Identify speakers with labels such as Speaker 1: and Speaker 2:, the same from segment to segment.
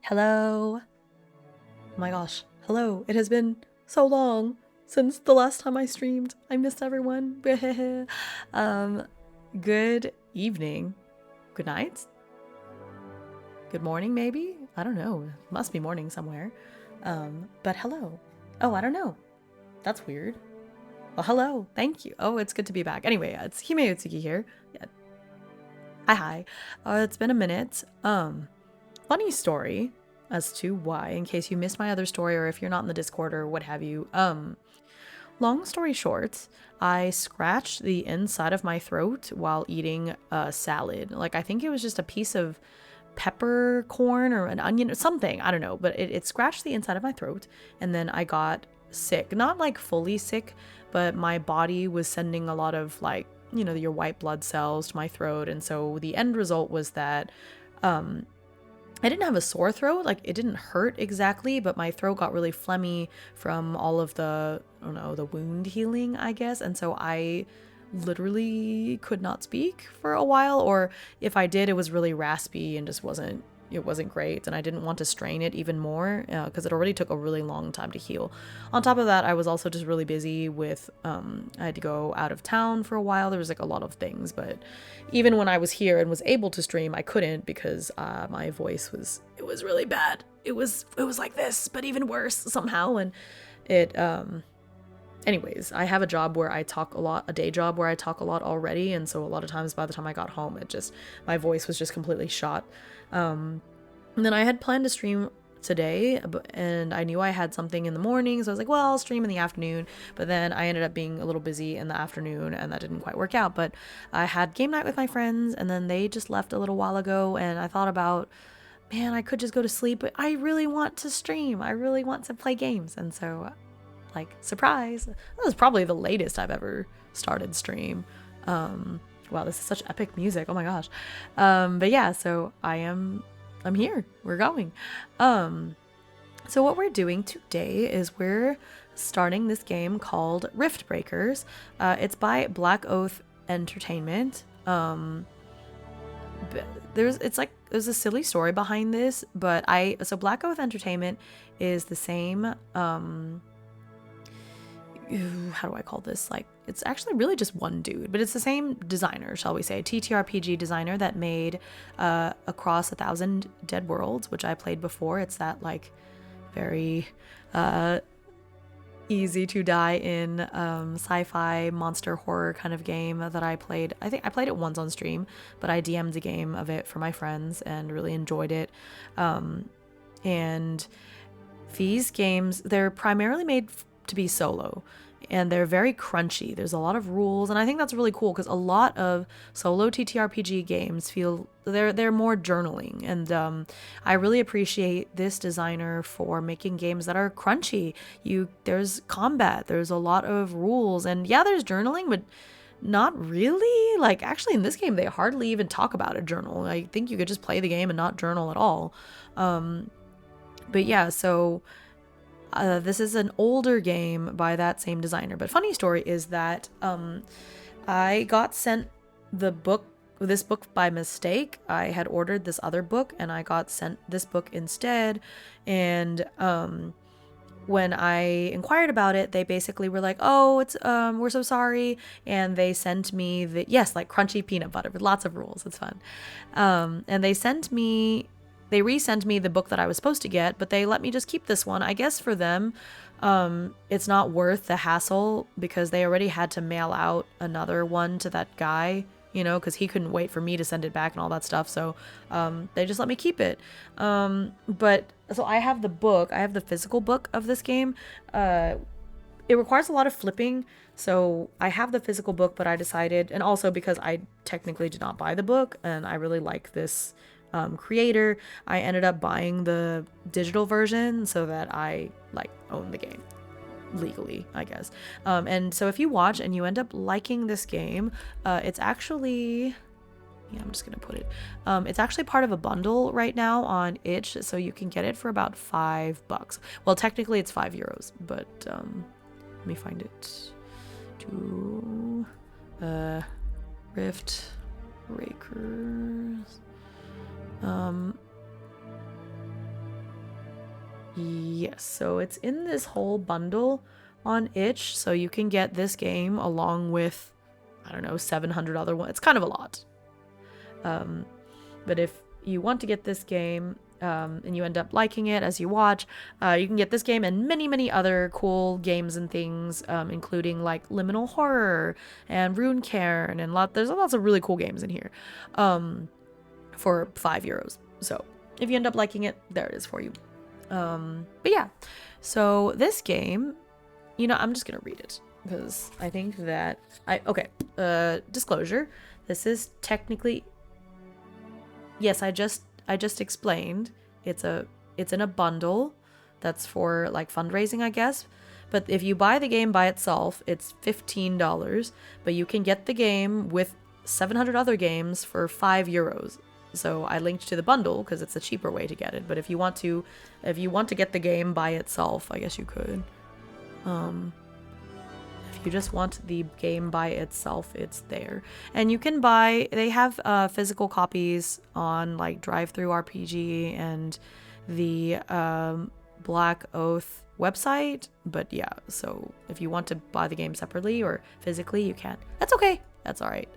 Speaker 1: Hello. Oh my gosh. Hello. It has been so long since the last time I streamed. I missed everyone. Good evening. Good night. Good morning, maybe? I don't know. It must be morning somewhere. But hello. Oh, I don't know. That's weird. Well, hello. Thank you. Oh, it's good to be back. Anyway, it's Himeutsugi here. Yeah. Hi. It's been a minute. Funny story as to why, in case you missed my other story or if you're not in the Discord or what have you. Long story short, I scratched the inside of my throat while eating a salad. Like, I think it was just a piece of peppercorn or an onion or something. I don't know, but it scratched the inside of my throat, and then I got sick. Not like fully sick, but my body was sending a lot of, like, you know, your white blood cells to my throat, and so the end result was that I didn't have a sore throat, like it didn't hurt exactly, but my throat got really phlegmy from all of the, I don't know, the wound healing, I guess. And so I literally could not speak for a while, or if I did, it was really raspy and just wasn't great, and I didn't want to strain it even more because it already took a really long time to heal. On top of that, I was also just really busy with I had to go out of town for a while. There was like a lot of things, but even when I was here and was able to stream, I couldn't because my voice was really bad. It was like this, but even worse somehow. And it anyways, I have a job where I talk a lot, a day job where I talk a lot already, and so a lot of times by the time I got home, my voice was just completely shot. And then I had planned to stream today, and I knew I had something in the morning, so I was like, well, I'll stream in the afternoon. But then I ended up being a little busy in the afternoon, and that didn't quite work out. But I had game night with my friends, and then they just left a little while ago, and I thought about, man, I could just go to sleep, but I really want to stream. I really want to play games. And so, like, surprise, that was probably the latest I've ever started stream. Wow, this is such epic music. Oh my gosh. But yeah, so I'm here. We're going. So what we're doing today is we're starting this game called RIFTBREAKERS. It's by Blackoath Entertainment. There's a silly story behind this, but so Blackoath Entertainment is the same how do I call this? Like, it's actually really just one dude, but it's the same designer, shall we say, TTRPG designer that made Across 1,000 Dead Worlds, which I played before. It's that, like, very easy to die in sci-fi monster horror kind of game that I played. I think I played it once on stream, but I DM'd a game of it for my friends and really enjoyed it. And these games, they're primarily made to be solo, and they're very crunchy. There's a lot of rules, and I think that's really cool because a lot of solo TTRPG games feel they're more journaling, and I really appreciate this designer for making games that are crunchy. There's combat, there's a lot of rules, and yeah, there's journaling, but not really. Like, actually in this game they hardly even talk about a journal. I think you could just play the game and not journal at all. But yeah, so this is an older game by that same designer. But funny story is that I got sent this book by mistake. I had ordered this other book and I got sent this book instead. And when I inquired about it, they basically were like, oh, it's we're so sorry. And they sent me like crunchy peanut butter with lots of rules. It's fun. And they resent me the book that I was supposed to get, but they let me just keep this one. I guess for them, it's not worth the hassle because they already had to mail out another one to that guy, you know, because he couldn't wait for me to send it back and all that stuff. So they just let me keep it. But so I have the book. I have the physical book of this game. It requires a lot of flipping. So I have the physical book, but I decided, and also because I technically did not buy the book and I really like this creator, I ended up buying the digital version so that I like own the game legally, I guess. And so if you watch and you end up liking this game, it's actually, yeah, I'm just gonna put it, it's actually part of a bundle right now on itch, so you can get it for about $5. Well, technically it's €5, but let me find it. Rift Breakers. Yes, so it's in this whole bundle on itch, so you can get this game along with, I don't know, 700 other ones. It's kind of a lot. But if you want to get this game and you end up liking it as you watch, you can get this game and many, many other cool games and things, including like Liminal Horror and Rune Cairn, and there's lots of really cool games in here for €5. So if you end up liking it, there it is for you. But yeah, so this game, you know, I'm just gonna read it because I think that disclosure, this is technically, yes, I just explained it's in a bundle that's for like fundraising, I guess. But if you buy the game by itself, it's $15, but you can get the game with 700 other games for €5. So I linked to the bundle because it's a cheaper way to get it. But if you want to get the game by itself, I guess you could. If you just want the game by itself, it's there. And you can buy, they have physical copies on like DriveThruRPG and the Blackoath website. But yeah, so if you want to buy the game separately or physically, you can. That's okay. That's all right.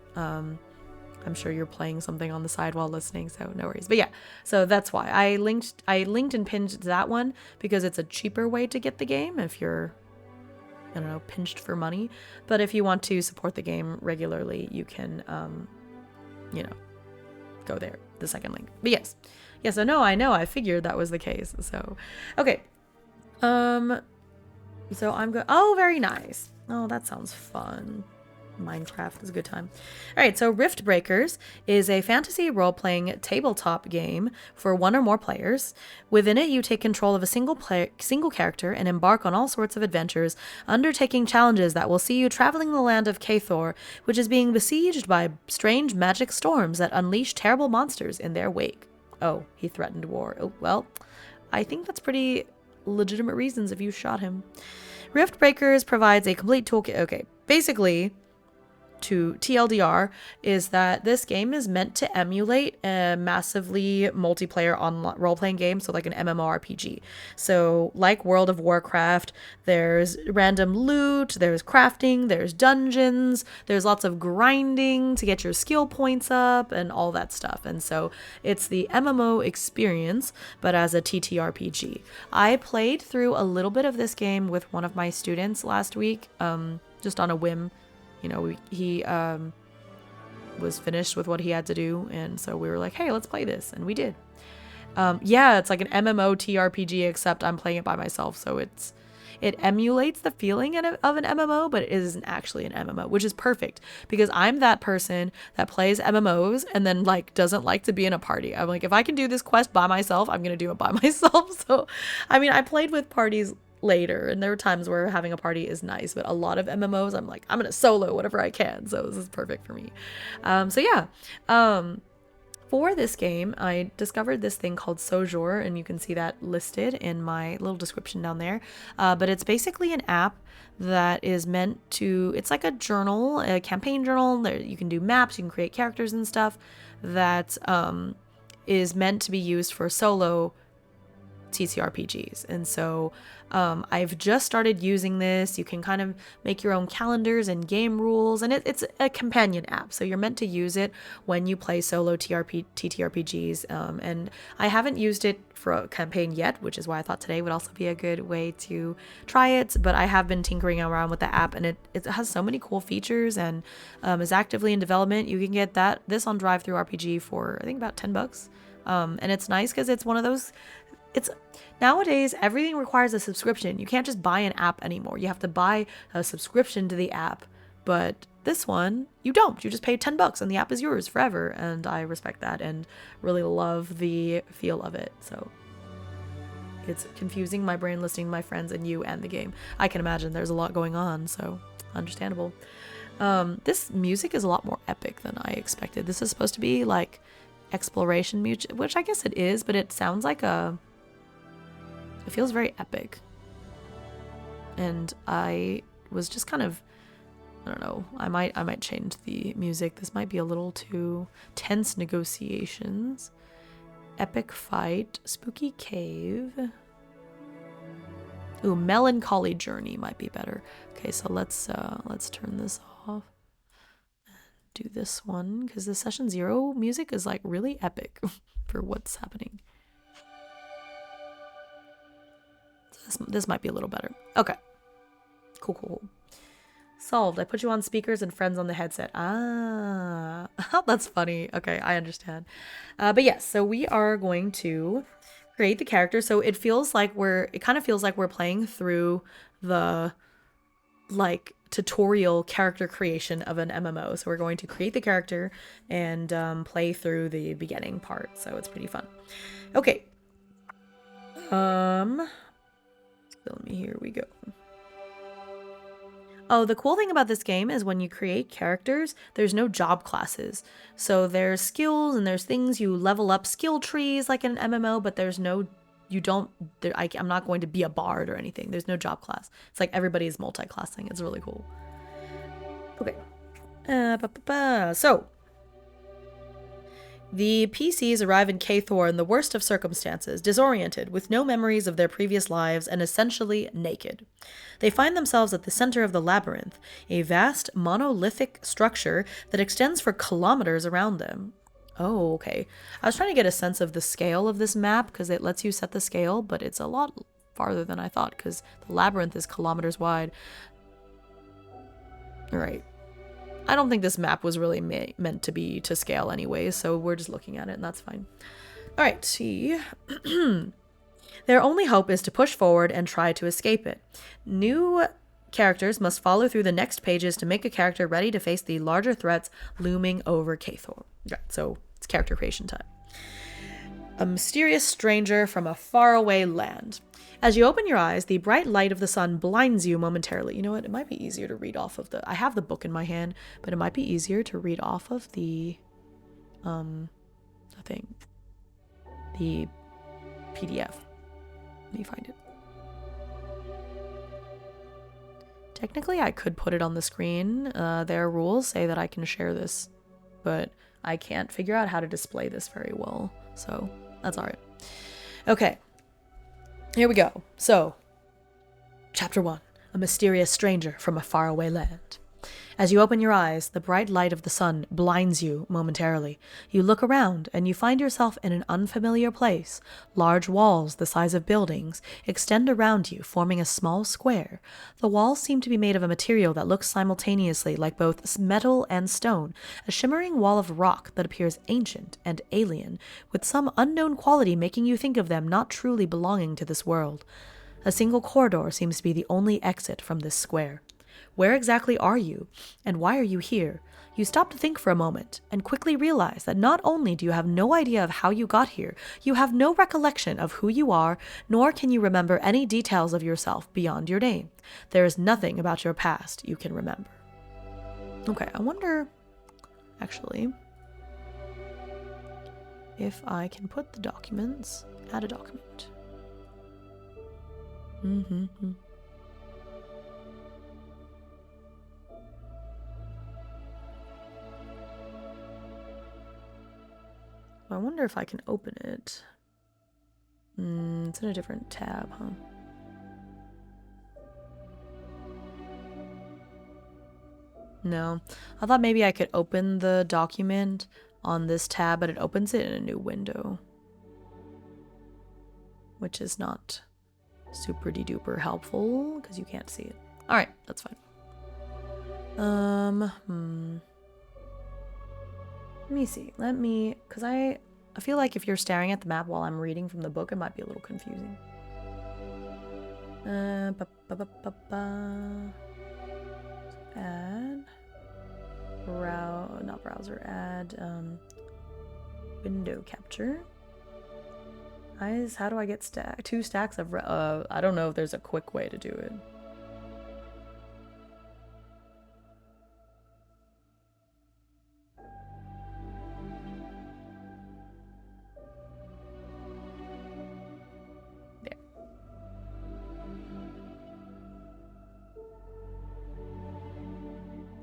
Speaker 1: I'm sure you're playing something on the side while listening, so no worries. But yeah, so that's why I linked and pinned that one because it's a cheaper way to get the game if you're, I don't know, pinched for money. But if you want to support the game regularly, you can, you know, go there, the second link. But yes. Yeah, so no, I figured that was the case. So, okay. So I'm good. Oh, very nice. Oh, that sounds fun. Minecraft is a good time. All right, so Riftbreakers is a fantasy role-playing tabletop game for one or more players. Within it, you take control of a single character and embark on all sorts of adventures, undertaking challenges that will see you traveling the land of Cathor, which is being besieged by strange magic storms that unleash terrible monsters in their wake. Oh, he threatened war. Oh, well, I think that's pretty legitimate reasons if you shot him. Riftbreakers provides a complete toolkit. Okay, basically, to TLDR is that this game is meant to emulate a massively multiplayer online role-playing game, so like an MMORPG. So like World of Warcraft, there's random loot, there's crafting, there's dungeons, there's lots of grinding to get your skill points up and all that stuff. And so it's the MMO experience, but as a TTRPG. I played through a little bit of this game with one of my students last week, just on a whim. You know, he was finished with what he had to do, and so we were like, hey, let's play this, and we did. Yeah, it's like an MMO TRPG, except I'm playing it by myself, so it emulates the feeling of an MMO, but it isn't actually an MMO, which is perfect, because I'm that person that plays MMOs and then like doesn't like to be in a party. I'm like, if I can do this quest by myself, I'm gonna do it by myself. So, I mean, I played with parties later, and there are times where having a party is nice, but a lot of MMOs I'm like, I'm gonna solo whatever I can, so this is perfect for me. So yeah, for this game I discovered this thing called Sojour, and you can see that listed in my little description down there, but it's basically an app that is meant to, it's like a journal, a campaign journal. There you can do maps, you can create characters and stuff that is meant to be used for solo TTRPGs. And so I've just started using this. You can kind of make your own calendars and game rules, and it's a companion app, so you're meant to use it when you play solo TTRPGs. And I haven't used it for a campaign yet, which is why I thought today would also be a good way to try it. But I have been tinkering around with the app, and it has so many cool features and is actively in development. You can get this on DriveThruRPG for I think about $10. And it's nice because it's one of those. It's nowadays everything requires a subscription. You can't just buy an app anymore. You have to buy a subscription to the app. But this one, you don't. You just pay $10 and the app is yours forever. And I respect that and really love the feel of it. So it's confusing my brain listening to my friends and you and the game. I can imagine there's a lot going on, so understandable. This music is a lot more epic than I expected. This is supposed to be like exploration music, which I guess it is, but it sounds like it feels very epic. And I was just kind of, I don't know, I might change the music. This might be a little too tense. Negotiations, epic fight, spooky cave. Ooh, Melancholy Journey might be better. Okay, so let's turn this off. Do this one, because the session 0 music is like really epic for what's happening. This might be a little better. Okay. Cool. Solved. I put you on speakers and friends on the headset. Ah, that's funny. Okay, I understand. But yes, so we are going to create the character. So it kind of feels like we're playing through the like tutorial character creation of an MMO. So we're going to create the character and play through the beginning part. So it's pretty fun. Okay. Here we go. Oh, the cool thing about this game is when you create characters, there's no job classes. So there's skills and there's things you level up skill trees like an MMO, but there's no, I'm not going to be a bard or anything. There's no job class. It's like everybody's multi-classing. It's really cool. Okay. So, the PCs arrive in Kathor in the worst of circumstances, disoriented, with no memories of their previous lives, and essentially naked. They find themselves at the center of the labyrinth, a vast monolithic structure that extends for kilometers around them. Oh, okay. I was trying to get a sense of the scale of this map, because it lets you set the scale, but it's a lot farther than I thought, because the labyrinth is kilometers wide. Alright. I don't think this map was really meant to be to scale anyway, so we're just looking at it, and that's fine. Alright, see. Their only hope is to push forward and try to escape it. New characters must follow through the next pages to make a character ready to face the larger threats looming over Kathor. Right, so it's character creation time. A mysterious stranger from a faraway land. As you open your eyes, the bright light of the sun blinds you momentarily. You know what? It might be easier to read off of the... I have the book in my hand, but it might be easier to read off of the thing. The PDF. Let me find it. Technically, I could put it on the screen. Their rules say that I can share this, but I can't figure out how to display this very well, so that's all right. Okay. Here we go. So, Chapter 1. A mysterious stranger from a faraway land. As you open your eyes, the bright light of the sun blinds you momentarily. You look around, and you find yourself in an unfamiliar place. Large walls, the size of buildings, extend around you, forming a small square. The walls seem to be made of a material that looks simultaneously like both metal and stone, a shimmering wall of rock that appears ancient and alien, with some unknown quality making you think of them not truly belonging to this world. A single corridor seems to be the only exit from this square. Where exactly are you, and why are you here? You stop to think for a moment, and quickly realize that not only do you have no idea of how you got here, you have no recollection of who you are, nor can you remember any details of yourself beyond your name. There is nothing about your past you can remember. Okay, I wonder, actually, if I can put the documents, add a document. I wonder if I can open it. It's in a different tab, huh? No. I thought maybe I could open the document on this tab, but it opens it in a new window. Which is not super-de-duper helpful, because you can't see it. Alright, that's fine. Let me see. Because I feel like if you're staring at the map while I'm reading from the book, it might be a little confusing. Add. Not browser. Add, window capture. How do I get two stacks of, I don't know if there's a quick way to do it.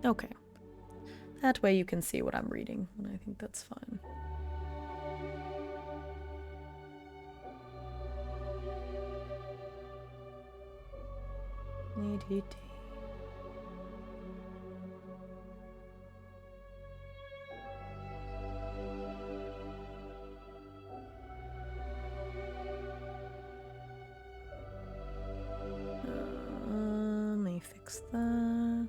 Speaker 1: Okay. That way you can see what I'm reading, and I think that's fine. Let me fix that.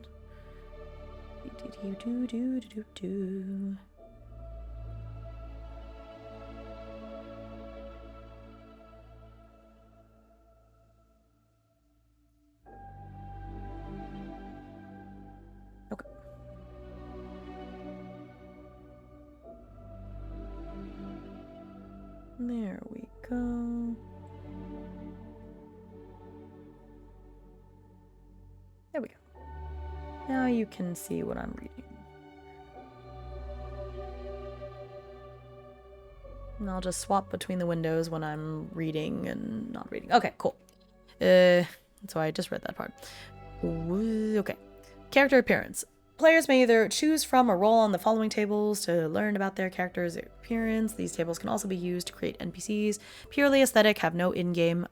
Speaker 1: Okay. There we go. There we go. Now you can see what I'm reading. And I'll just swap between the windows when I'm reading and not reading. Okay, cool. So I just read that part. Okay. Character appearance. Players may either choose from or roll on the following tables to learn about their character's appearance. These tables can also be used to create NPCs. Purely aesthetic, have no in-game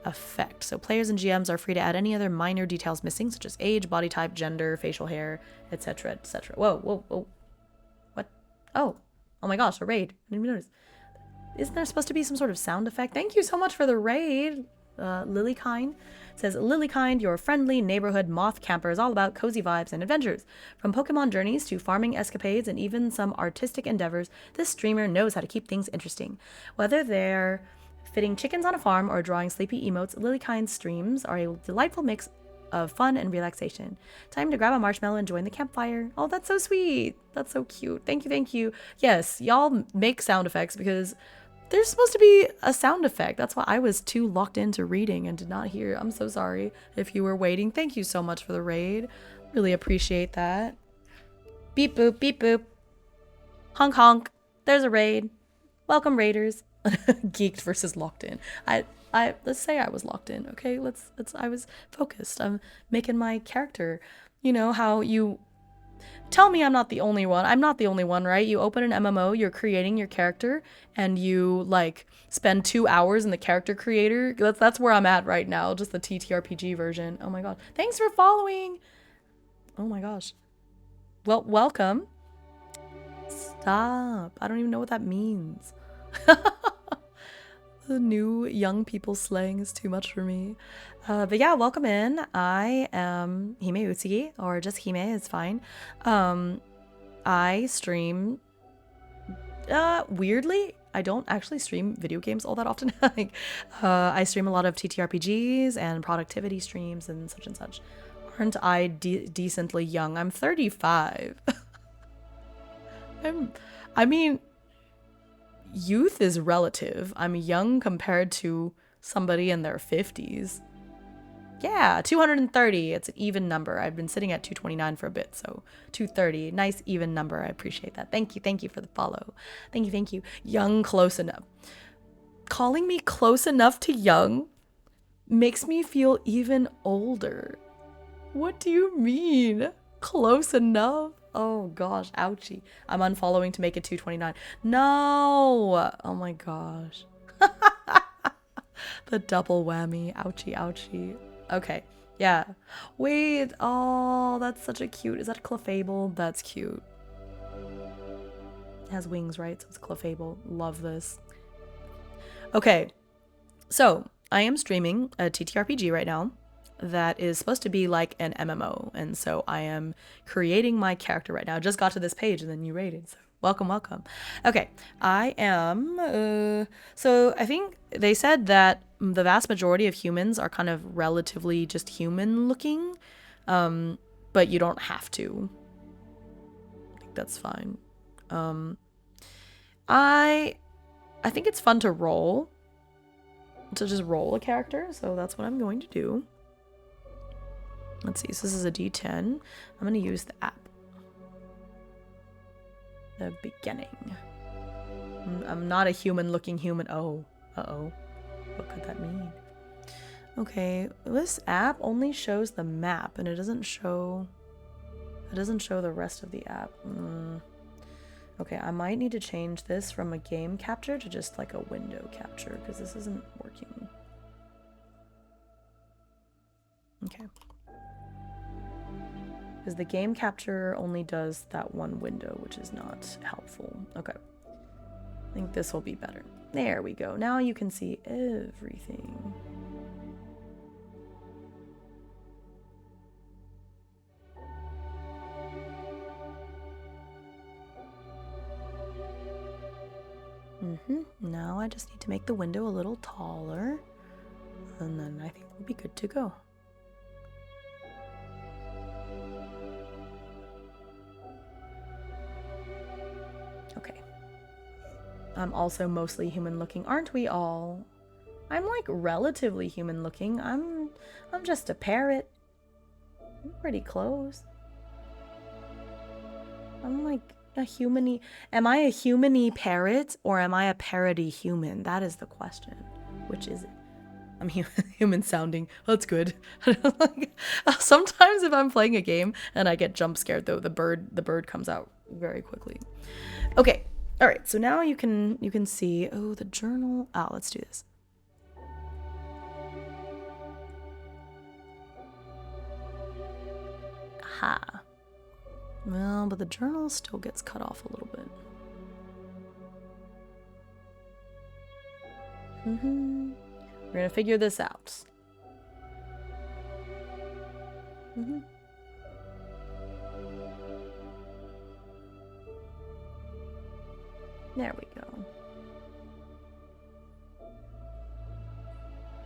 Speaker 1: effect. So players and GMs are free to add any other minor details missing, such as age, body type, gender, facial hair, etc., etc. Whoa, whoa, whoa. What? Oh my gosh, a raid. I didn't even notice. Isn't there supposed to be some sort of sound effect? Thank you so much for the raid. Lilykind says, Lilykind, your friendly neighborhood moth camper, is all about cozy vibes and adventures. From Pokemon journeys to farming escapades and even some artistic endeavors, this streamer knows how to keep things interesting. Whether they're fitting chickens on a farm or drawing sleepy emotes, Lilykind's streams are a delightful mix of fun and relaxation. Time to grab a marshmallow and join the campfire. Oh, that's so sweet. That's so cute. Thank you, thank you. Yes, y'all make sound effects because there's supposed to be a sound effect. That's why I was too locked into reading and did not hear. I'm so sorry if you were waiting. Thank you so much for the raid. Really appreciate that. Beep boop, beep boop. Honk honk. There's a raid. Welcome raiders. Geeked versus locked in. Let's say I was locked in, okay? I was focused. I'm making my character. You know how you tell me I'm not the only one. I'm not the only one, right? You open an MMO, you're creating your character, and you like spend 2 hours in the character creator. That's where I'm at right now, just the TTRPG version. Oh my god. Thanks for following. Oh my gosh. Well, welcome. Stop. I don't even know what that means. The new young people slang is too much for me. But yeah, welcome in. I am Himeutsugi, or just Hime is fine. I stream, weirdly, I don't actually stream video games all that often. I stream a lot of TTRPGs and productivity streams and such. Aren't I decently young? I'm 35. I mean, youth is relative. I'm young compared to somebody in their 50s. Yeah, 230. It's an even number. I've been sitting at 229 for a bit, so 230. Nice even number. I appreciate that. Thank you for the follow. Thank you. Young close enough. Calling me close enough to young makes me feel even older. What do you mean? Close enough? Oh gosh, ouchie. I'm unfollowing to make it 229. No! Oh my gosh. The double whammy. Ouchie. Okay, yeah. Wait, oh, that's such a cute. Is that a Clefable? That's cute. It has wings, right? So it's Clefable. Love this. Okay, so I am streaming a TTRPG right now that is supposed to be like an MMO, and so I am creating my character right now. I just got to this page and then you raided, so welcome. Okay, I am so I think they said that the vast majority of humans are kind of relatively just human looking, but you don't have to. I think that's fine. I think it's fun to just roll a character, so that's what I'm going to do. Let's see, so this is a D10. I'm going to use the app. The beginning. I'm not a human-looking human. Oh, uh-oh. What could that mean? Okay, this app only shows the map, and it doesn't show the rest of the app. Okay, I might need to change this from a game capture to just like a window capture, because this isn't working. Okay. Because the game capture only does that one window, which is not helpful. Okay. I think this will be better. There we go. Now you can see everything. Now I just need to make the window a little taller, and then I think we'll be good to go. Okay. I'm also mostly human looking, aren't we all? I'm like relatively human looking. I'm just a parrot. I'm pretty close. I'm like a humany. Am I a humany parrot or am I a parody human? That is the question. Which is it? I'm human sounding. That's good. Like, sometimes if I'm playing a game and I get jump scared though, the bird comes out very quickly. Okay. All right. So now you can see, oh, the journal. Oh, let's do this. Aha. Well, but the journal still gets cut off a little bit. We're gonna figure this out. There we go.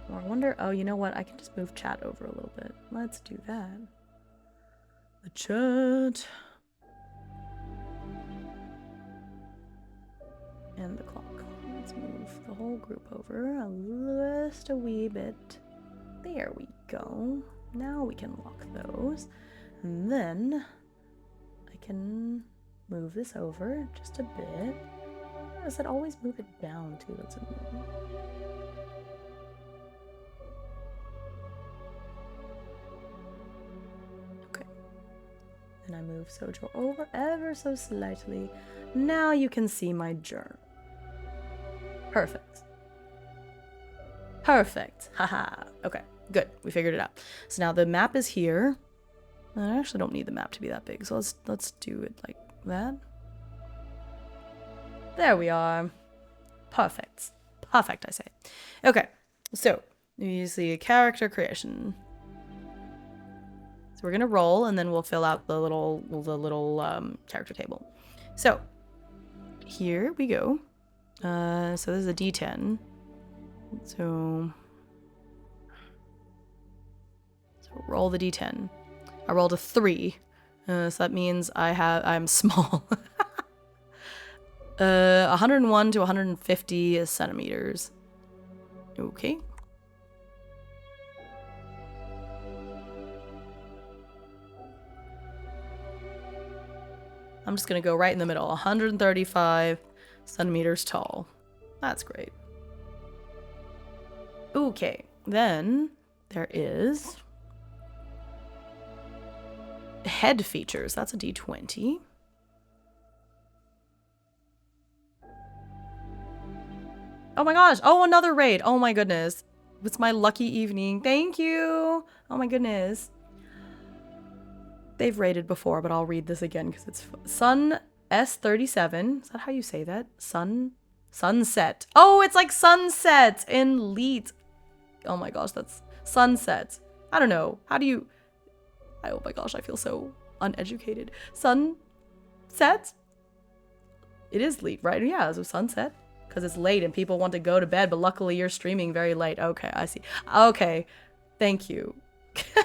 Speaker 1: Oh, I wonder, oh, you know what? I can just move chat over a little bit. Let's do that. The chat. And the clock. Let's move the whole group over just a wee bit. There we go. Now we can lock those. And then I can move this over just a bit. Does it always move it down too? That's annoying. Okay. Then I move Sojo over ever so slightly. Now you can see my journal. Perfect. Perfect. Haha. Okay, good. We figured it out. So now the map is here. I actually don't need the map to be that big, so let's do it like that. There we are. Perfect. Perfect, I say. Okay, so you see a character creation. So we're gonna roll, and then we'll fill out the little character table. So here we go. So this is a D10. So roll the D10. I rolled a 3. So that means I'm small. 101 to 150 centimeters. Okay. I'm just gonna go right in the middle. 135 centimeters tall. That's great. Okay, then there is head features. That's a D20. Oh my gosh. Oh, another raid. Oh my goodness. It's my lucky evening. Thank you. Oh my goodness. They've raided before, but I'll read this again because it's Sun S37. Is that how you say that? Sunset. Oh, it's like sunset in Leet. Oh my gosh, that's sunset. I don't know. How do you... Oh my gosh, I feel so uneducated. Sunset? It is Leet, right? Yeah, it's a sunset. Because it's late and people want to go to bed, but luckily you're streaming very late. Okay, I see. Okay, thank you.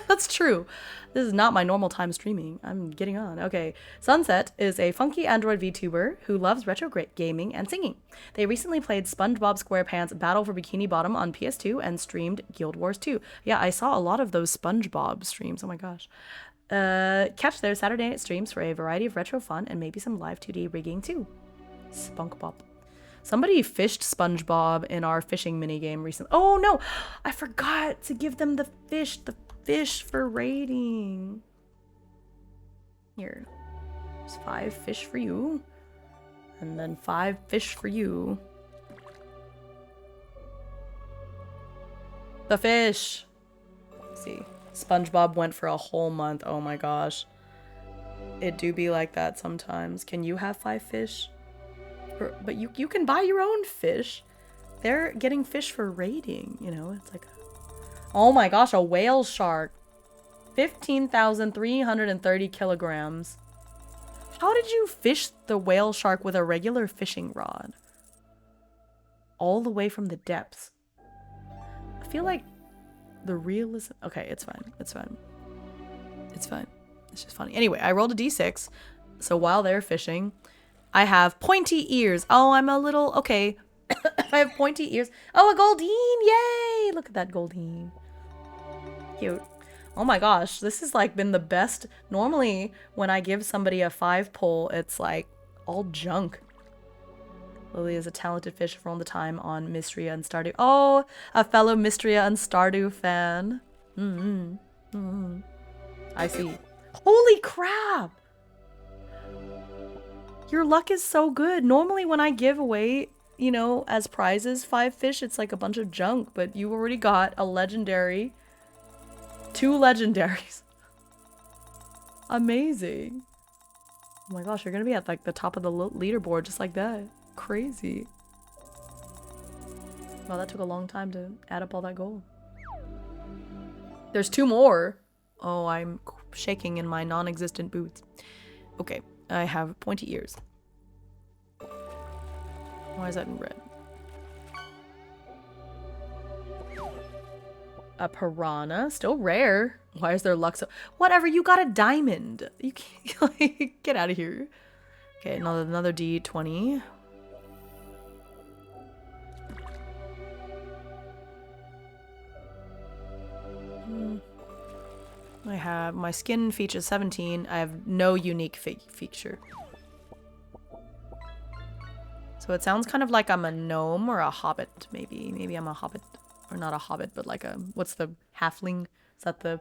Speaker 1: That's true. This is not my normal time streaming. I'm getting on. Okay. Sunset is a funky Android VTuber who loves retro gaming and singing. They recently played SpongeBob SquarePants Battle for Bikini Bottom on PS2 and streamed Guild Wars 2. Yeah, I saw a lot of those SpongeBob streams. Oh my gosh. Catch their Saturday night streams for a variety of retro fun and maybe some live 2D rigging too. SpongeBob. Somebody fished SpongeBob in our fishing minigame recently. Oh no! I forgot to give them the fish for raiding. Here. There's 5 fish for you. And then 5 fish for you. The fish! Let's see. SpongeBob went for a whole month. Oh my gosh. It do be like that sometimes. Can you have 5 fish? But you can buy your own fish. They're getting fish for raiding, you know? It's like, oh my gosh, a whale shark. 15,330 kilograms. How did you fish the whale shark with a regular fishing rod? All the way from the depths. I feel like the realism... Okay, it's fine. It's fine. It's fine. It's just funny. Anyway, I rolled a d6. So while they're fishing, I have pointy ears. Oh, I'm a little... Okay. I have pointy ears. Oh, a Goldeen! Yay! Look at that Goldeen. Cute. Oh my gosh, this has like been the best. Normally, when I give somebody a 5 pull, it's like all junk. Lily is a talented fish for all the time on Mystria and Stardew. Oh, a fellow Mystria and Stardew fan. I see. Holy crap! Your luck is so good. Normally when I give away, you know, as prizes 5 fish, it's like a bunch of junk, but you already got a legendary. 2 legendaries. Amazing. Oh my gosh, you're gonna be at like the top of the leaderboard just like that. Crazy. Wow, that took a long time to add up all that gold. There's 2 more. Oh, I'm shaking in my non-existent boots. Okay, I have pointy ears. Why is that in red? A piranha, still rare. Why is their luck so... Whatever, you got a diamond. You can't, like, get out of here. Okay, another D20. I have my skin features 17. I have no unique feature. So it sounds kind of like I'm a gnome or a hobbit, maybe. Maybe I'm a hobbit. Or not a hobbit, but like a... What's the... Halfling? Is that the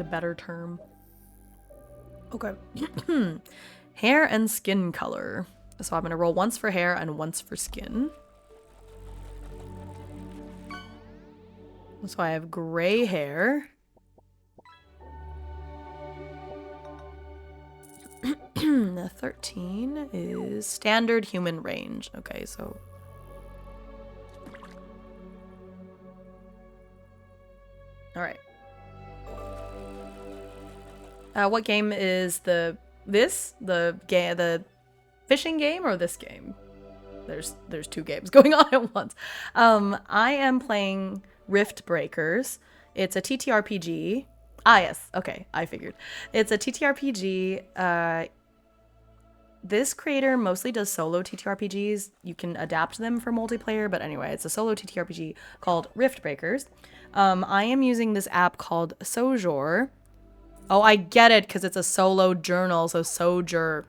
Speaker 1: better term? Okay. Hair and skin color. So I'm going to roll once for hair and once for skin. So I have gray hair. The 13 is standard human range. Okay, so... Alright. What game is the fishing game or this game? There's 2 games going on at once. I am playing RIFTBREAKERS. It's a TTRPG. Ah, yes. Okay, I figured. It's a TTRPG. This creator mostly does solo TTRPGs. You can adapt them for multiplayer, but anyway, it's a solo TTRPG called RIFTBREAKERS. I am using this app called Sojour. Oh, I get it, because it's a solo journal, so Sojour.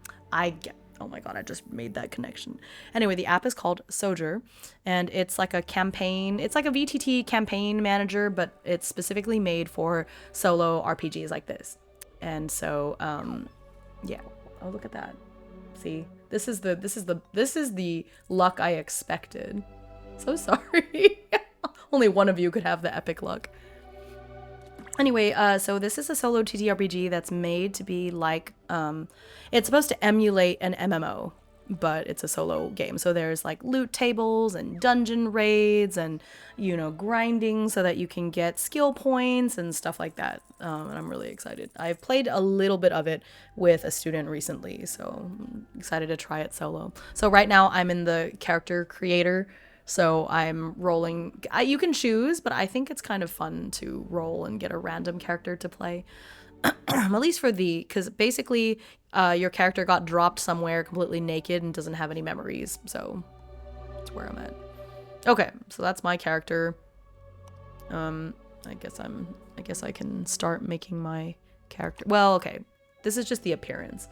Speaker 1: Oh my god, I just made that connection. Anyway, the app is called Sojour, and it's like a campaign. It's like a VTT campaign manager, but it's specifically made for solo RPGs like this. And so, yeah. Oh, look at that. See, this is the luck I expected. So sorry. Only one of you could have the epic luck. Anyway, so this is a solo TTRPG that's made to be like, it's supposed to emulate an MMO, but it's a solo game. So there's like loot tables and dungeon raids and, you know, grinding so that you can get skill points and stuff like that. And I'm really excited. I've played a little bit of it with a student recently, so I'm excited to try it solo. So right now I'm in the character creator. So I'm rolling, you can choose, but I think it's kind of fun to roll and get a random character to play. At least for because basically your character got dropped somewhere completely naked and doesn't have any memories. So that's where I'm at. Okay, so that's my character. I guess I can start making my character. Well, okay. This is just the appearance.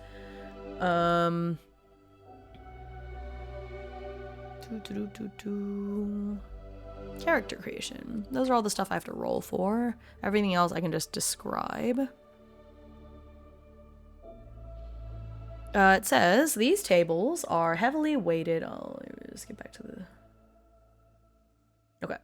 Speaker 1: Character creation. Those are all the stuff I have to roll for. Everything else I can just describe. It says, these tables are heavily weighted. Oh, let me just get back to the... Okay.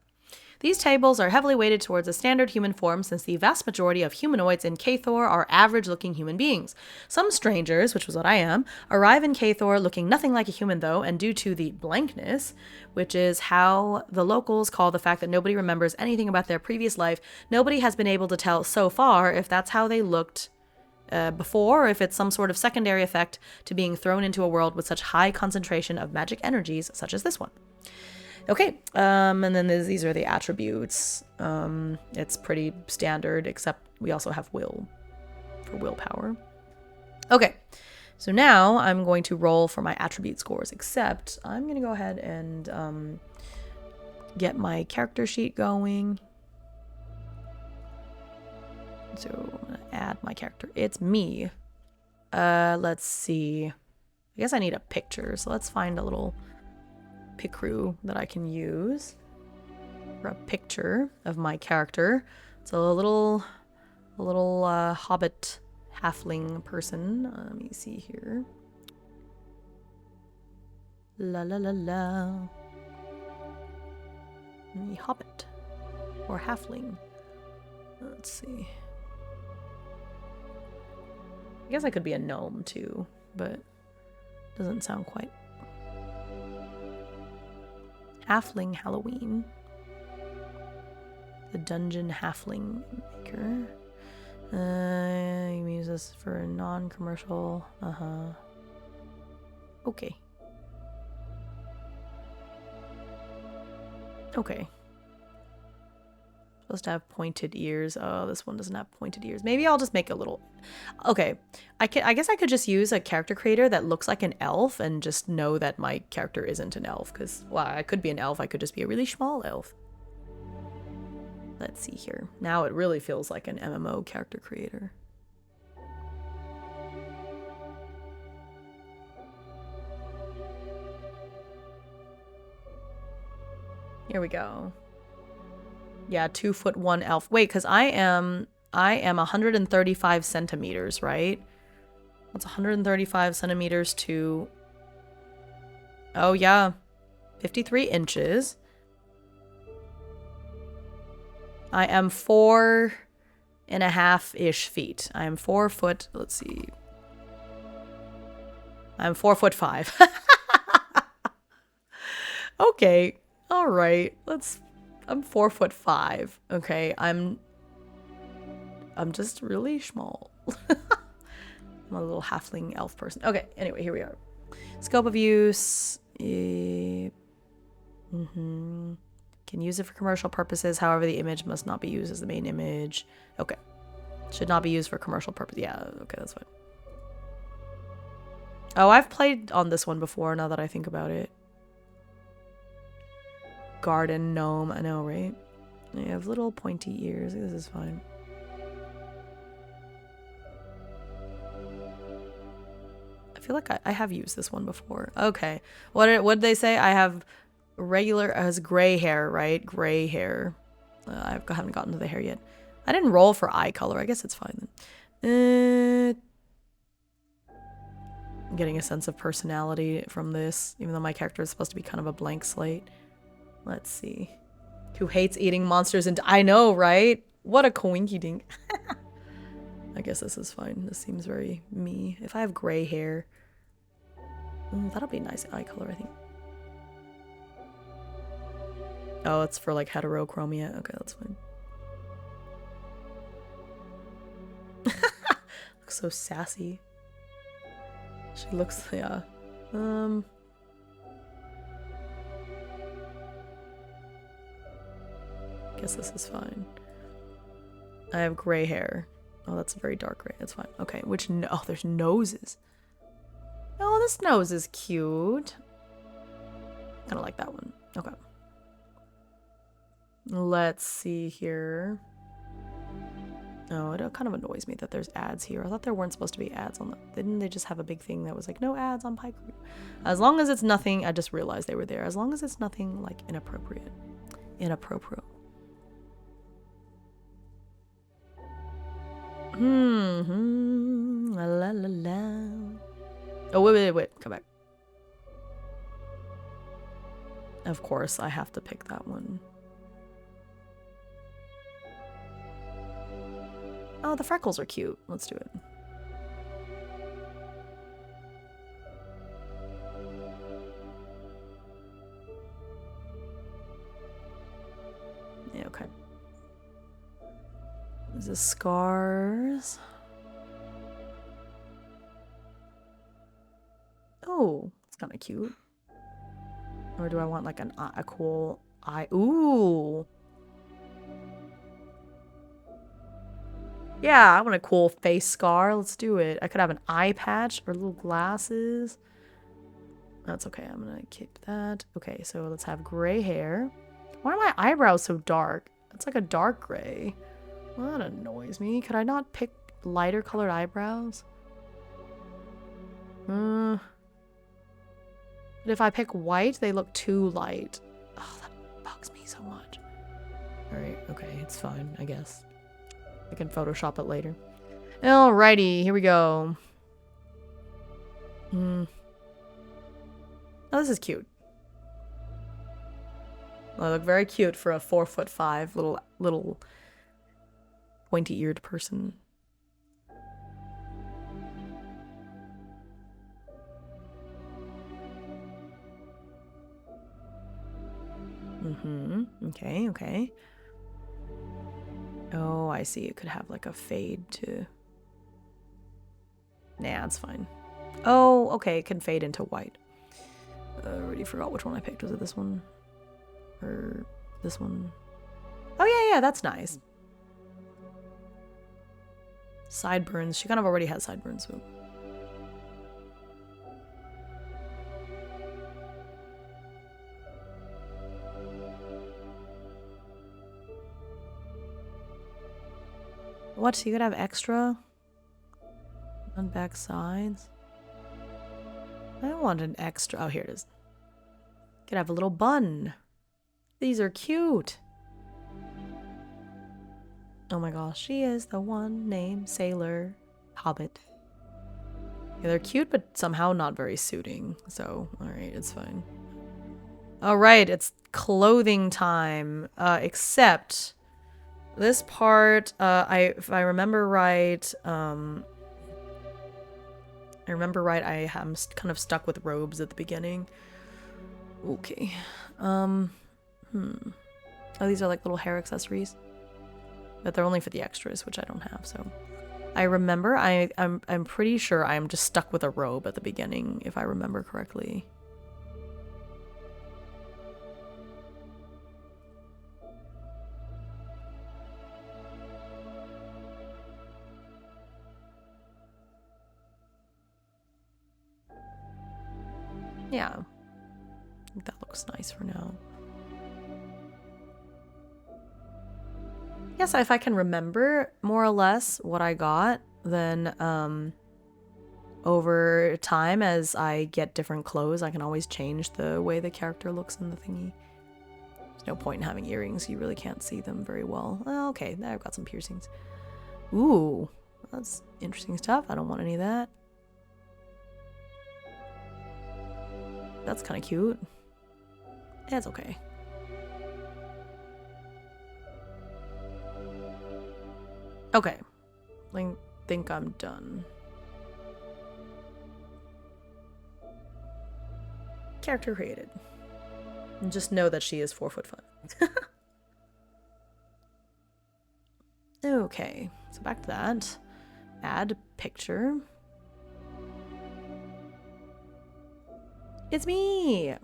Speaker 1: These tables are heavily weighted towards a standard human form since the vast majority of humanoids in Kathor are average-looking human beings. Some strangers, which was what I am, arrive in Kathor looking nothing like a human though, and due to the blankness, which is how the locals call the fact that nobody remembers anything about their previous life, nobody has been able to tell so far if that's how they looked before, or if it's some sort of secondary effect to being thrown into a world with such high concentration of magic energies such as this one. Okay, and then these are the attributes. It's pretty standard, except we also have will for willpower. Okay, so now I'm going to roll for my attribute scores, except I'm going to go ahead and get my character sheet going. So I'm going to add my character. It's me. Let's see. I guess I need a picture, so let's find a little picroo that I can use for a picture of my character. It's a little hobbit halfling person. Let me see here. La la la la. The hobbit or halfling. Let's see. I guess I could be a gnome too, but doesn't sound quite. Halfling Halloween. The Dungeon Halfling Maker. You can use this for a non-commercial. Okay. Okay. Supposed to have pointed ears. Oh, this one doesn't have pointed ears. Maybe I'll just make a little. Okay, I guess I could just use a character creator that looks like an elf and just know that my character isn't an elf. Because, well, I could be an elf. I could just be a really small elf. Let's see here. Now it really feels like an MMO character creator. Here we go. Yeah, 2'1" elf. Wait, because I am 135 centimeters, right? That's 135 centimeters to, oh yeah, 53 inches. I am 4.5-ish feet. I am 4 foot, let's see. I'm 4'5". Okay, all right, I'm 4'5". Okay, I'm just really small. I'm a little halfling elf person. Okay, anyway, here we are. Scope of use. Can use it for commercial purposes. However, the image must not be used as the main image. Okay. Should not be used for commercial purpose. Yeah, okay, that's fine. Oh, I've played on this one before now that I think about it. Garden gnome. I know, right? I have little pointy ears. This is fine. I feel like I have used this one before. Okay. What did they say? I have regular as gray hair, right? Gray hair. I haven't gotten to the hair yet. I didn't roll for eye color. I guess it's fine then. I'm getting a sense of personality from this, even though my character is supposed to be kind of a blank slate. Let's see. Who hates eating monsters and I know, right? What a coinky dink. I guess this is fine. This seems very me. If I have gray hair, that'll be a nice eye color, I think. Oh, it's for like heterochromia. Okay, that's fine. Looks so sassy. She looks, yeah. Guess this is fine. I have gray hair. Oh, that's very dark gray. That's fine. Okay, which oh, there's noses. Oh, this nose is cute. Kind of like that one. Okay. Let's see here. Oh, it kind of annoys me that there's ads here. I thought there weren't supposed to be ads on that. Didn't they just have a big thing that was like, no ads on Pike Crew? As long as it's nothing, I just realized they were there. As long as it's nothing like inappropriate. Inappropriate. La la la. Oh, wait. Come back. Of course, I have to pick that one. Oh, the freckles are cute. Let's do it. Yeah, okay. This is scars. Oh, it's kind of cute. Or do I want like a cool eye? Ooh. Yeah, I want a cool face scar. Let's do it. I could have an eye patch or little glasses. That's okay. I'm gonna keep that. Okay, so let's have gray hair. Why are my eyebrows so dark? It's like a dark gray. Well, that annoys me. Could I not pick lighter colored eyebrows? But if I pick white, they look too light. Oh, that bugs me so much. Alright, okay, it's fine, I guess. I can Photoshop it later. Alrighty, here we go. Oh, this is cute. I look very cute for a 4'5" little pointy-eared person. Okay, okay. Oh, I see. It could have like a fade to... Nah, it's fine. Oh, okay. It can fade into white. I already forgot which one I picked. Was it this one? Or this one? Oh, yeah, yeah. That's nice. Sideburns. She kind of already has sideburns, so... What? You could have extra on back sides? I don't want an extra. Oh, here it is. Could have a little bun. These are cute. Oh my gosh, she is the one named Sailor Hobbit. Yeah, they're cute, but somehow not very suiting. So, alright, it's fine. Alright, it's clothing time. Except... This part, if I remember right, I am kind of stuck with robes at the beginning. Okay. Oh, these are like little hair accessories. But they're only for the extras, which I don't have, so. I remember, I'm pretty sure I'm just stuck with a robe at the beginning, if I remember correctly. Yeah, I think that looks nice for now. Yes, if I can remember more or less what I got, then over time as I get different clothes, I can always change the way the character looks in the thingy. There's no point in having earrings, you really can't see them very well. Oh, okay, there I've got some piercings. Ooh, that's interesting stuff. I don't want any of that. That's kind of cute. It's okay. Okay. I think I'm done. Character created. And just know that she is 4'5". Okay, so back to that. Add picture. It's me!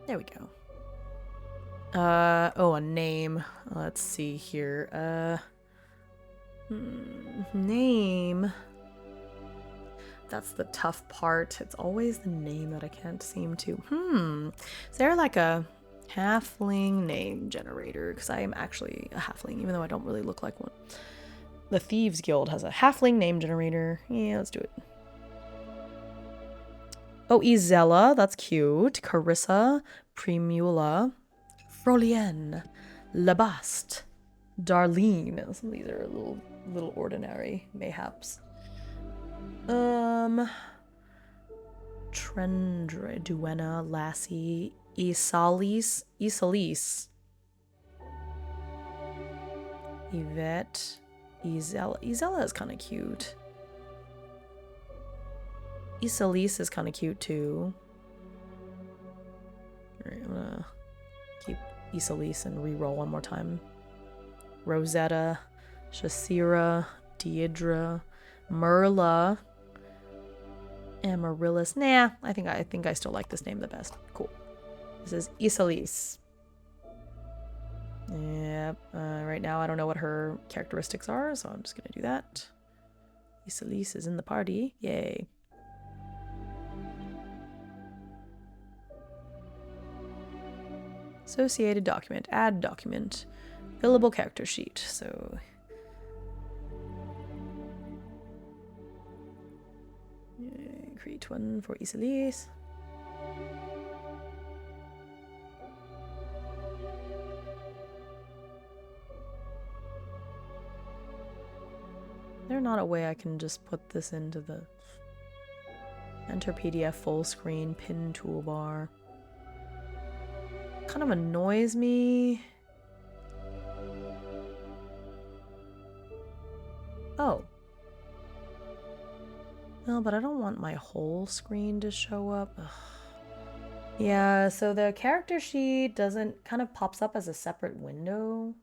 Speaker 1: There we go. Oh, a name. Let's see here. Name. That's the tough part. It's always the name that I can't seem to. Is there like a halfling name generator? Because I am actually a halfling, even though I don't really look like one. The Thieves Guild has a halfling name generator. Yeah, let's do it. Oh, Izella, that's cute. Carissa, Primula, Frolienne, Labaste, Darlene. Some of these are little little ordinary, mayhaps. Trendra, Duenna, Lassie, Isalis, Yvette, Isella. Isella is kind of cute. Isalis is kind of cute too. Alright, I'm gonna keep Isalis and re-roll one more time. Rosetta, Shasira, Deidre, Merla, Amaryllis. Nah, I think I still like this name the best. Cool. This is Isalis. Yep. Right now I don't know what her characteristics are, so I'm just gonna do that. Isalis is in the party. Yay. Associated document. Add document. Fillable character sheet. So create one for Isalis. There's not a way I can just put this into the enter PDF full screen pin toolbar. Kind of annoys me. Oh. No, but I don't want my whole screen to show up. Ugh. Yeah, so the character sheet kind of pops up as a separate window.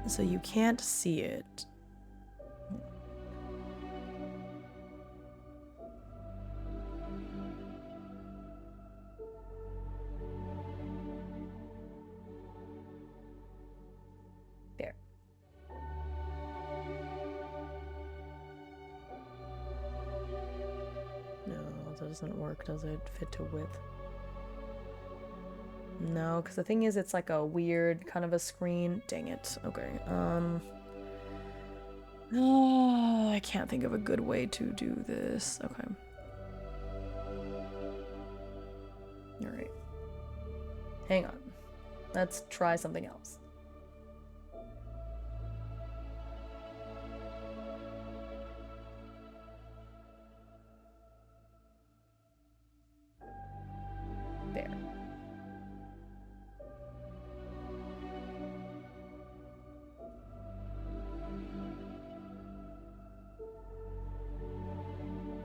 Speaker 1: So you can't see it. There. No, that doesn't work, does it? Fit to width. No, because the thing is, it's like a weird kind of a screen. Dang it. Okay. Oh, I can't think of a good way to do this. Okay. All right. Hang on. Let's try something else. There.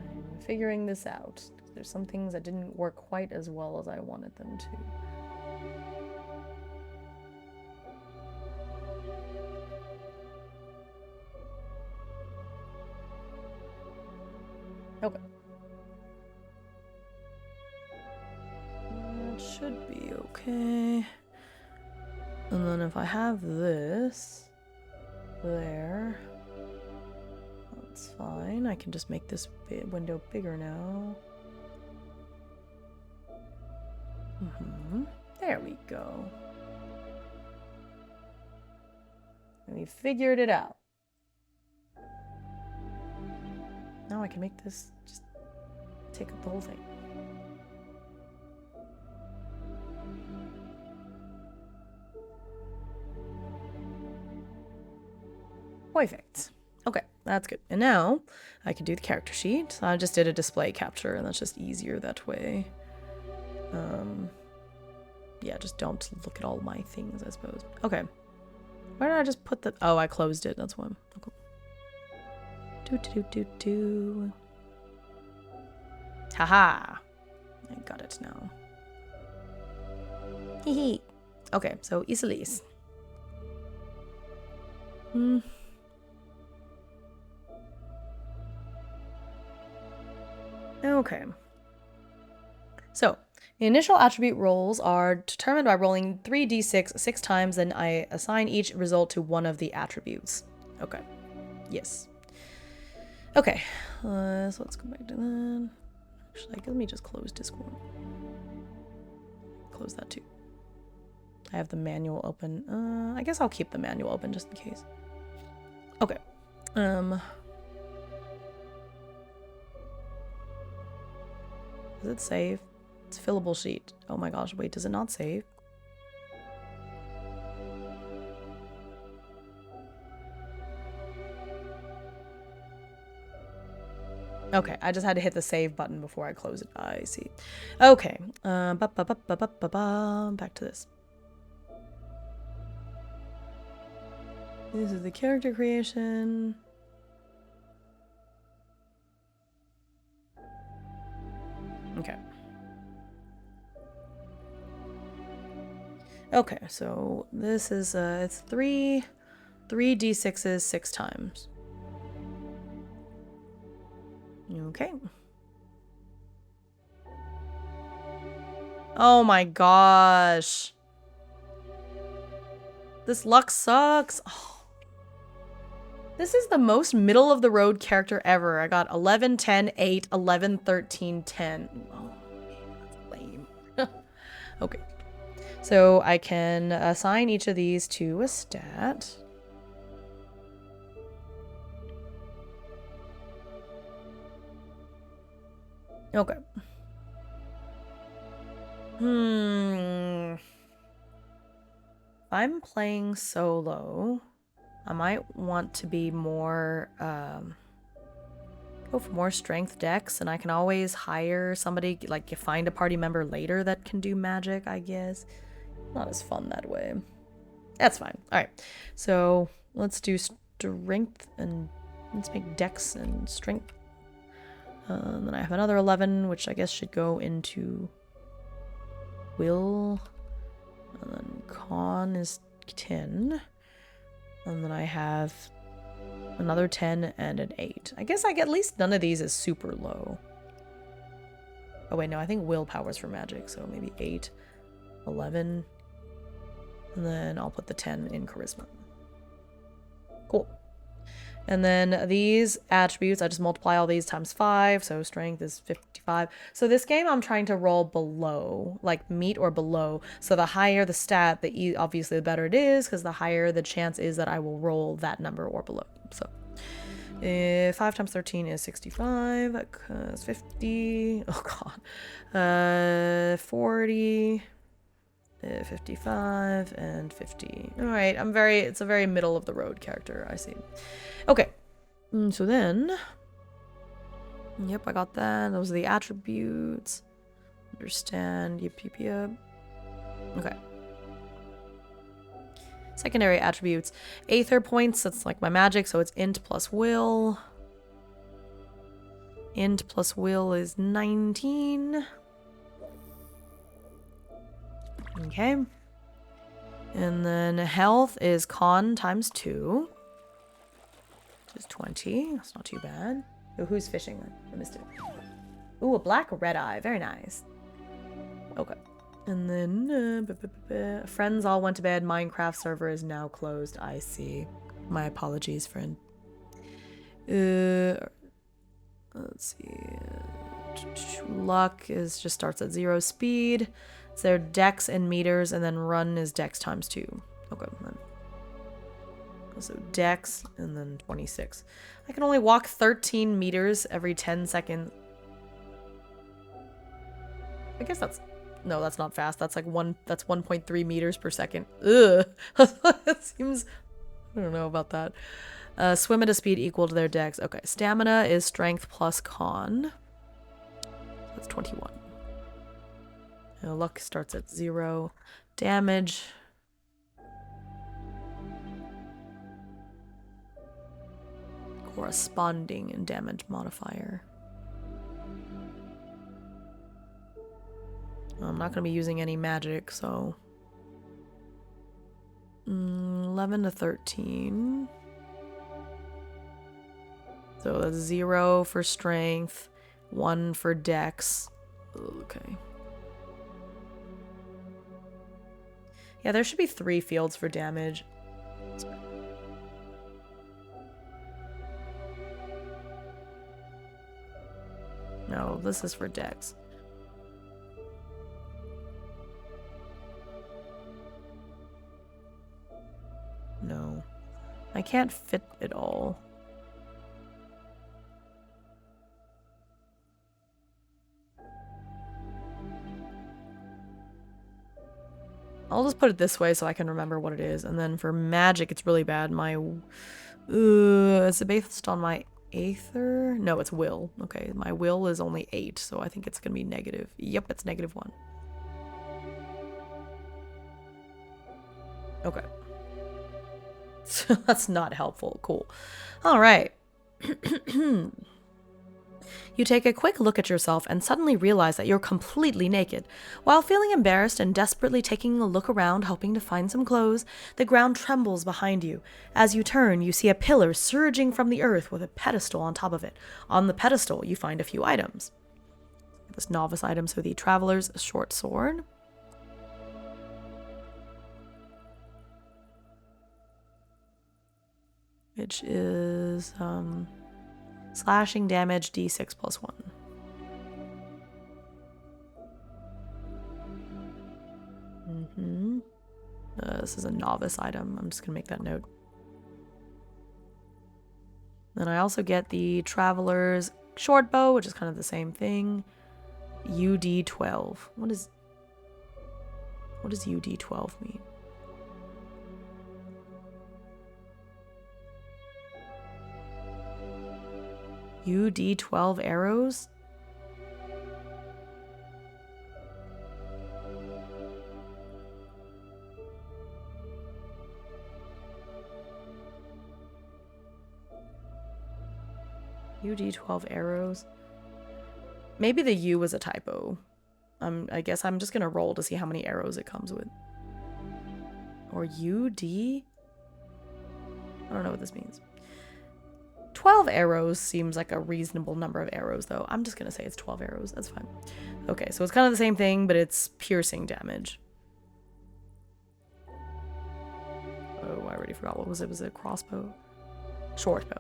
Speaker 1: I'm figuring this out. There's some things that didn't work quite as well as I wanted them to. Okay. That should be okay. And then if I have this there, that's fine. I can just make this window bigger now. There we go. And we figured it out. Now I can make this just take up the whole thing. Perfect. Okay, that's good. And now I can do the character sheet. I just did a display capture, and that's just easier that way. Yeah, just don't look at all my things, I suppose. Okay. Where did I just put the... Oh, I closed it. That's why. Okay. Haha. I got it now. Hee. Okay, so Isalis. Okay. So, the initial attribute rolls are determined by rolling 3d6 6 times, and I assign each result to one of the attributes. Okay. Yes. Okay. So let's go back to that. Actually, let me just close Discord. Close that too. I have the manual open. I guess I'll keep the manual open just in case. Okay. Does it save? It's a fillable sheet. Oh my gosh, wait, does it not save? Okay, I just had to hit the save button before I close it. I see. Okay. Back to this. This is the character creation. Okay. Okay, so this is it's 3 d6s 6 times. Okay. Oh my gosh. This luck sucks. Oh. This is the most middle of the road character ever. I got 11, 10, 8, 11, 13, 10. Oh, that's lame. Okay. So I can assign each of these to a stat. Okay. If I'm playing solo, I might want to be more, go for more strength dex, and I can always hire somebody, like find a party member later that can do magic, I guess. Not as fun that way. That's fine. All right. So let's do strength and let's make dex and strength. And then I have another 11, which I guess should go into will. And then con is 10. And then I have another 10 and an 8. I guess at least none of these is super low. Oh wait, no, I think willpower's for magic, so maybe 8, 11. And then I'll put the 10 in charisma. Cool. And then these attributes, I just multiply all these times 5, so strength is 55. So this game I'm trying to roll below, like meet or below. So the higher the stat, obviously the better it is, because the higher the chance is that I will roll that number or below. So 5 times 13 is 65, that's 50, oh god, 40, 55, and 50. All right, it's a very middle of the road character, I see. Okay, so then, yep, I got that. Those are the attributes. Understand, yep. Okay. Secondary attributes. Aether points, that's like my magic, so it's int plus will. Int plus will is 19. Okay. And then health is con times 2. Which is 20. That's not too bad. Oh, who's fishing? I missed it. Ooh, a black red eye. Very nice. Okay. And then friends all went to bed. Minecraft server is now closed. I see. My apologies, friend. Let's see. Luck just starts at 0 speed. So they're dex in meters, and then run is dex times 2. Okay. So dex, and then 26. I can only walk 13 meters every 10 seconds. I guess that's not fast. That's like that's 1.3 meters per second. Ugh. That seems, I don't know about that. Swim at a speed equal to their dex. Okay, stamina is strength plus con. That's 21. Luck starts at 0. Damage. Corresponding and damage modifier. I'm not going to be using any magic, so 11 to 13. So that's 0 for strength, 1 for dex. Okay. Yeah, there should be 3 fields for damage. No, this is for dex. No. I can't fit it all. I'll just put it this way so I can remember what it is. And then for magic, it's really bad. It's based on my Aether? No, it's will. Okay, my will is only 8, so I think it's gonna be negative. Yep, it's -1. Okay. So that's not helpful. Cool. All right. You take a quick look at yourself and suddenly realize that you're completely naked. While feeling embarrassed and desperately taking a look around, hoping to find some clothes, the ground trembles behind you. As you turn, you see a pillar surging from the earth with a pedestal on top of it. On the pedestal, you find a few items. This novice item, so the Traveler's Short Sword. Which is, slashing damage d6 +1. This is a novice item. I'm just gonna make that note. Then I also get the Traveler's Short Bow, which is kind of the same thing. UD12. What does UD12 mean? UD12 arrows? UD12 arrows? Maybe the U was a typo. I guess I'm just gonna roll to see how many arrows it comes with. Or UD? I don't know what this means. 12 arrows seems like a reasonable number of arrows, though. I'm just gonna say it's 12 arrows. That's fine. Okay, so it's kind of the same thing, but it's piercing damage. Oh, I already forgot. What was it? Was it a crossbow? Short bow.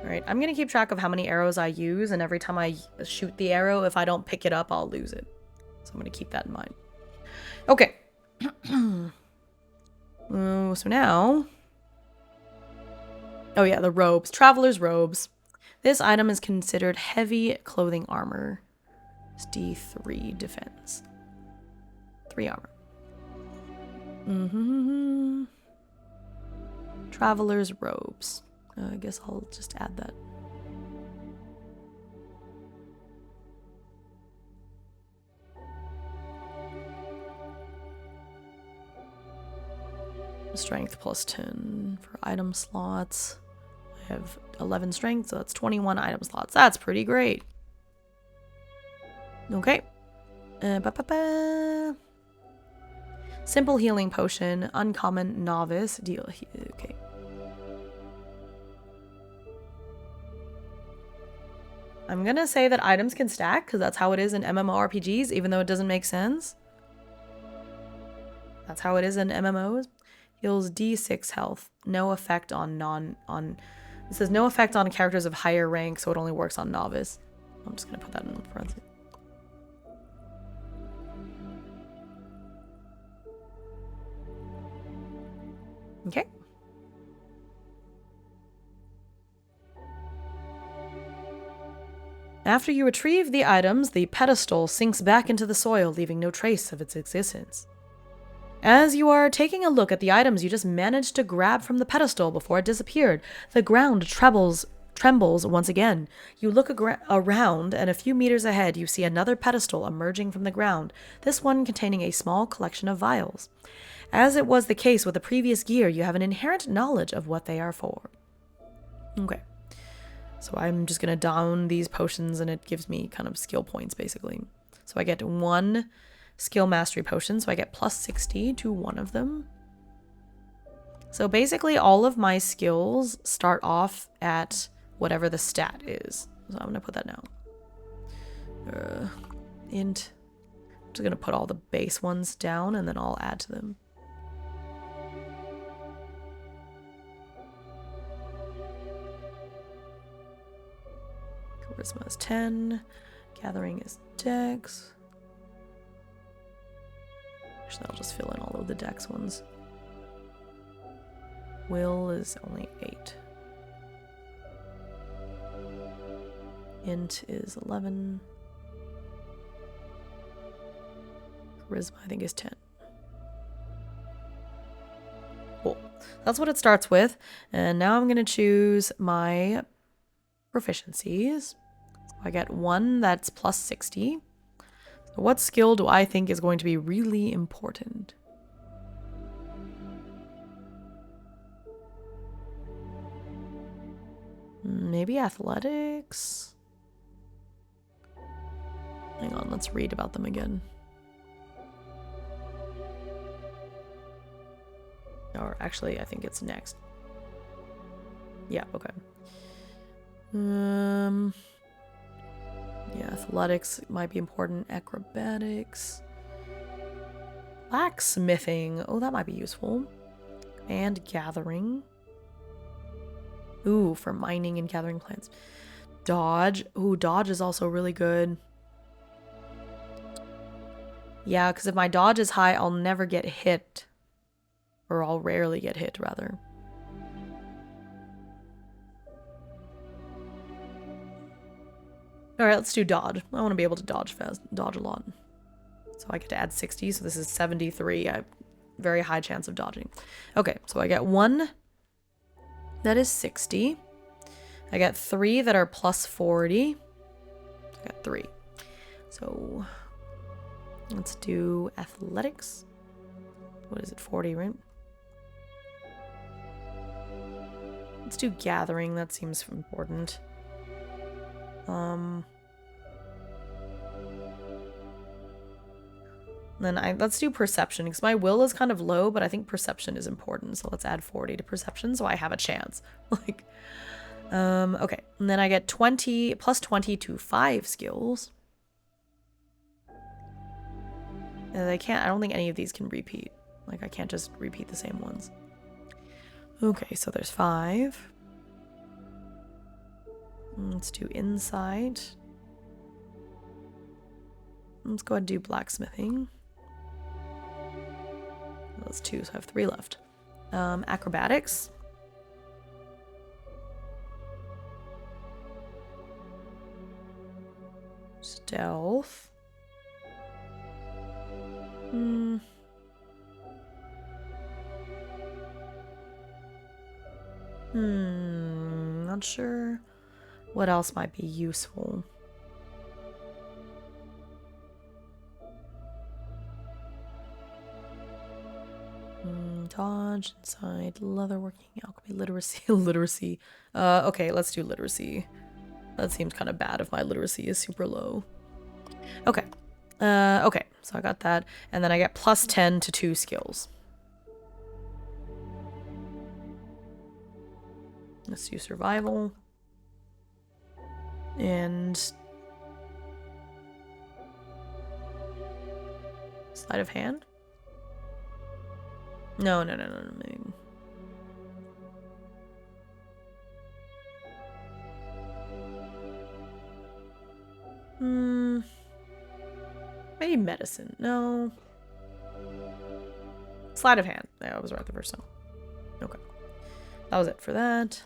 Speaker 1: Alright, I'm gonna keep track of how many arrows I use, and every time I shoot the arrow, if I don't pick it up, I'll lose it. So I'm gonna keep that in mind. Okay. So now... Oh yeah, the robes. Traveler's robes. This item is considered heavy clothing armor. It's D3 defense. 3 armor. Traveler's robes. I guess I'll just add that. Strength +10 for item slots. I have 11 strength, so that's 21 item slots. That's pretty great. Okay. Simple healing potion. Uncommon novice. Deal. Okay. I'm gonna say that items can stack, because that's how it is in MMORPGs, even though it doesn't make sense. That's how it is in MMOs. Heals D6 health. No effect on it says no effect on characters of higher rank, so it only works on novice. I'm just gonna put that in parentheses. Okay. After you retrieve the items, the pedestal sinks back into the soil, leaving no trace of its existence. As you are taking a look at the items you just managed to grab from the pedestal before it disappeared, the ground trembles once again. You look around, and a few meters ahead you see another pedestal emerging from the ground, this one containing a small collection of vials. As it was the case with the previous gear, you have an inherent knowledge of what they are for. Okay. So I'm just going to down these potions, and it gives me kind of skill points, basically. So I get 1 skill mastery potion, so I get +60 to 1 of them. So basically all of my skills start off at whatever the stat is. So I'm going to put that now. Int. I'm just going to put all the base ones down, and then I'll add to them. Charisma is 10. Gathering is Dex. Actually, I'll just fill in all of the Dex ones. Will is only 8. Int is 11. Charisma, I think, is 10. Cool. That's what it starts with. And now I'm going to choose my proficiencies. So I get one that's plus 60. So what skill do I think is going to be really important? Maybe athletics? Hang on, let's read about them again. Or actually, I think it's next. Yeah, okay. Yeah, athletics might be important. Acrobatics. Blacksmithing. Oh, that might be useful. And gathering. Ooh, for mining and gathering plants. Dodge. Ooh, dodge is also really good. Yeah, because if my dodge is high, I'll never get hit. Or I'll rarely get hit, rather. Alright, let's do dodge. I want to be able to dodge fast, dodge a lot. So I get to add 60, so this is 73. I have very high chance of dodging. Okay, so I get one that is 60. I get 3 that are plus 40. I got 3. So let's do athletics. What is it, 40, right? Let's do gathering. That seems important. Then let's do perception, because my will is kind of low, but I think perception is important. So let's add 40 to perception so I have a chance. Like, okay. And then I get 20 plus 20 to 5 skills. And I don't think any of these can repeat. Like, I can't just repeat the same ones. Okay, so there's 5. Let's do insight. Let's go ahead and do blacksmithing. That's 2, so I have 3 left. Acrobatics. Stealth. Not sure what else might be useful. Dodge, inside, leatherworking, alchemy, literacy, literacy. Okay, let's do literacy. That seems kind of bad if my literacy is super low. Okay. Okay, so I got that. And then I get plus 10 to 2 skills. Let's do survival. And sleight of hand? No. Maybe medicine. No. Sleight of hand. Yeah, I was right the first time. Okay. That was it for that.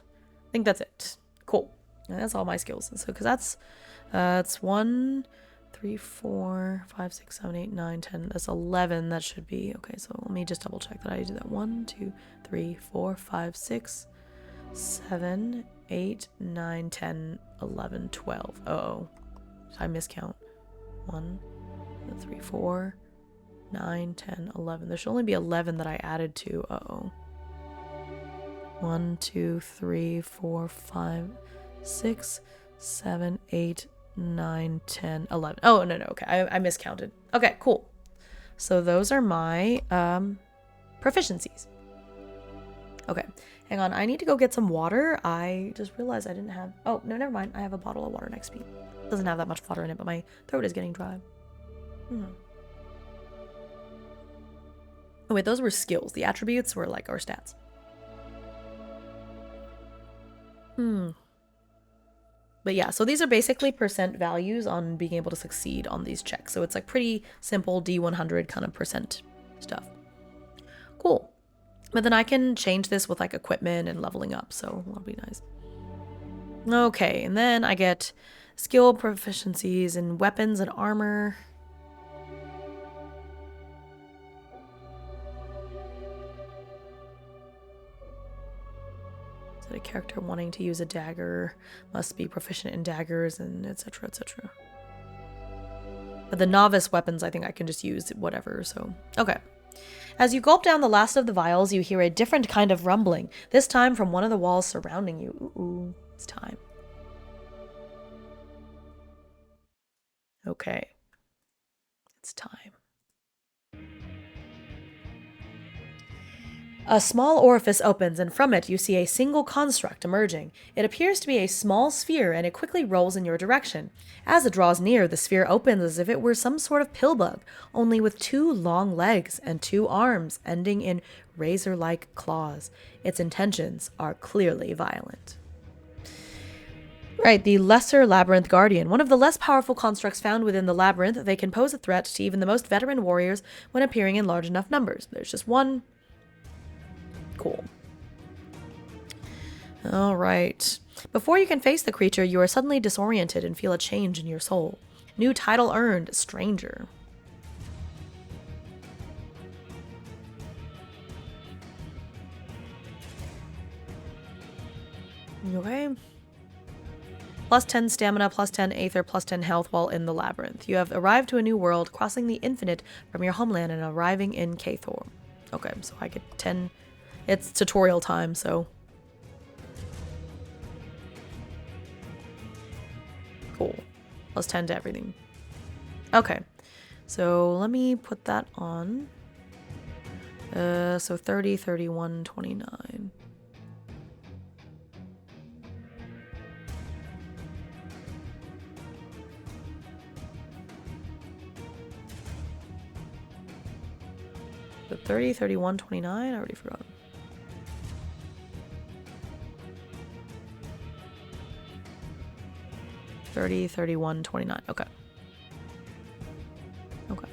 Speaker 1: I think that's it. Cool. And that's all my skills. So, because that's 1, 3, 4, 5, 6, 7, 8, 9, 10. That's 11. That should be. Okay, so let me just double check that I did that. 1, 2, 3, 4, 5, 6, 7, 8, 9, 10, 11, 12. Uh-oh. Did I miscount? 1, 2, 3, 4, 9, 10, 11. There should only be 11 that I added to. Uh-oh. 1, 2, 3, 4, 5, 6, 7, 8, 9, 10, 11. Oh, no. Okay, I miscounted. Okay, cool. So those are my proficiencies. Okay, hang on. I need to go get some water. I just realized I didn't have... Oh, no, never mind. I have a bottle of water next to me. It doesn't have that much water in it, but my throat is getting dry. Oh, wait, those were skills. The attributes were like our stats. But yeah, so these are basically percent values on being able to succeed on these checks. So it's like pretty simple D100 kind of percent stuff. Cool. But then I can change this with like equipment and leveling up, so that'll be nice. Okay, and then I get skill proficiencies in weapons and armor. Is that a character wanting to use a dagger must be proficient in daggers and etc. etc. But the novice weapons, I think I can just use whatever, so okay. As you gulp down the last of the vials, you hear a different kind of rumbling, this time from one of the walls surrounding you. Ooh, it's time. Okay. It's time. A small orifice opens, and from it you see a single construct emerging. It appears to be a small sphere, and it quickly rolls in your direction. As it draws near, the sphere opens as if it were some sort of pillbug, only with 2 long legs and 2 arms, ending in razor-like claws. Its intentions are clearly violent. Right, the Lesser Labyrinth Guardian. One of the less powerful constructs found within the labyrinth, they can pose a threat to even the most veteran warriors when appearing in large enough numbers. There's just one. Cool. All right. Before you can face the creature, you are suddenly disoriented and feel a change in your soul. New title earned, Stranger. Okay. Plus 10 stamina, plus 10 aether, plus 10 health while in the labyrinth. You have arrived to a new world, crossing the infinite from your homeland and arriving in Kathor. Okay, so I get 10... It's tutorial time, so... Cool. Plus 10 to everything. Okay. So let me put that on. So 30, 31, 29. So 30, 31, 29? I already forgot. $30, $31, $29. Okay. Okay.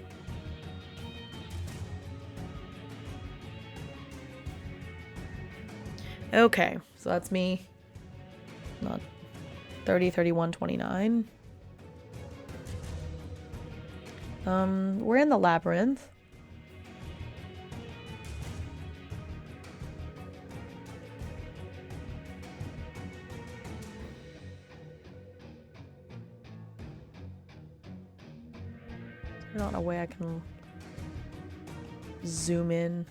Speaker 1: Okay, so that's me. Not 30, 31, 29. We're in the labyrinth. There's not a way I can zoom in.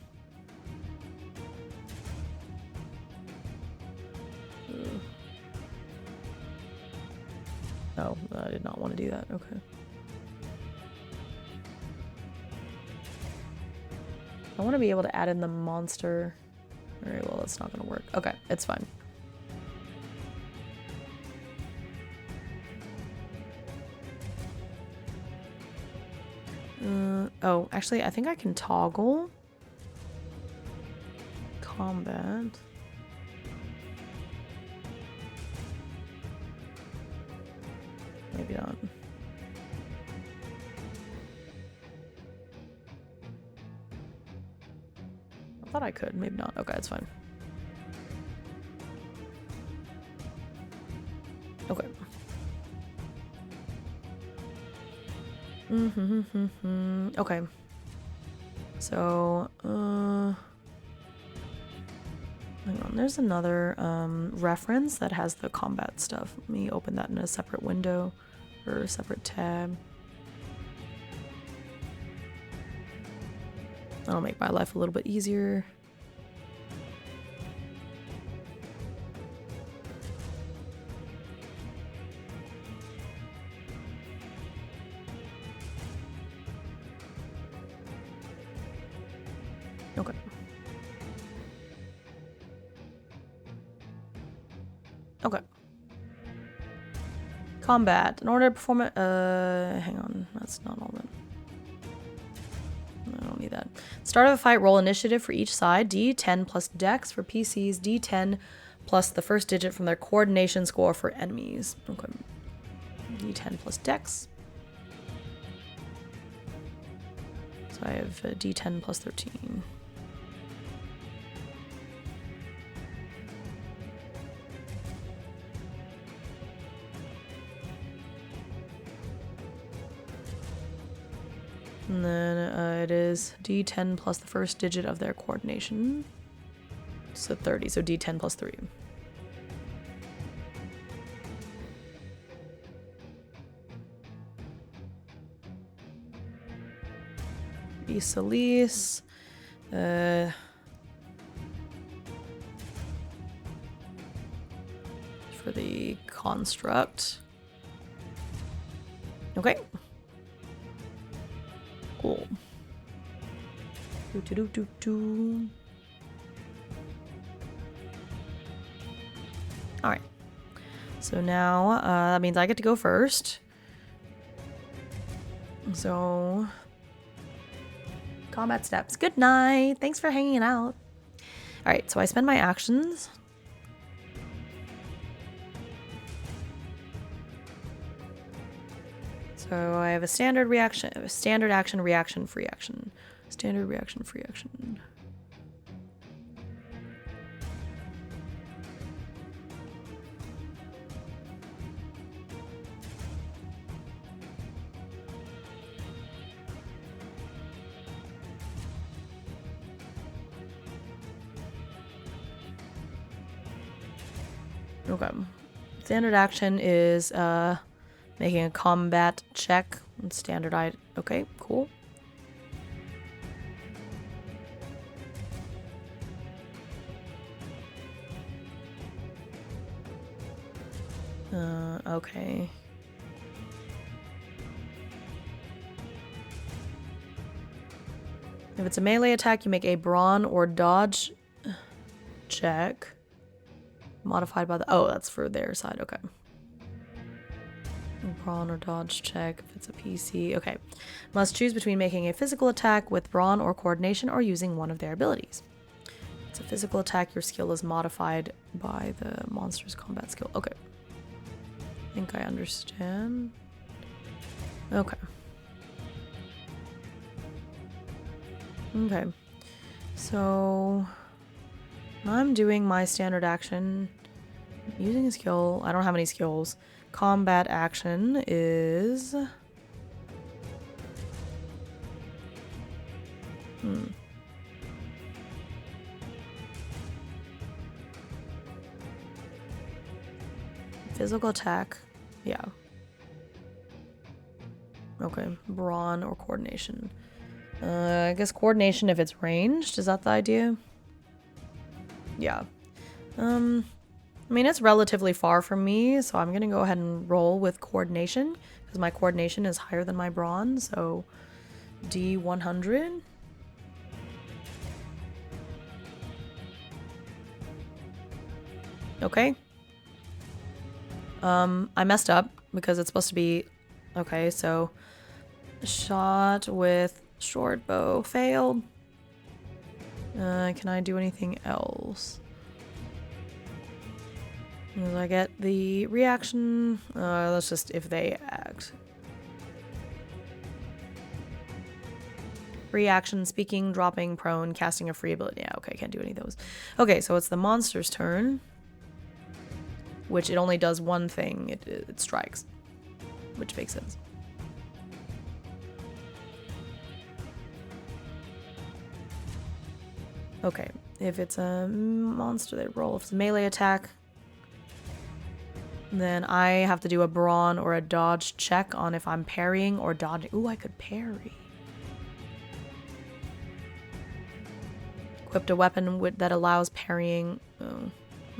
Speaker 1: Oh, I did not want to do that. Okay. I want to be able to add in the monster. Alright, well, that's not going to work. Okay, it's fine. Oh, actually, I think I can toggle combat. Maybe not. I thought I could. Maybe not. Okay, it's fine. Okay. Okay. So, hang on. There's another reference that has the combat stuff. Let me open that in a separate window or a separate tab. That'll make my life a little bit easier. Okay. Okay. Combat. In order to perform it, hang on. That's not all that. I don't need that. Start of a fight, roll initiative for each side. D10 plus dex for PCs. D10 plus the first digit from their coordination score for enemies. Okay. D10 plus dex. So I have D10 plus 13. And then it is D10 plus the first digit of their coordination. So 30, so D10 plus 3. Isolise. For the construct. Okay. Cool. Alright. So now, that means I get to go first. So, combat steps. Good night. Thanks for hanging out. Alright, so I spend my actions. So I have a standard reaction, a standard action, reaction, free action. Standard reaction, free action. Okay. Standard action is making a combat check. Standard okay, cool. Okay. If it's a melee attack, you make a brawn or dodge check. Modified by the... Oh, that's for their side. Okay. Brawn or dodge check if it's a PC. Okay. Must choose between making a physical attack with brawn or coordination or using one of their abilities. If it's a physical attack, your skill is modified by the monster's combat skill. Okay. I think I understand. Okay. Okay. So... I'm doing my standard action. Using a skill. I don't have any skills. Combat action is... Physical attack. Yeah. Okay. Brawn or coordination. I guess coordination if it's ranged. Is that the idea? Yeah. I mean, it's relatively far from me, so I'm gonna go ahead and roll with coordination, because my coordination is higher than my brawn, so D100. Okay. I messed up, because it's supposed to be... Okay, so... Shot with short bow failed. Can I do anything else? As I get the reaction, let's just if they act. Reaction, speaking, dropping, prone, casting a free ability. Yeah, okay, can't do any of those. Okay, so it's the monster's turn, which it only does one thing. It strikes, which makes sense. Okay, if it's a monster, they roll. If it's a melee attack, then I have to do a brawn or a dodge check on if I'm parrying or dodging. Ooh, I could parry. Equipped a weapon that allows parrying. Oh,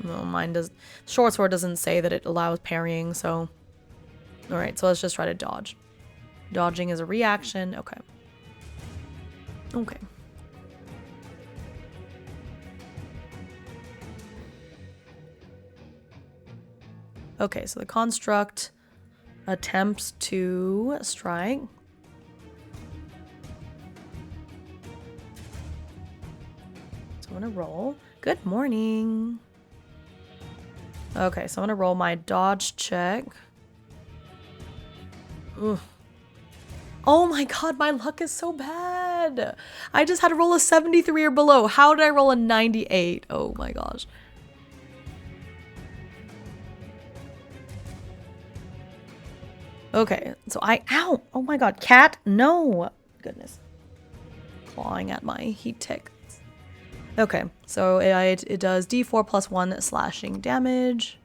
Speaker 1: no, mine does. Short sword doesn't say that it allows parrying, so... Alright, so let's just try to dodge. Dodging is a reaction. Okay. Okay. Okay, so the construct attempts to strike. So I'm gonna roll. Good morning. Okay, so I'm gonna roll my dodge check. Ugh. Oh my god, my luck is so bad. I just had to roll a 73 or below. How did I roll a 98? Oh my gosh. Okay, so ow! Oh my god, cat, no! Goodness. Clawing at my heat tick. Okay, so it does D4 plus 1 slashing damage.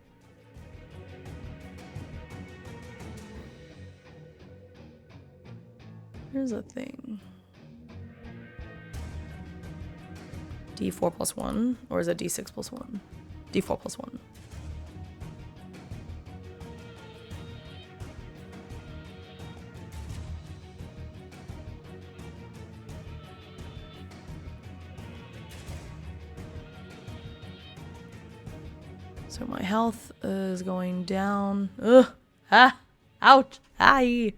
Speaker 1: Here's a thing. D4 plus 1, or is it D6 plus 1? D4 plus 1. So my health is going down. Ugh. Ah. Ouch. Aye.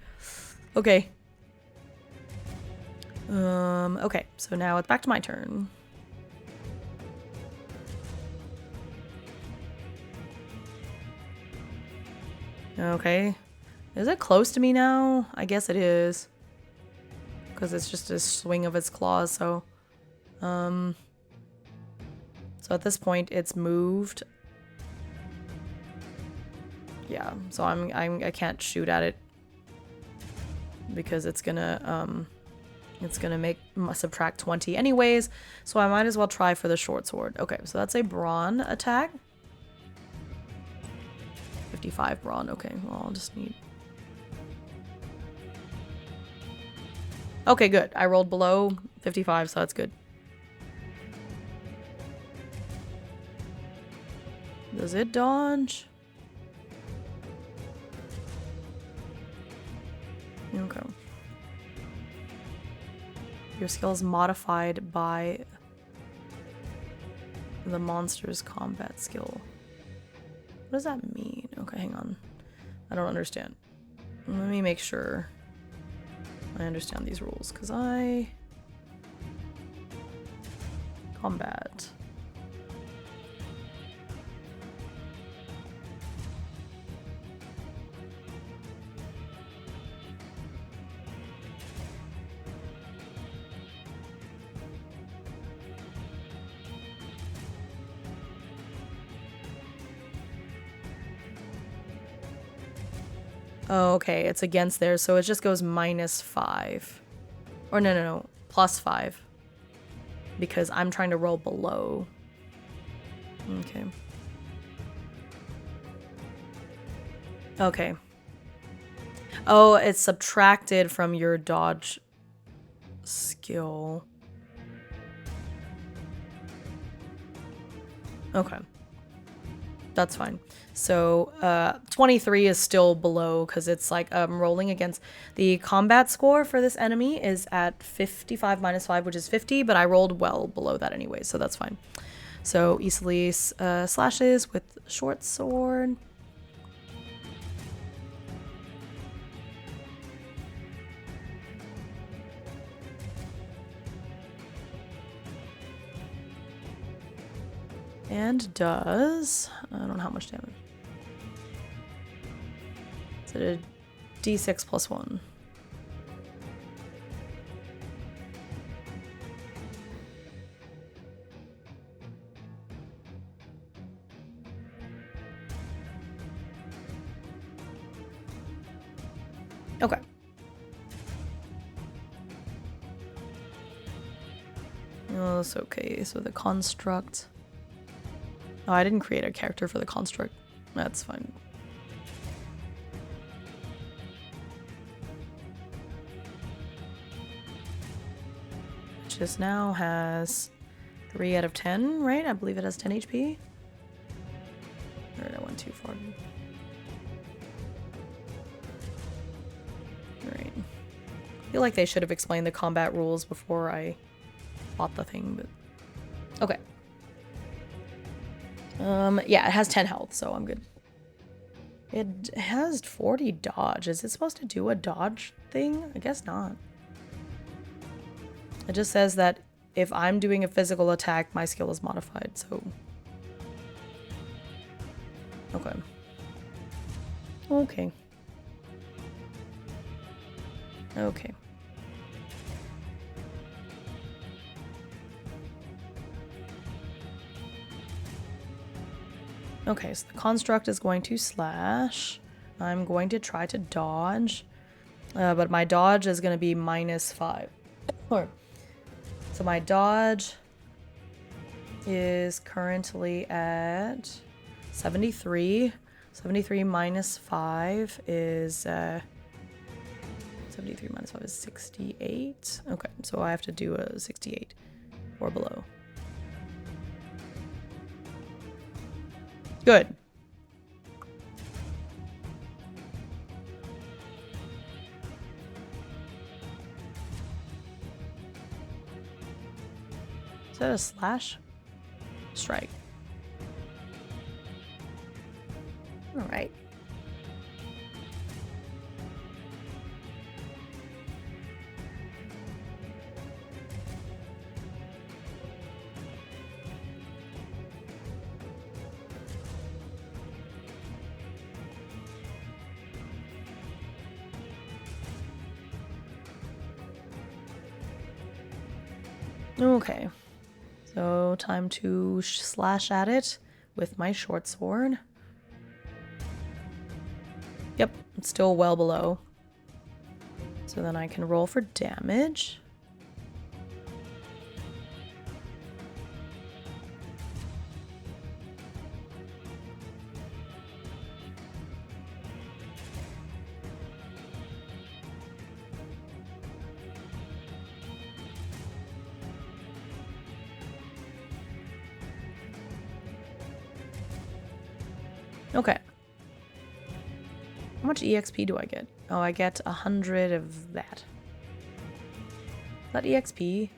Speaker 1: Okay. Okay. So now it's back to my turn. Okay. Is it close to me now? I guess it is. Because it's just a swing of its claws, so... So at this point, it's moved. Yeah, so I can't shoot at it. Because it's gonna make subtract 20 anyways. So I might as well try for the short sword. Okay, so that's a brawn attack. 55 brawn. Okay, well, I'll just need... Okay, good. I rolled below 55, so that's good. Does it dodge? Okay. Your skill is modified by the monster's combat skill. What does that mean? Okay, hang on. I don't understand. Let me make sure I understand these rules, because combat. Oh, okay, it's against theirs, so it just goes -5. Or no, +5. Because I'm trying to roll below. Okay. Okay. Oh, it's subtracted from your dodge skill. Okay. That's fine. So 23 is still below because it's like rolling against the combat score for this enemy is at 55 minus 5, which is 50, but I rolled well below that anyway, so that's fine. So easily slashes with short sword. And does, I don't know how much damage. Is it a D6 plus 1? Okay. Oh, that's okay. So the construct. Oh, I didn't create a character for the construct. That's fine. Just now has 3 out of 10, right? I believe it has 10 HP. Or I went too far. Alright. I feel like they should have explained the combat rules before I bought the thing, but... Okay. Yeah, it has 10 health, so I'm good. It has 40 dodge. Is it supposed to do a dodge thing? I guess not. It just says that if I'm doing a physical attack, my skill is modified, so... Okay. Okay. Okay. Okay, so the construct is going to slash. I'm going to try to dodge. But my dodge is going to be -5. So my dodge is currently at 73. 73 minus 5 is 73 minus 5 is 68. Okay, so I have to do a 68 or below. Good. Is that a slash? Strike. All right. Okay. So time to slash at it with my short sword. Yep, it's still well below. So then I can roll for damage. Okay. How much EXP do I get? Oh, I get 100 of that. Is that EXP?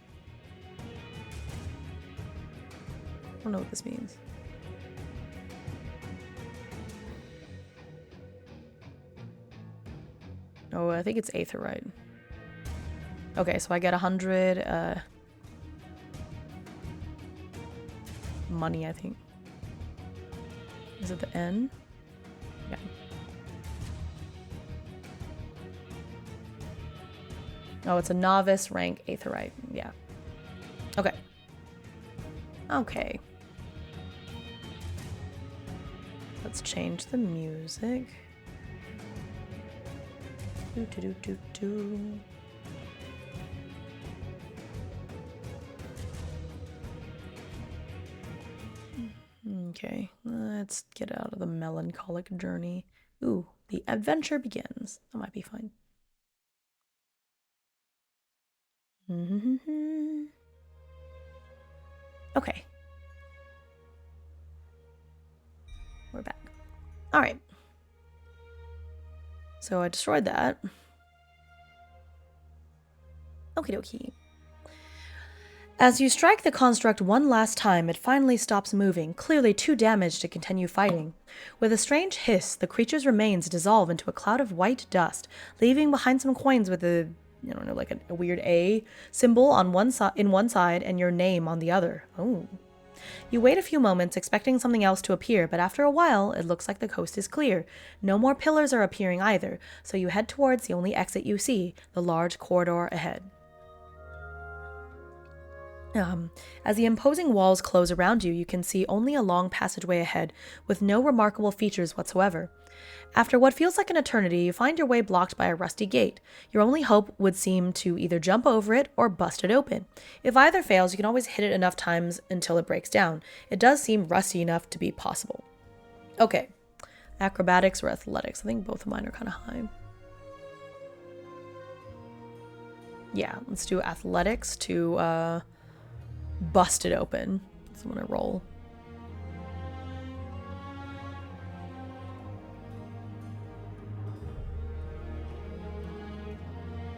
Speaker 1: I don't know what this means. Oh, I think it's aetherite. Okay, so I get 100 money, I think. Is it the N? Yeah. Oh, it's a novice rank aetherite. Yeah. Okay. Okay. Let's change the music. Do do do do do. Okay, let's get out of the melancholic journey. Ooh, the adventure begins. That might be fine. Okay. We're back. All right. So I destroyed that. Okie dokie. As you strike the construct one last time, it finally stops moving, clearly too damaged to continue fighting. With a strange hiss, the creature's remains dissolve into a cloud of white dust, leaving behind some coins with a, I don't know, like a weird A symbol on one side and your name on the other. Oh. You wait a few moments, expecting something else to appear, but after a while, it looks like the coast is clear. No more pillars are appearing either, so you head towards the only exit you see, the large corridor ahead. As the imposing walls close around you, you can see only a long passageway ahead, with no remarkable features whatsoever. After what feels like an eternity, you find your way blocked by a rusty gate. Your only hope would seem to either jump over it or bust it open. If either fails, you can always hit it enough times until it breaks down. It does seem rusty enough to be possible. Okay. Acrobatics or athletics? I think both of mine are kind of high. Yeah, let's do athletics to, bust it open. So I'm gonna roll.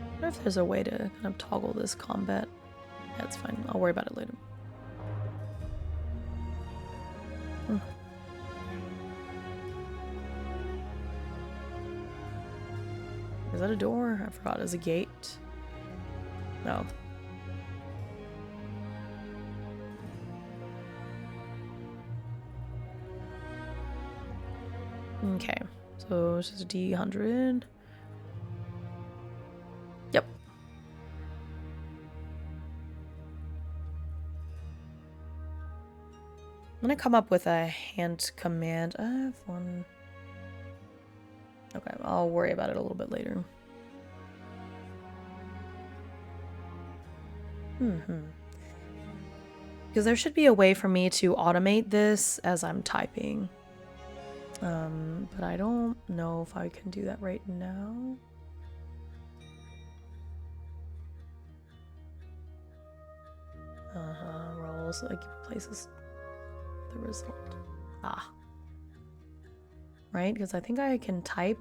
Speaker 1: I wonder if there's a way to kind of toggle this combat. Yeah, it's fine. I'll worry about it later. Is that a door? I forgot. Is a gate? No. Okay, so it's just a D100. Yep. I'm gonna come up with a hand command. I have one. Okay, I'll worry about it a little bit later. Because there should be a way for me to automate this as I'm typing. But I don't know if I can do that right now. Roles, like places the result. Right? Because I think I can type,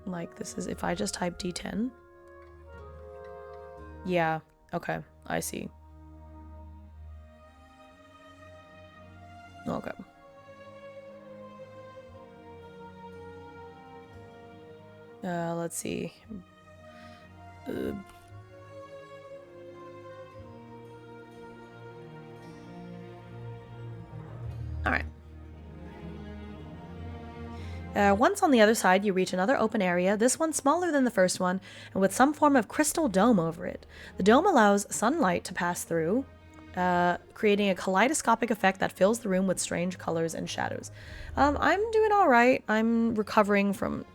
Speaker 1: like this is, if I just type D10. Yeah, okay, I see. Okay. Let's see. Alright. Once on the other side, you reach another open area, this one smaller than the first one, and with some form of crystal dome over it. The dome allows sunlight to pass through, creating a kaleidoscopic effect that fills the room with strange colors and shadows. I'm doing alright. I'm recovering from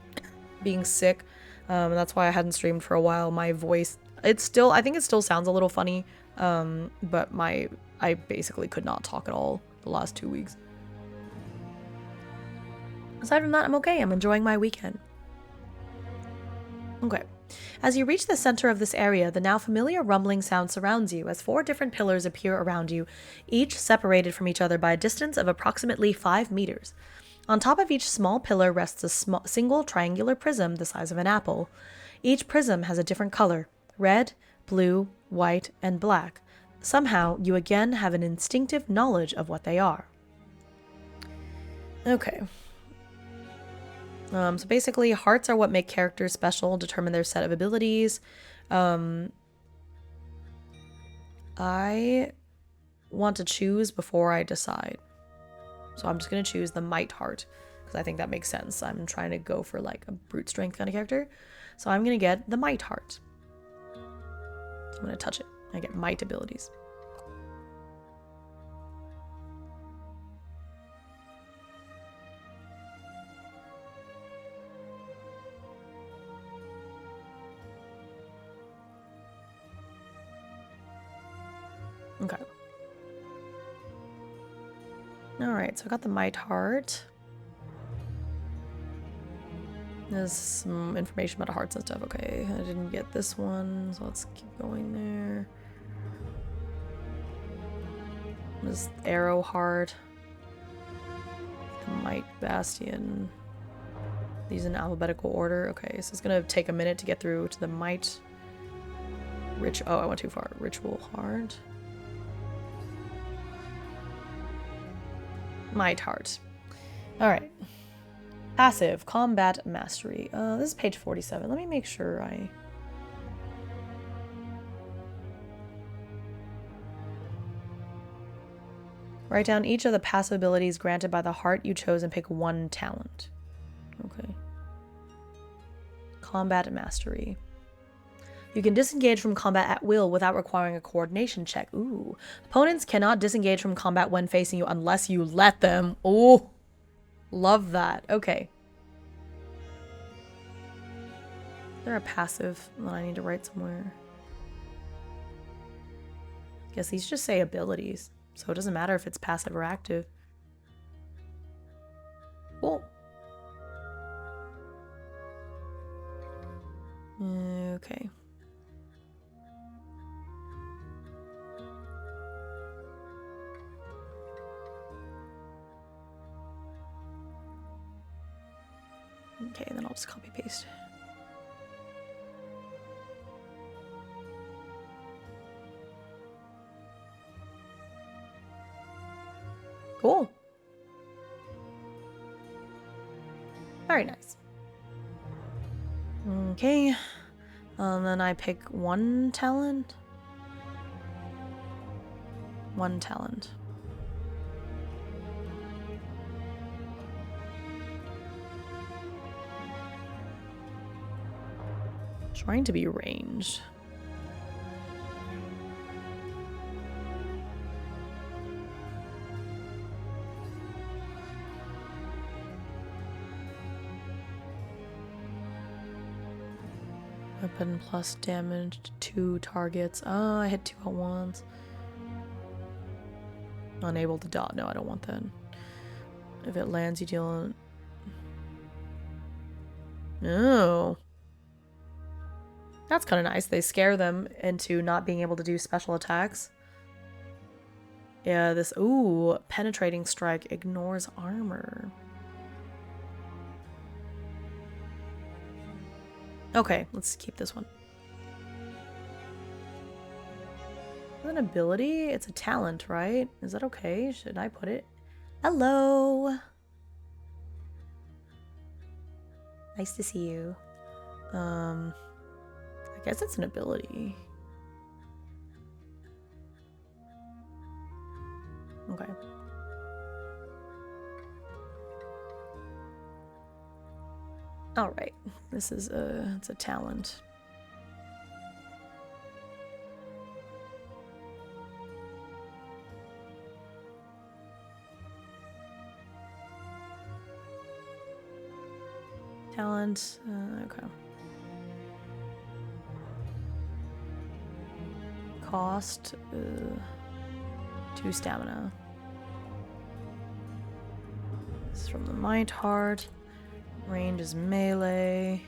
Speaker 1: being sick. That's why I hadn't streamed for a while. My voice, I think it still sounds a little funny, but I basically could not talk at all the last 2 weeks. Aside from that, I'm okay. I'm enjoying my weekend. Okay. As you reach the center of this area, the now familiar rumbling sound surrounds you as 4 different pillars appear around you, each separated from each other by a distance of approximately 5 meters. On top of each small pillar rests a single triangular prism the size of an apple. Each prism has a different color: red, blue, white, and black. Somehow, you again have an instinctive knowledge of what they are. Okay. So basically, hearts are what make characters special, determine their set of abilities. I want to choose before I decide. So I'm just going to choose the Might Heart, because I think that makes sense. I'm trying to go for like a brute strength kind of character. So I'm going to get the Might Heart. So I'm going to touch it. I get Might abilities. Okay. Alright, so I got the Might Heart. There's some information about hearts and stuff. Okay, I didn't get this one, so let's keep going there. This Arrow Heart. The Might Bastion. These in alphabetical order. Okay, so it's gonna take a minute to get through to the Might. Oh, I went too far. Ritual Heart. Might Heart. Alright. Passive. Combat Mastery. This is page 47. Let me make sure I... Write down each of the passive abilities granted by the heart you chose and pick one talent. Okay. Combat Mastery. You can disengage from combat at will without requiring a coordination check. Ooh. Opponents cannot disengage from combat when facing you unless you let them. Ooh. Love that. Okay. Is there a passive that I need to write somewhere? Guess these just say abilities, so it doesn't matter if it's passive or active. Cool. Okay. Okay, then I'll just copy paste. Cool. Very nice. Okay. Then I pick one talent. One talent. Trying to be ranged. Weapon plus damage to 2 targets. Oh, I hit 2 at once. Unable to dodge. No, I don't want that. If it lands, you deal... Oh. That's kind of nice. They scare them into not being able to do special attacks. Yeah, this... Ooh, penetrating strike ignores armor. Okay, let's keep this one. Is that an ability? It's a talent, right? Is that okay? Should I put it? Hello! Nice to see you. I guess it's an ability. Okay. Alright. This is it's a talent. Talent, okay. Cost, 2 stamina. This is from the Might Heart. Range is melee.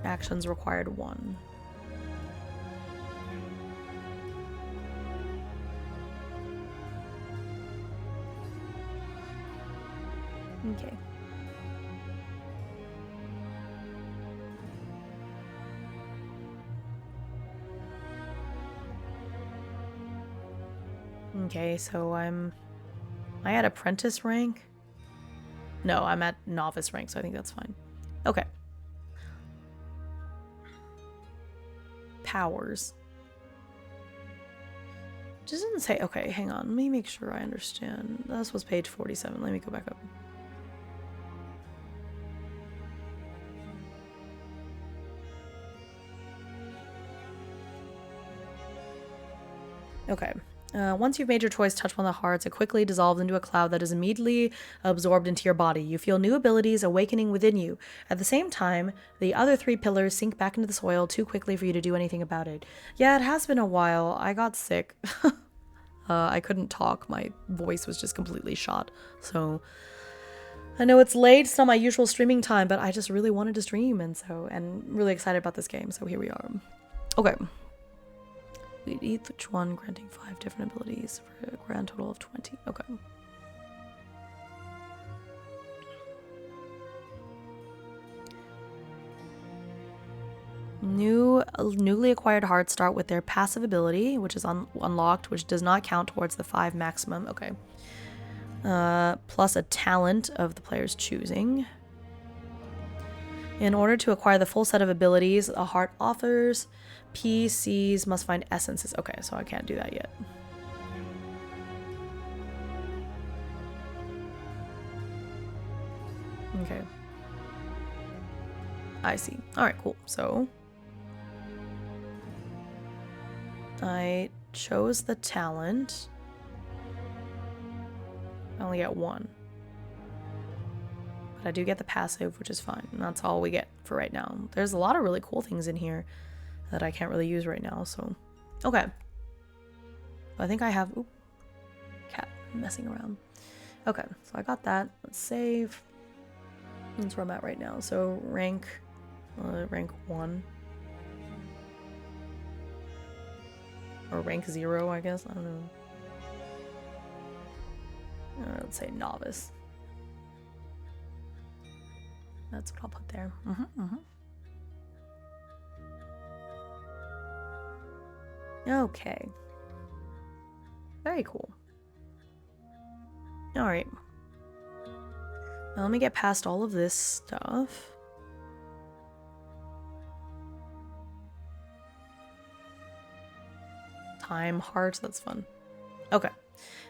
Speaker 1: Actions required 1. Okay. Okay, so I at apprentice rank? No, I'm at novice rank, so I think that's fine. Okay. Powers. Just didn't say, okay, hang on. Let me make sure I understand. This was page 47. Let me go back up. Okay. Once you've made your choice, touch one of the hearts. It quickly dissolves into a cloud that is immediately absorbed into your body. You feel new abilities awakening within you. At the same time, the other 3 pillars sink back into the soil too quickly for you to do anything about it. Yeah, it has been a while. I got sick. I couldn't talk. My voice was just completely shot. So I know it's late. It's not my usual streaming time, but I just really wanted to stream, and really excited about this game. So here we are. Okay. Each one granting 5 different abilities for a grand total of 20. Okay. Newly acquired hearts start with their passive ability, which is unlocked, which does not count towards the 5 maximum. Okay. Plus a talent of the player's choosing. In order to acquire the full set of abilities a heart offers, PCs must find essences. Okay, so I can't do that yet. Okay. I see. Alright, cool. So I chose the talent. I only get 1. But I do get the passive, which is fine. And that's all we get for right now. There's a lot of really cool things in here that I can't really use right now, so... Okay. I think I have... Oop. Cat messing around. Okay, so I got that. Let's save. That's where I'm at right now. So rank 1. Or rank 0, I guess. I don't know. Let's say novice. That's what I'll put there. Okay. Very cool. Alright. Now let me get past all of this stuff. Time heart, that's fun. Okay,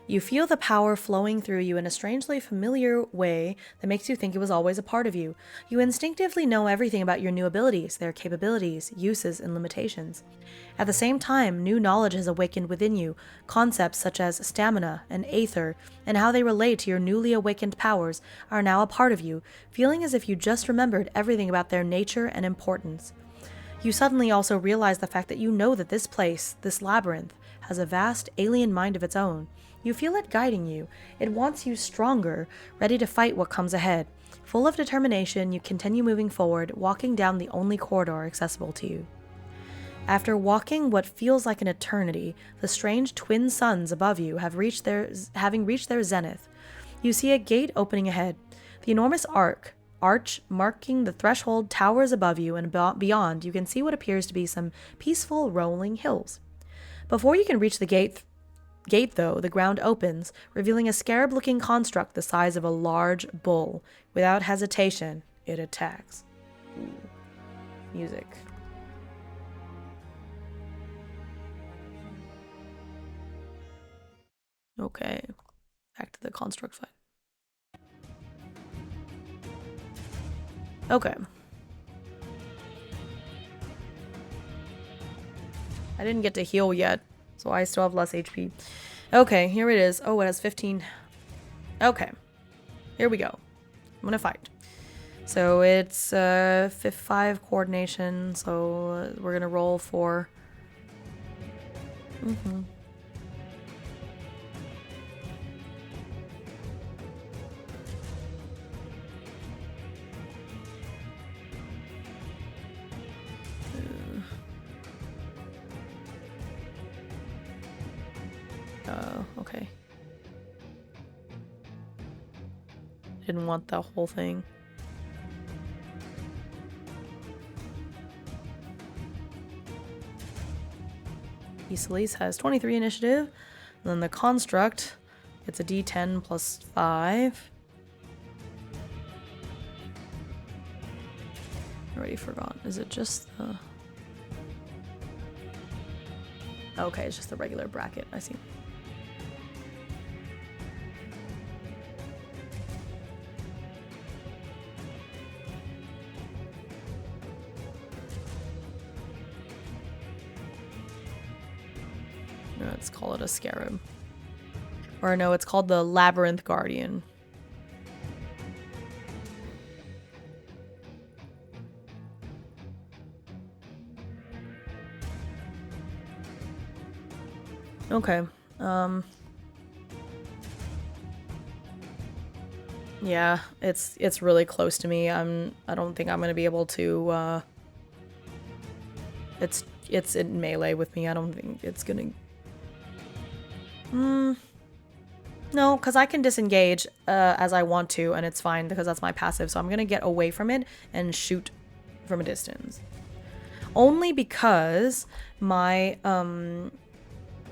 Speaker 1: You feel the power flowing through you in a strangely familiar way that makes you think it was always a part of you. You instinctively know everything about your new abilities, their capabilities, uses, and limitations. At the same time, new knowledge has awakened within you, concepts such as stamina and aether, and how they relate to your newly awakened powers are now a part of you, feeling as if you just remembered everything about their nature and importance. You suddenly also realize the fact that you know that this place, this labyrinth, has a vast alien mind of its own. You feel it guiding you. It wants you stronger, ready to fight what comes ahead. Full of determination, you continue moving forward, walking down the only corridor accessible to you. After walking what feels like an eternity, the strange twin suns above you having reached their zenith. You see a gate opening ahead. The enormous arch marking the threshold towers above you, and beyond you can see what appears to be some peaceful rolling hills. Before you can reach the gate, though, the ground opens, revealing a scarab-looking construct the size of a large bull. Without hesitation, it attacks. Ooh. Music. Okay, back to the construct fight. Okay. I didn't get to heal yet, so I still have less HP. Okay, here it is. Oh, it has 15. Okay, here we go. I'm gonna fight. So it's 5 coordination, so we're gonna roll for... okay. Didn't want the whole thing. Isolise has 23 initiative. And then the construct gets a d10 plus 5. Already forgot. Is it just the... Okay, it's just the regular bracket. I see. Let's call it a scarab. Or no, it's called the Labyrinth Guardian. Okay. Yeah, it's really close to me. I don't think I'm gonna be able to it's in melee with me. I don't think it's gonna... No, because I can disengage as I want to, and it's fine because that's my passive. So I'm going to get away from it and shoot from a distance. Only because my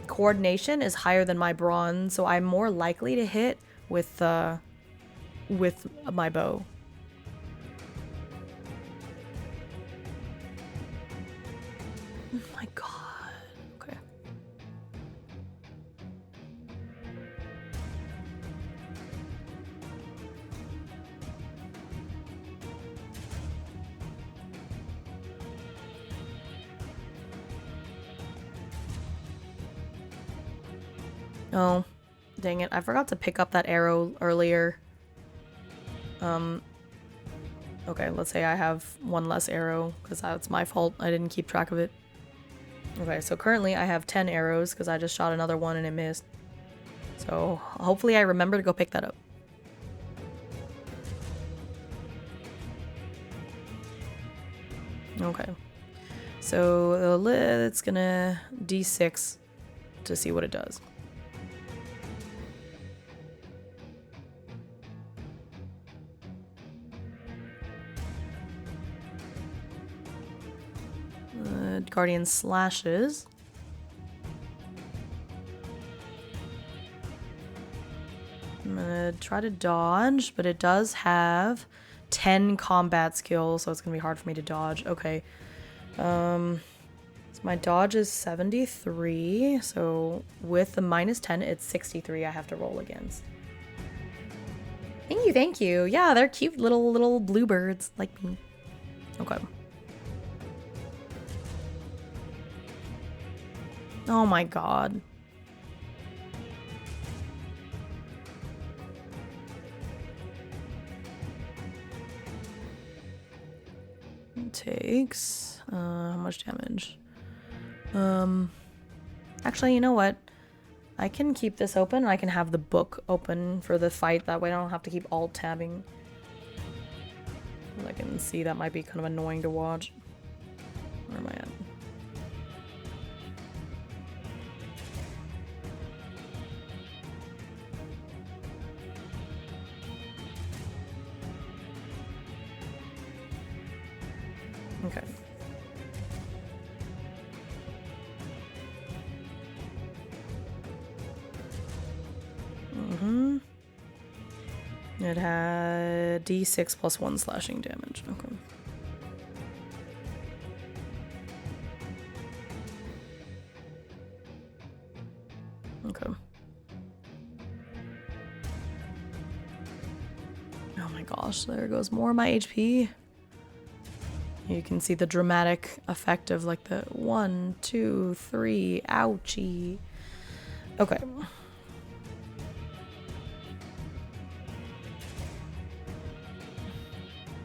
Speaker 1: coordination is higher than my brawn, so I'm more likely to hit with my bow. Oh my god. Okay. Oh, dang it. I forgot to pick up that arrow earlier. Okay, let's say I have one less arrow, because that's my fault. I didn't keep track of it. Okay, so currently I have 10 arrows, because I just shot another one and it missed. So, hopefully I remember to go pick that up. Okay. So, it's gonna D6 to see what it does. Guardian slashes. I'm gonna try to dodge, but it does have 10 combat skills, so it's gonna be hard for me to dodge. Okay. It's My dodge is 73, so with the -10, it's 63 I have to roll against. Thank you, thank you. Yeah, they're cute little bluebirds like me. Okay. Oh my god. It takes how much damage? Actually, you know what? I can keep this open. I can have the book open for the fight. That way I don't have to keep alt-tabbing. I can see that might be kind of annoying to watch. Where am I at? Okay. It had D6 plus 1 slashing damage. Okay. Okay. Oh my gosh, there goes more of my HP. You can see the dramatic effect of like the 1, 2, 3, ouchie. Okay.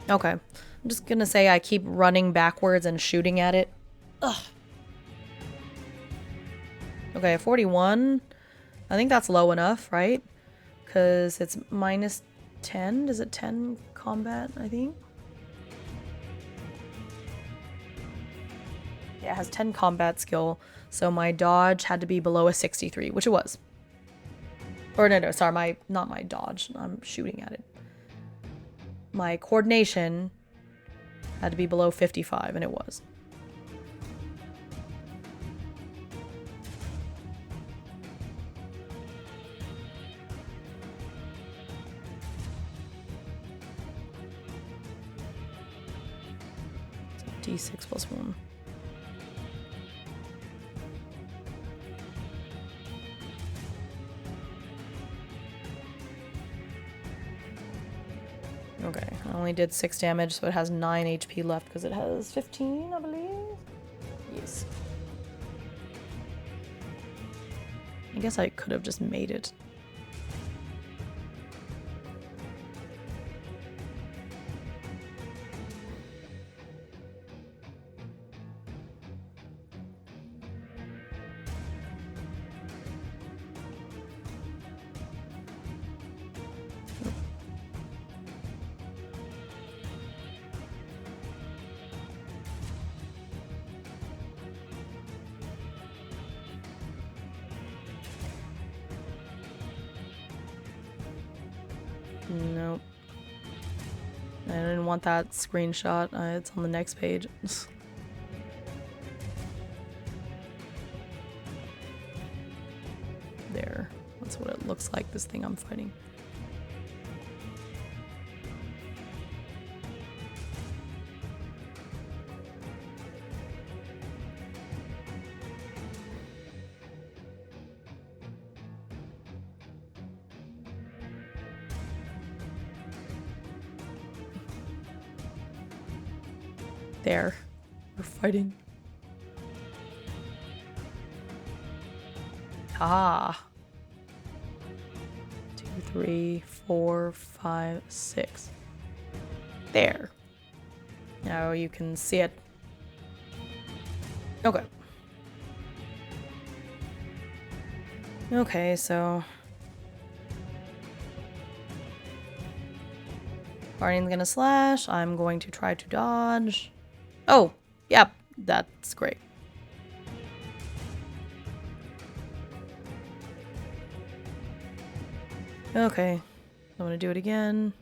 Speaker 1: Okay. I'm just gonna say I keep running backwards and shooting at it. Ugh. Okay, 41. I think that's low enough, right? Because it's -10. Is it 10 combat, I think? Yeah, it has 10 combat skill. So my dodge had to be below a 63, which it was. Or no, sorry, not my dodge. I'm shooting at it. My coordination had to be below 55, and it was. So D6 plus 1. Okay, I only did 6 damage, so it has 9 HP left because it has 15, I believe. Yes. I guess I could have just made it. Nope. I didn't want that screenshot. It's on the next page. There. That's what it looks like, this thing I'm fighting. There. We're fighting. Ah. 2, 3, 4, 5, 6. There. Now you can see it. Okay. Okay, so Guardian's gonna slash. I'm going to try to dodge. Oh, yep, that's great. Okay, I'm gonna do it again.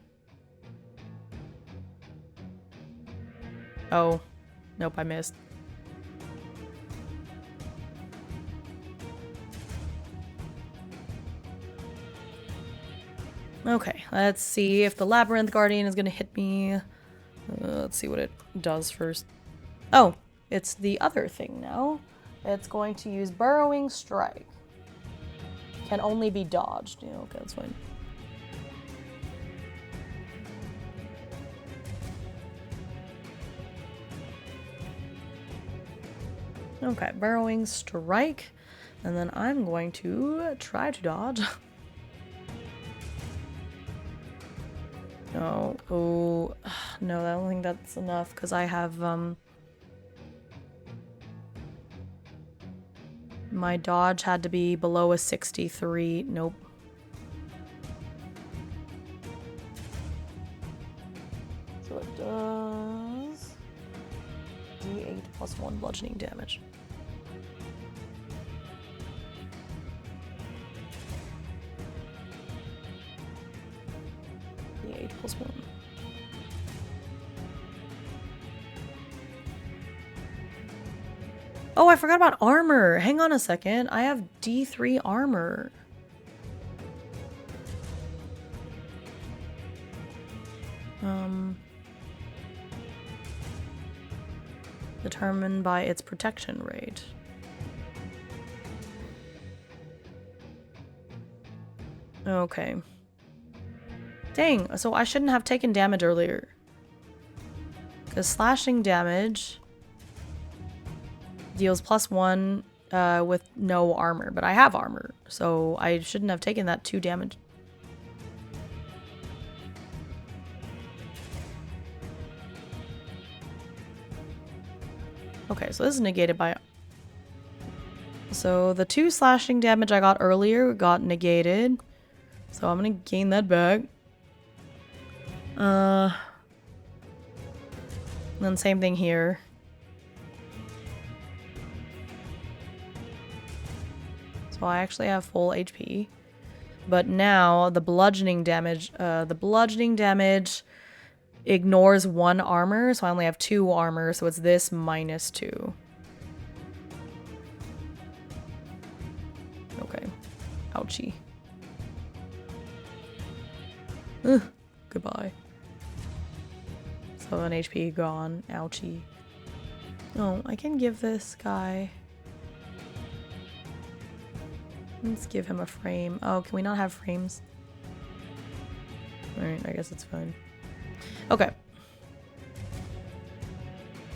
Speaker 1: Oh, nope, I missed. Okay, let's see if the Labyrinth Guardian is gonna hit me. Let's see what it does first. Oh, It's the other thing now. It's going to use Burrowing Strike. Can only be dodged. Yeah, okay, that's fine. Okay, Burrowing Strike. And then I'm going to try to dodge. No. Oh, no, I don't think that's enough because I have, my dodge had to be below a 63. Nope. So it does D8 plus 1 bludgeoning damage. D8 plus 1. Oh, I forgot about armor. Hang on a second. I have D3 armor. Determined by its protection rate. Okay. Dang, so I shouldn't have taken damage earlier. Because slashing damage deals +1 with no armor, but I have armor, so I shouldn't have taken that 2 damage. Okay, so this is negated by... So the 2 slashing damage I got earlier got negated. So I'm gonna gain that back. And then same thing here. So I actually have full HP. But now the bludgeoning damage ignores 1 armor, so I only have 2 armor, so it's this minus 2. Okay. Ouchie. Ugh. Goodbye. So an HP gone. Ouchie. Oh, I can give this guy... Let's give him a frame. Oh, can we not have frames? Alright, I guess it's fine. Okay.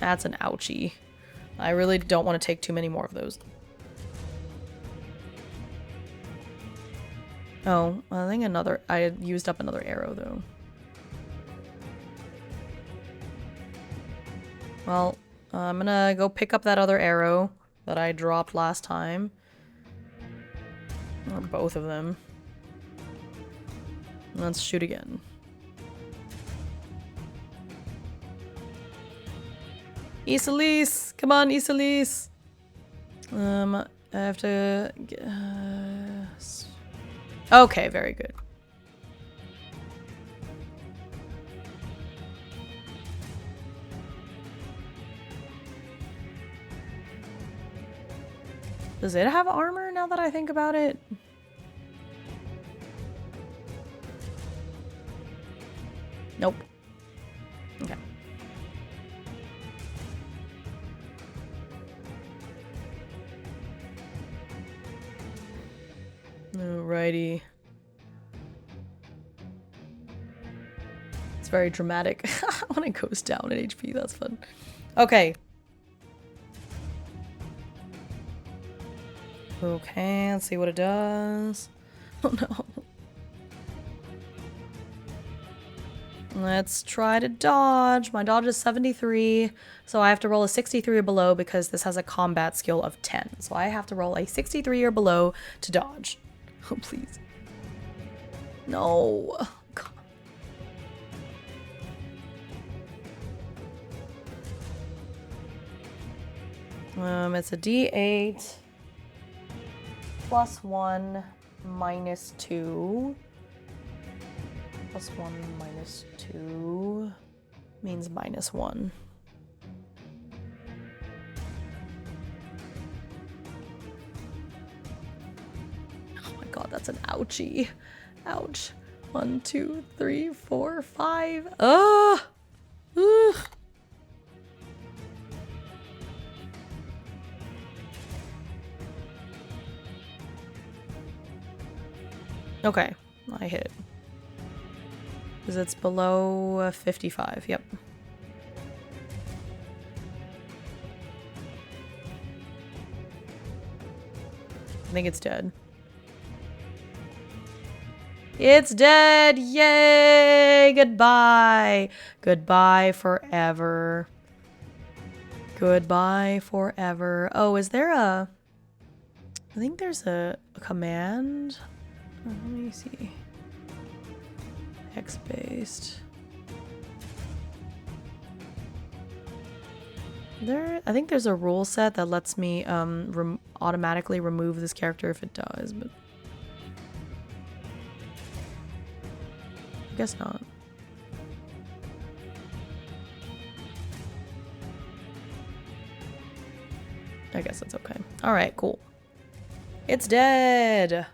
Speaker 1: That's an ouchie. I really don't want to take too many more of those. Oh, I think I used up another arrow though. Well, I'm gonna go pick up that other arrow that I dropped last time. Or both of them. Let's shoot again. Isolise! Come on, Isolise! I have to... Okay, very good. Does it have armor now that I think about it? Nope. Okay. Alrighty. It's very dramatic when it goes down in HP. That's fun. Okay. Okay, let's see what it does. Oh no. Let's try to dodge. My dodge is 73, so I have to roll a 63 or below because this has a combat skill of 10. So I have to roll a 63 or below to dodge. Oh, please. No. God. It's a D8 plus 1 minus 2. Plus 1 minus 2 means minus 1. Oh my god, that's an ouchie. Ouch. 1, 2, 3, 4, 5. Ugh. Ugh. Okay, I hit. Because it's below 55, yep. I think it's dead. It's dead! Yay! Goodbye! Goodbye forever. Goodbye forever. Oh, is there a... I think there's a command. Oh, let me see. Hex-based. I think there's a rule set that lets me automatically remove this character if it dies, but I guess not. I guess that's okay. All right, cool. It's dead.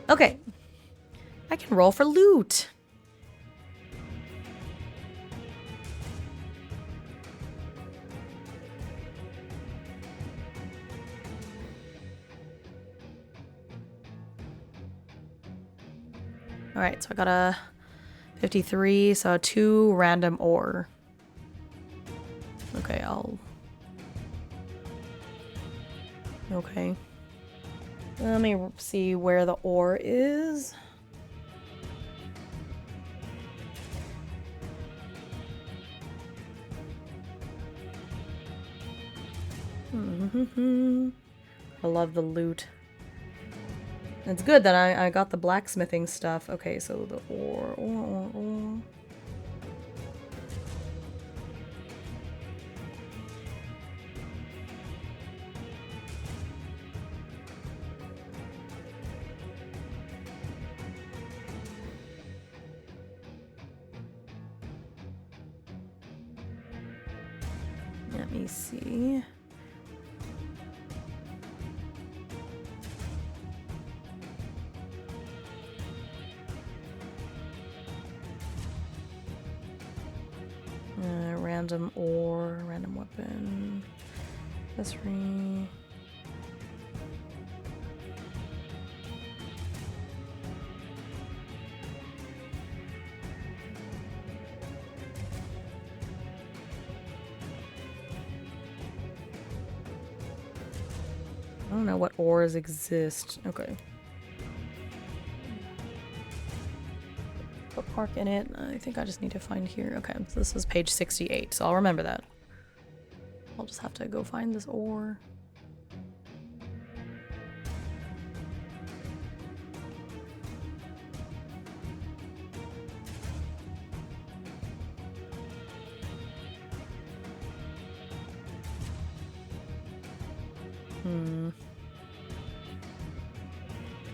Speaker 1: Okay. I can roll for loot. All right, so I got a 53, so 2 random ore. Okay, Okay. Let me see where the ore is. I love the loot. It's good that I got the blacksmithing stuff. Okay, so the ore. Let me see. Random ore, random weapon, accessory. I don't know what ores exist. Okay. Bookmark in it. I think I just need to find here. Okay, so this is page 68, so I'll remember that. I'll just have to go find this ore.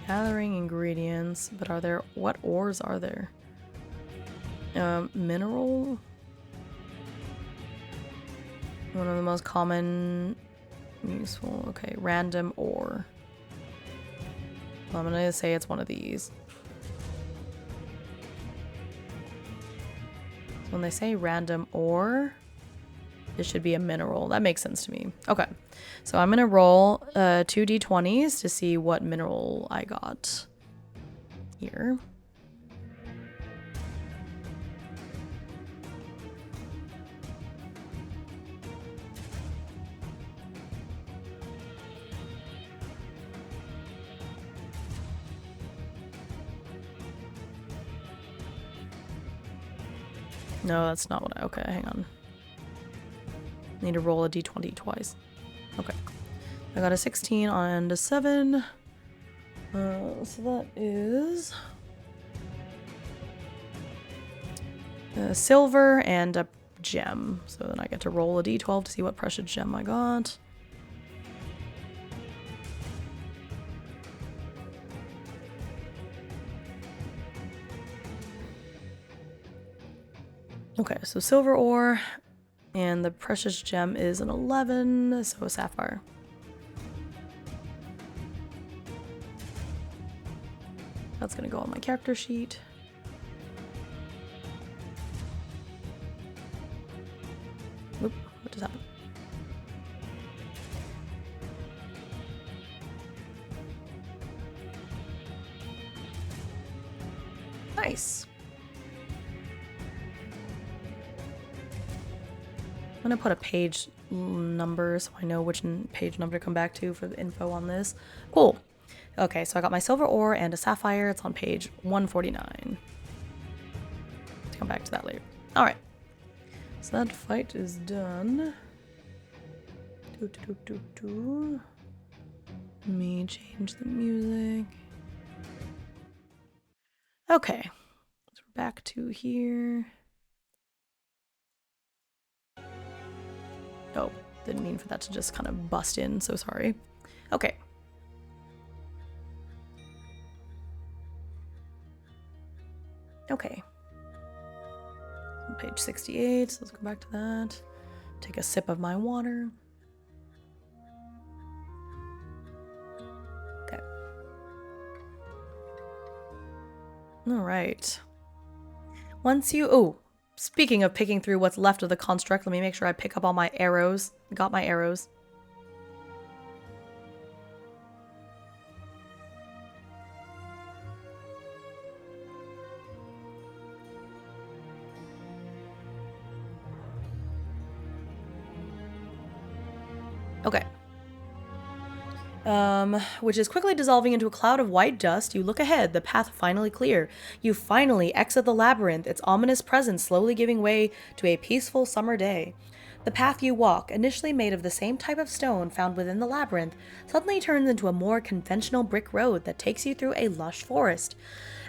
Speaker 1: Gathering ingredients, but are there, what ores are there? Mineral? One of the most common, useful, okay, random ore. Well, I'm gonna say it's one of these. So when they say random ore, it should be a mineral. That makes sense to me. Okay, so I'm gonna roll 2 d20s to see what mineral I got here. No, that's not what I... Okay, hang on. Need to roll a d20 twice. Okay. I got a 16 and a 7. So that is... a silver and a gem. So then I get to roll a d12 to see what precious gem I got. Okay, so silver ore, and the precious gem is an 11, so a sapphire. That's gonna go on my character sheet. Oop, what just happened? Nice. I'm going to put a page number so I know which page number to come back to for the info on this. Cool. Okay, so I got my silver ore and a sapphire. It's on page 149. Let's come back to that later. Alright. So that fight is done. Let me change the music. Okay. So we're back to here. Oh, didn't mean for that to just kind of bust in, so sorry. Okay. Okay. Page 68, so let's go back to that. Take a sip of my water. Okay. Alright. Once you... Oh, speaking of picking through what's left of the construct, let me make sure I pick up all my arrows. Got my arrows. Okay. Which is quickly dissolving into a cloud of white dust. You look ahead, the path finally clear. You finally exit the labyrinth, its ominous presence slowly giving way to a peaceful summer day. The path you walk, initially made of the same type of stone found within the labyrinth, suddenly turns into a more conventional brick road that takes you through a lush forest.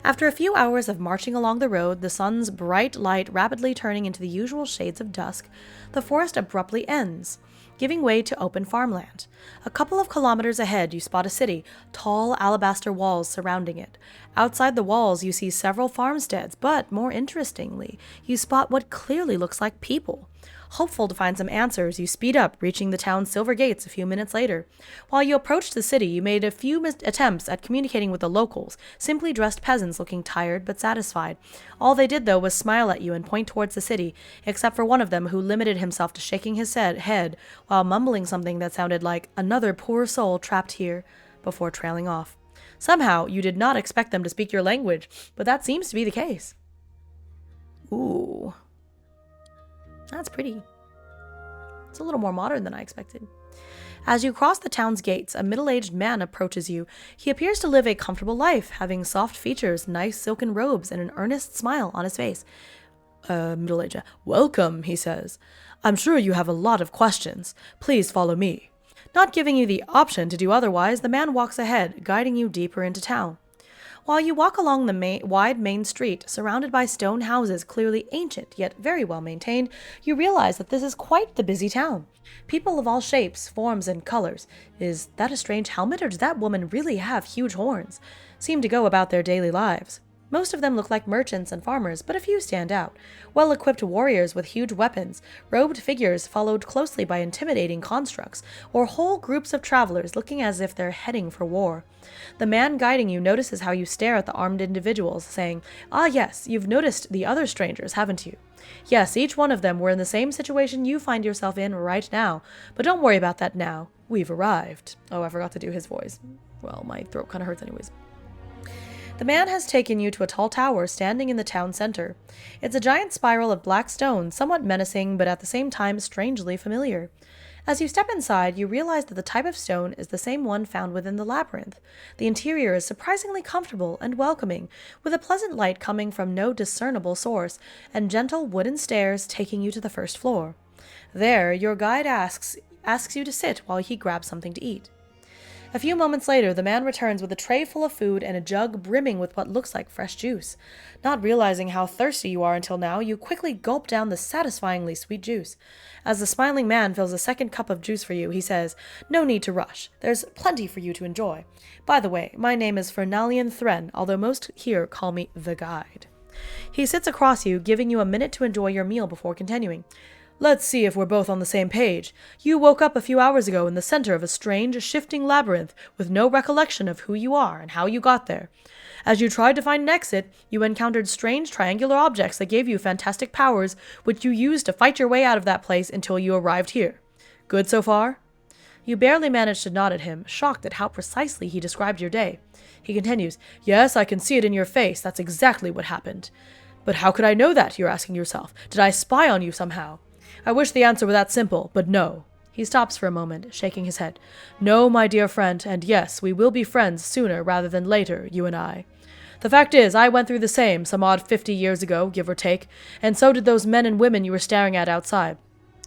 Speaker 1: After a few hours of marching along the road, the sun's bright light rapidly turning into the usual shades of dusk, the forest abruptly ends, giving way to open farmland. A couple of kilometers ahead, you spot a city, tall alabaster walls surrounding it. Outside the walls, you see several farmsteads, but more interestingly, you spot what clearly looks like people. Hopeful to find some answers, you speed up, reaching the town's silver gates a few minutes later. While you approached the city, you made a few attempts at communicating with the locals, simply dressed peasants looking tired but satisfied. All they did, though, was smile at you and point towards the city, except for one of them who limited himself to shaking his head while mumbling something that sounded like, "Another poor soul trapped here," before trailing off. Somehow, you did not expect them to speak your language, but that seems to be the case. Ooh. That's pretty. It's a little more modern than I expected. As you cross the town's gates, a middle-aged man approaches you. He appears to live a comfortable life, having soft features, nice silken robes, and an earnest smile on his face. Middle-aged. "Welcome," he says. "I'm sure you have a lot of questions. Please follow me." Not giving you the option to do otherwise, the man walks ahead, guiding you deeper into town. While you walk along the wide main street, surrounded by stone houses clearly ancient yet very well maintained, you realize that this is quite the busy town. People of all shapes, forms, and colors. Is that a strange helmet, or does that woman really have huge horns? Seem to go about their daily lives. Most of them look like merchants and farmers, but a few stand out. Well-equipped warriors with huge weapons, robed figures followed closely by intimidating constructs, or whole groups of travelers looking as if they're heading for war. The man guiding you notices how you stare at the armed individuals, saying, "Ah yes, you've noticed the other strangers, haven't you? Yes, each one of them were in the same situation you find yourself in right now, but don't worry about that now. We've arrived." Oh, I forgot to do his voice. Well, my throat kind of hurts anyways. The man has taken you to a tall tower standing in the town center. It's a giant spiral of black stone, somewhat menacing but at the same time strangely familiar. As you step inside, you realize that the type of stone is the same one found within the labyrinth. The interior is surprisingly comfortable and welcoming, with a pleasant light coming from no discernible source, and gentle wooden stairs taking you to the first floor. There, your guide asks you to sit while he grabs something to eat. A few moments later, the man returns with a tray full of food and a jug brimming with what looks like fresh juice. Not realizing how thirsty you are until now, you quickly gulp down the satisfyingly sweet juice. As the smiling man fills a second cup of juice for you, he says, "No need to rush. There's plenty for you to enjoy. By the way, my name is Fernalian Thren, although most here call me the Guide." He sits across you, giving you a minute to enjoy your meal before continuing. "Let's see if we're both on the same page. You woke up a few hours ago in the center of a strange, shifting labyrinth with no recollection of who you are and how you got there. As you tried to find an exit, you encountered strange triangular objects that gave you fantastic powers, which you used to fight your way out of that place until you arrived here. Good so far?" You barely manage to nod at him, shocked at how precisely he described your day. He continues, "Yes, I can see it in your face. That's exactly what happened." "But how could I know that?" you're asking yourself. "Did I spy on you somehow?" I wish the answer were that simple, but no. He stops for a moment, shaking his head. "No, my dear friend, and yes, we will be friends sooner rather than later, you and I. The fact is, I went through the same some odd 50 years ago, give or take, and so did those men and women you were staring at outside.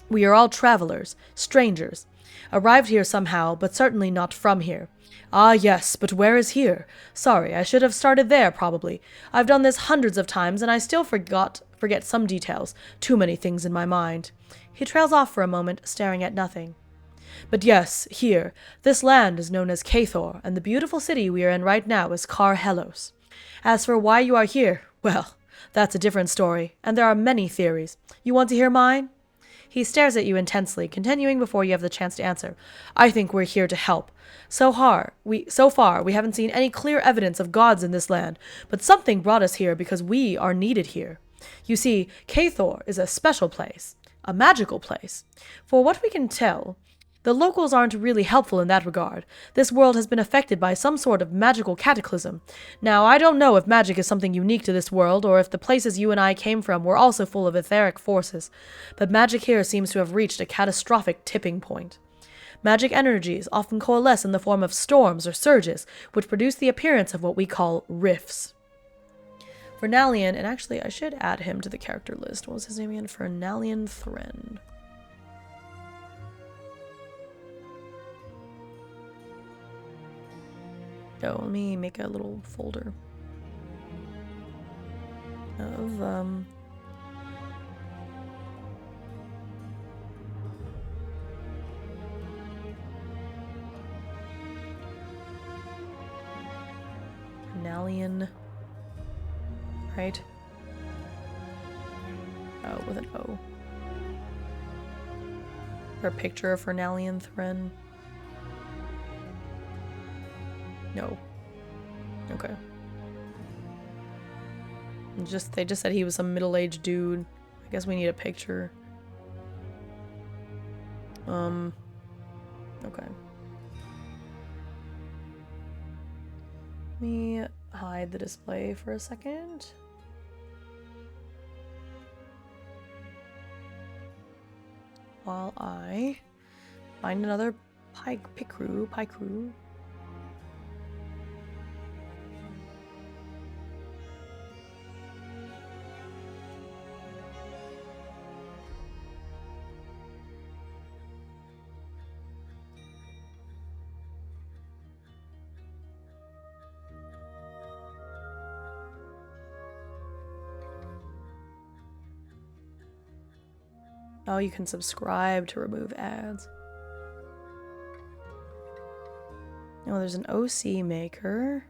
Speaker 1: We are all travelers, strangers. Arrived here somehow, but certainly not from here. Ah, yes, but where is here? Sorry, I should have started there, probably. I've done this hundreds of times, and I still forget some details. Too many things in my mind." He trails off for a moment, staring at nothing. "But yes, here. This land is known as Cathor, and the beautiful city we are in right now is Helos. As for why you are here, well, that's a different story, and there are many theories. You want to hear mine?" He stares at you intensely, continuing before you have the chance to answer. "I think we're here to help. So far, we haven't seen any clear evidence of gods in this land, but something brought us here because we are needed here. You see, Cathor is a special place, a magical place. For what we can tell, the locals aren't really helpful in that regard. This world has been affected by some sort of magical cataclysm. Now, I don't know if magic is something unique to this world, or if the places you and I came from were also full of etheric forces, but magic here seems to have reached a catastrophic tipping point. Magic energies often coalesce in the form of storms or surges, which produce the appearance of what we call rifts. Fernalian, and actually I should add him to the character list. What was his name again? Fernalian Thren. Oh, let me make a little folder of Fernalian, right? Oh, with an O. Or a picture of Fernalian Thren. No. Okay. They just said he was some middle-aged dude. I guess we need a picture. Okay. Let me hide the display for a second. While I find another Picrew. Oh, you can subscribe to remove ads. Oh, there's an OC maker.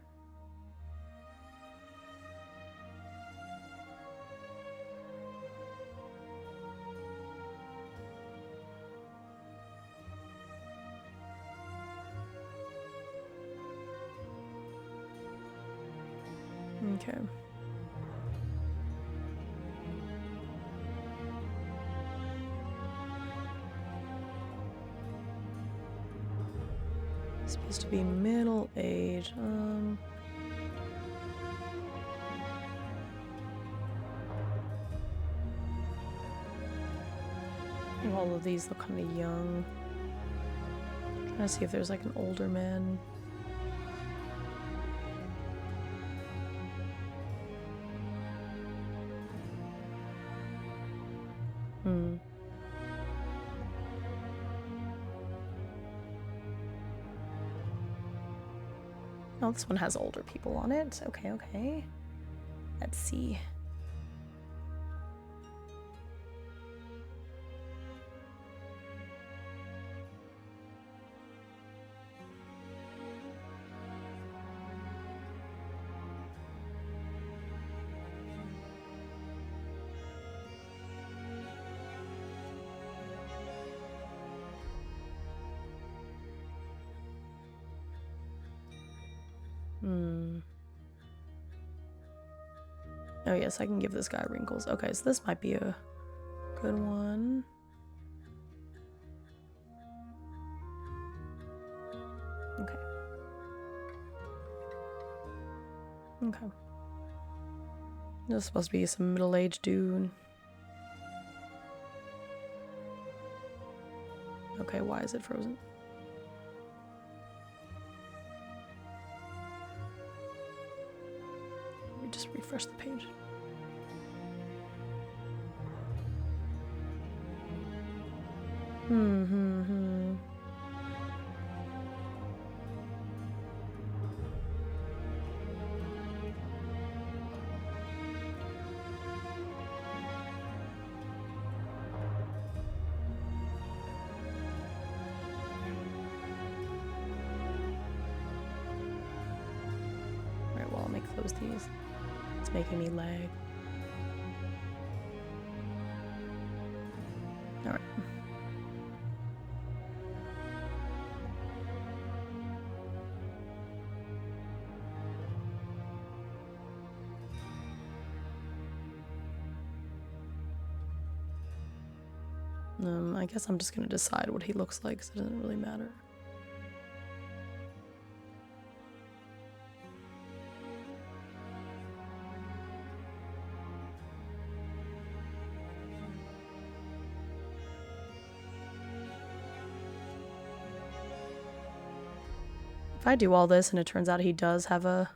Speaker 1: Okay. Supposed to be middle age. All of these look kind of young. Trying to see if there's like an older man. Oh, this one has older people on it. Okay, okay. Let's see. Oh yes, I can give this guy wrinkles. Okay, so this might be a good one. Okay. This is supposed to be some middle-aged dude. Okay, why is it frozen? Let me just refresh the page. Alright, well, let me close these. It's making me lag. Alright. I guess I'm just gonna decide what he looks like, because it doesn't really matter. If I do all this and it turns out he does have a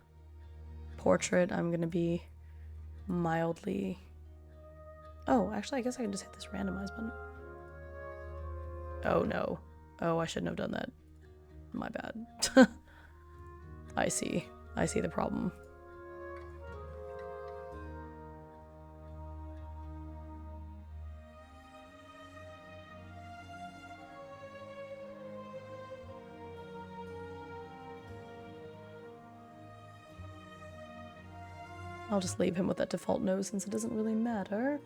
Speaker 1: portrait, I'm gonna be mildly... Oh, actually, I guess I can just hit this randomize button. Oh, no. Oh, I shouldn't have done that. My bad. I see. I see the problem. I'll just leave him with that default nose since it doesn't really matter.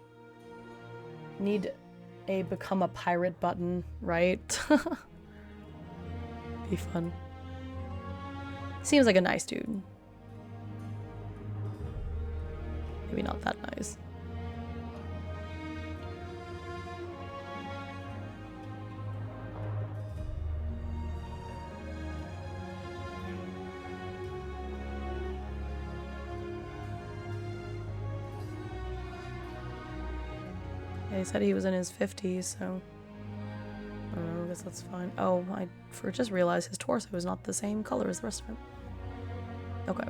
Speaker 1: Need a become a pirate button, right? Be fun. Seems like a nice dude. Maybe not that nice. Yeah, he said he was in his 50s, so I don't know, I guess that's fine. Oh, I just realized his torso is not the same color as the rest of him. Okay.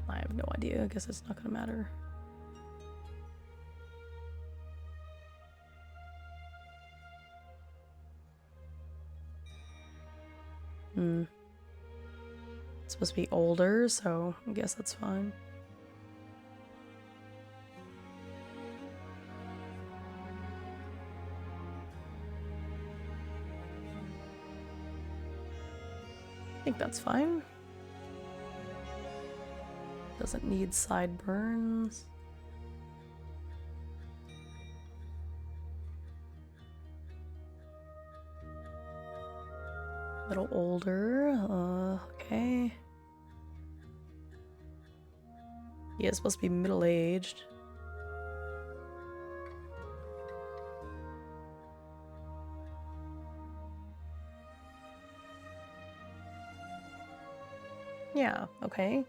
Speaker 1: I have no idea. I guess it's not gonna matter. It's supposed to be older, so I guess that's fine. I think that's fine. Doesn't need sideburns. A little older. Okay. He is supposed to be middle-aged. Yeah, okay.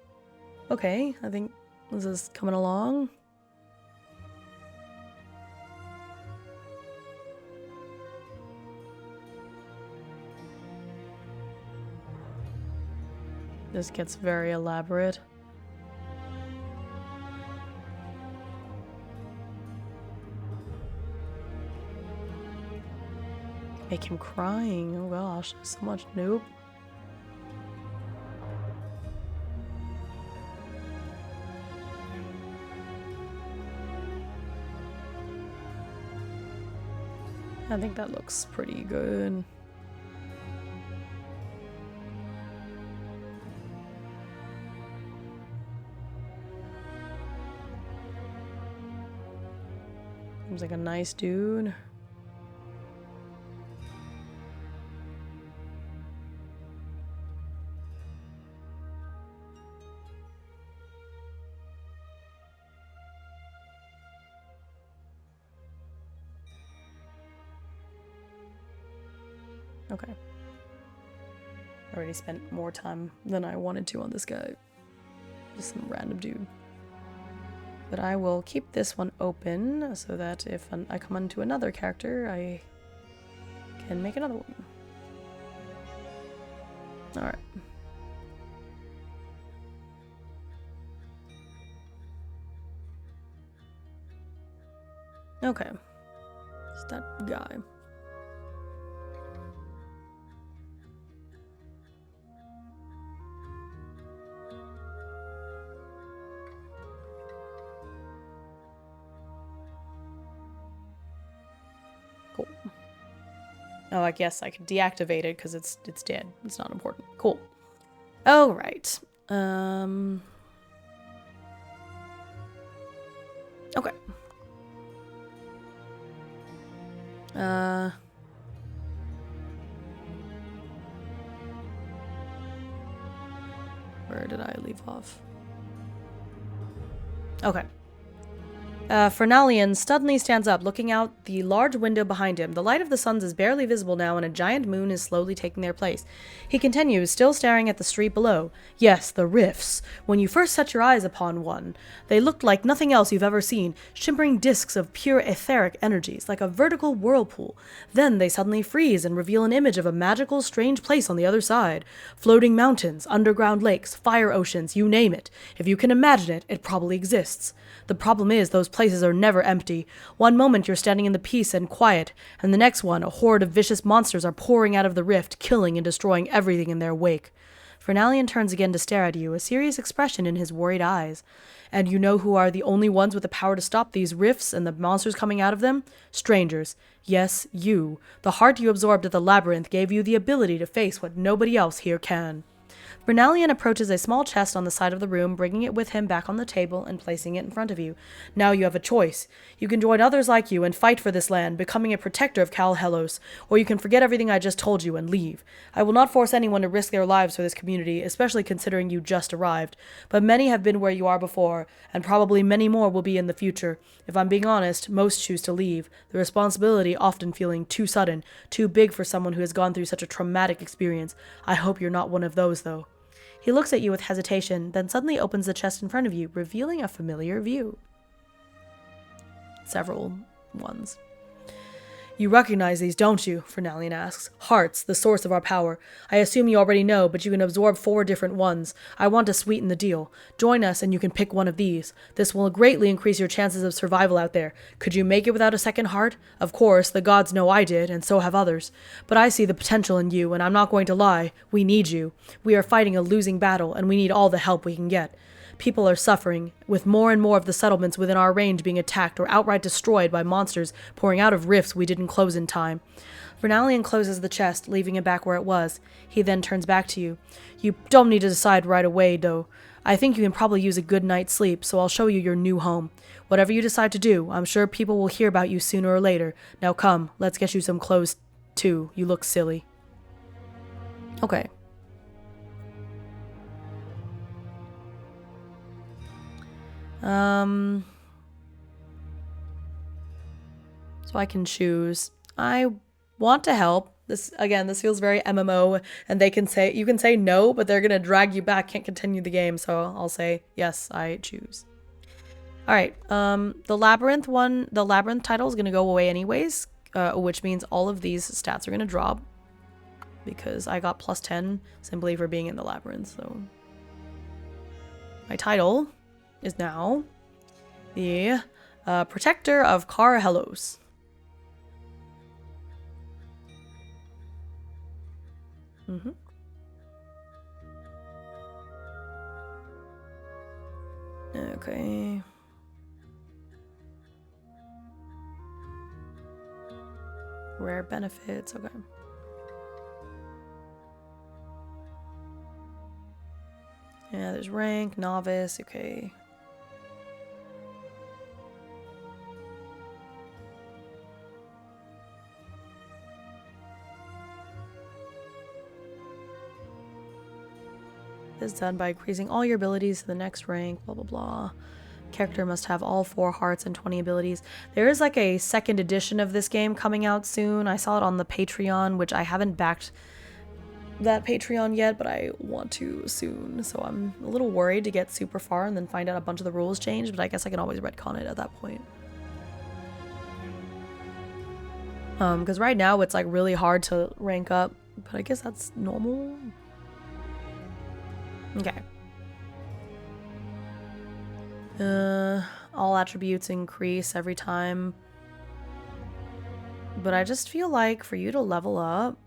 Speaker 1: Okay, I think this is coming along. This gets very elaborate. Make him crying. Oh gosh, so much. Nope. I think that looks pretty good. Seems like a nice dude. Okay. Already spent more time than I wanted to on this guy. Just some random dude. But I will keep this one open so that if I come onto another character, I can make another one. Alright. Okay. It's that guy. Cool. Oh, I guess I could deactivate it because it's dead. It's not important. Cool. Oh, right. Okay. Where did I leave off? Okay. Fernalian suddenly stands up, looking out the large window behind him. The light of the suns is barely visible now, and a giant moon is slowly taking their place. He continues, still staring at the street below. Yes, the rifts. When you first set your eyes upon one, they looked like nothing else you've ever seen, shimmering discs of pure etheric energies, like a vertical whirlpool. Then they suddenly freeze and reveal an image of a magical, strange place on the other side. Floating mountains, underground lakes, fire oceans, you name it. If you can imagine it, it probably exists. The problem is, those places are never empty. One moment you're standing in the peace and quiet, and the next one, a horde of vicious monsters are pouring out of the rift, killing and destroying everything in their wake. Fernalian turns again to stare at you, a serious expression in his worried eyes. And you know who are the only ones with the power to stop these rifts and the monsters coming out of them? Strangers. Yes, you. The heart you absorbed at the labyrinth gave you the ability to face what nobody else here can. Fernalian approaches a small chest on the side of the room, bringing it with him back on the table and placing it in front of you. Now you have a choice. You can join others like you and fight for this land, becoming a protector of Cal Helos, or you can forget everything I just told you and leave. I will not force anyone to risk their lives for this community, especially considering you just arrived, but many have been where you are before, and probably many more will be in the future. If I'm being honest, most choose to leave, the responsibility often feeling too sudden, too big for someone who has gone through such a traumatic experience. I hope you're not one of those, though. He looks at you with hesitation, then suddenly opens the chest in front of you, revealing a familiar view. Several ones. You recognize these, don't you? Fernalian asks. Hearts, the source of our power. I assume you already know, but you can absorb 4 different ones. I want to sweeten the deal. Join us and you can pick one of these. This will greatly increase your chances of survival out there. Could you make it without a second heart? Of course, the gods know I did, and so have others. But I see the potential in you, and I'm not going to lie. We need you. We are fighting a losing battle, and we need all the help we can get. People are suffering, with more and more of the settlements within our range being attacked or outright destroyed by monsters pouring out of rifts we didn't close in time. Fernalian closes the chest, leaving it back where it was. He then turns back to you. You don't need to decide right away, though. I think you can probably use a good night's sleep, so I'll show you your new home. Whatever you decide to do, I'm sure people will hear about you sooner or later. Now come, let's get you some clothes, too. You look silly. Okay. So I can choose. I want to help. This feels very MMO, and you can say no, but they're gonna drag you back, can't continue the game, so I'll say yes, I choose. Alright, the labyrinth title is gonna go away anyways, which means all of these stats are gonna drop, because I got plus 10 simply for being in the labyrinth, so. My title is now the Protector of Car Helos. Okay. Rare benefits, okay. Yeah, there's rank, novice, okay. This is done by increasing all your abilities to the next rank, blah blah blah. Character must have all 4 hearts and 20 abilities. There is like a second edition of this game coming out soon. I saw it on the Patreon, which I haven't backed that Patreon yet, but I want to soon. So I'm a little worried to get super far and then find out a bunch of the rules changed, but I guess I can always retcon it at that point. Because right now it's like really hard to rank up, but I guess that's normal. Okay. All attributes increase every time. But I just feel like for you to level up,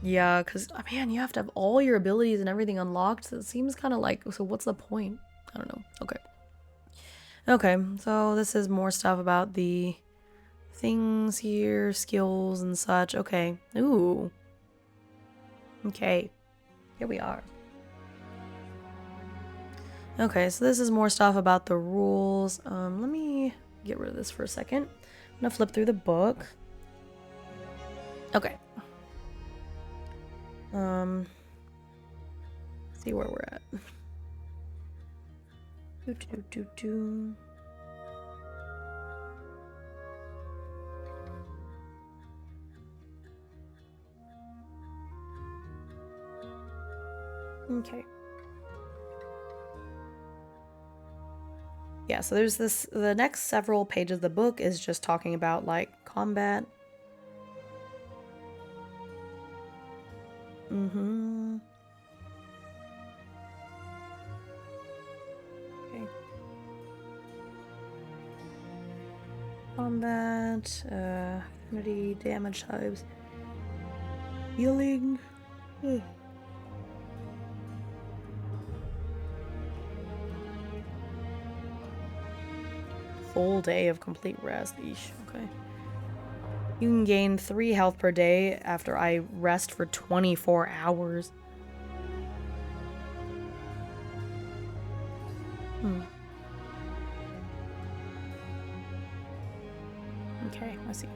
Speaker 1: yeah, because, man, you have to have all your abilities and everything unlocked. So it seems kind of like, so what's the point? I don't know. Okay. Okay, so this is more stuff about the things here, skills and such. Okay. Ooh. Okay. Here we are. Okay, so this is more stuff about the rules. Let me get rid of this for a second. I'm gonna flip through the book. Okay. See where we're at. Okay. Yeah, so there's this, the next several pages of the book is just talking about like combat. Okay. Combat, affinity, damage types, healing. Full day of complete rest. Eesh, okay. You can gain 3 health per day after I rest for 24 hours. Okay, I see.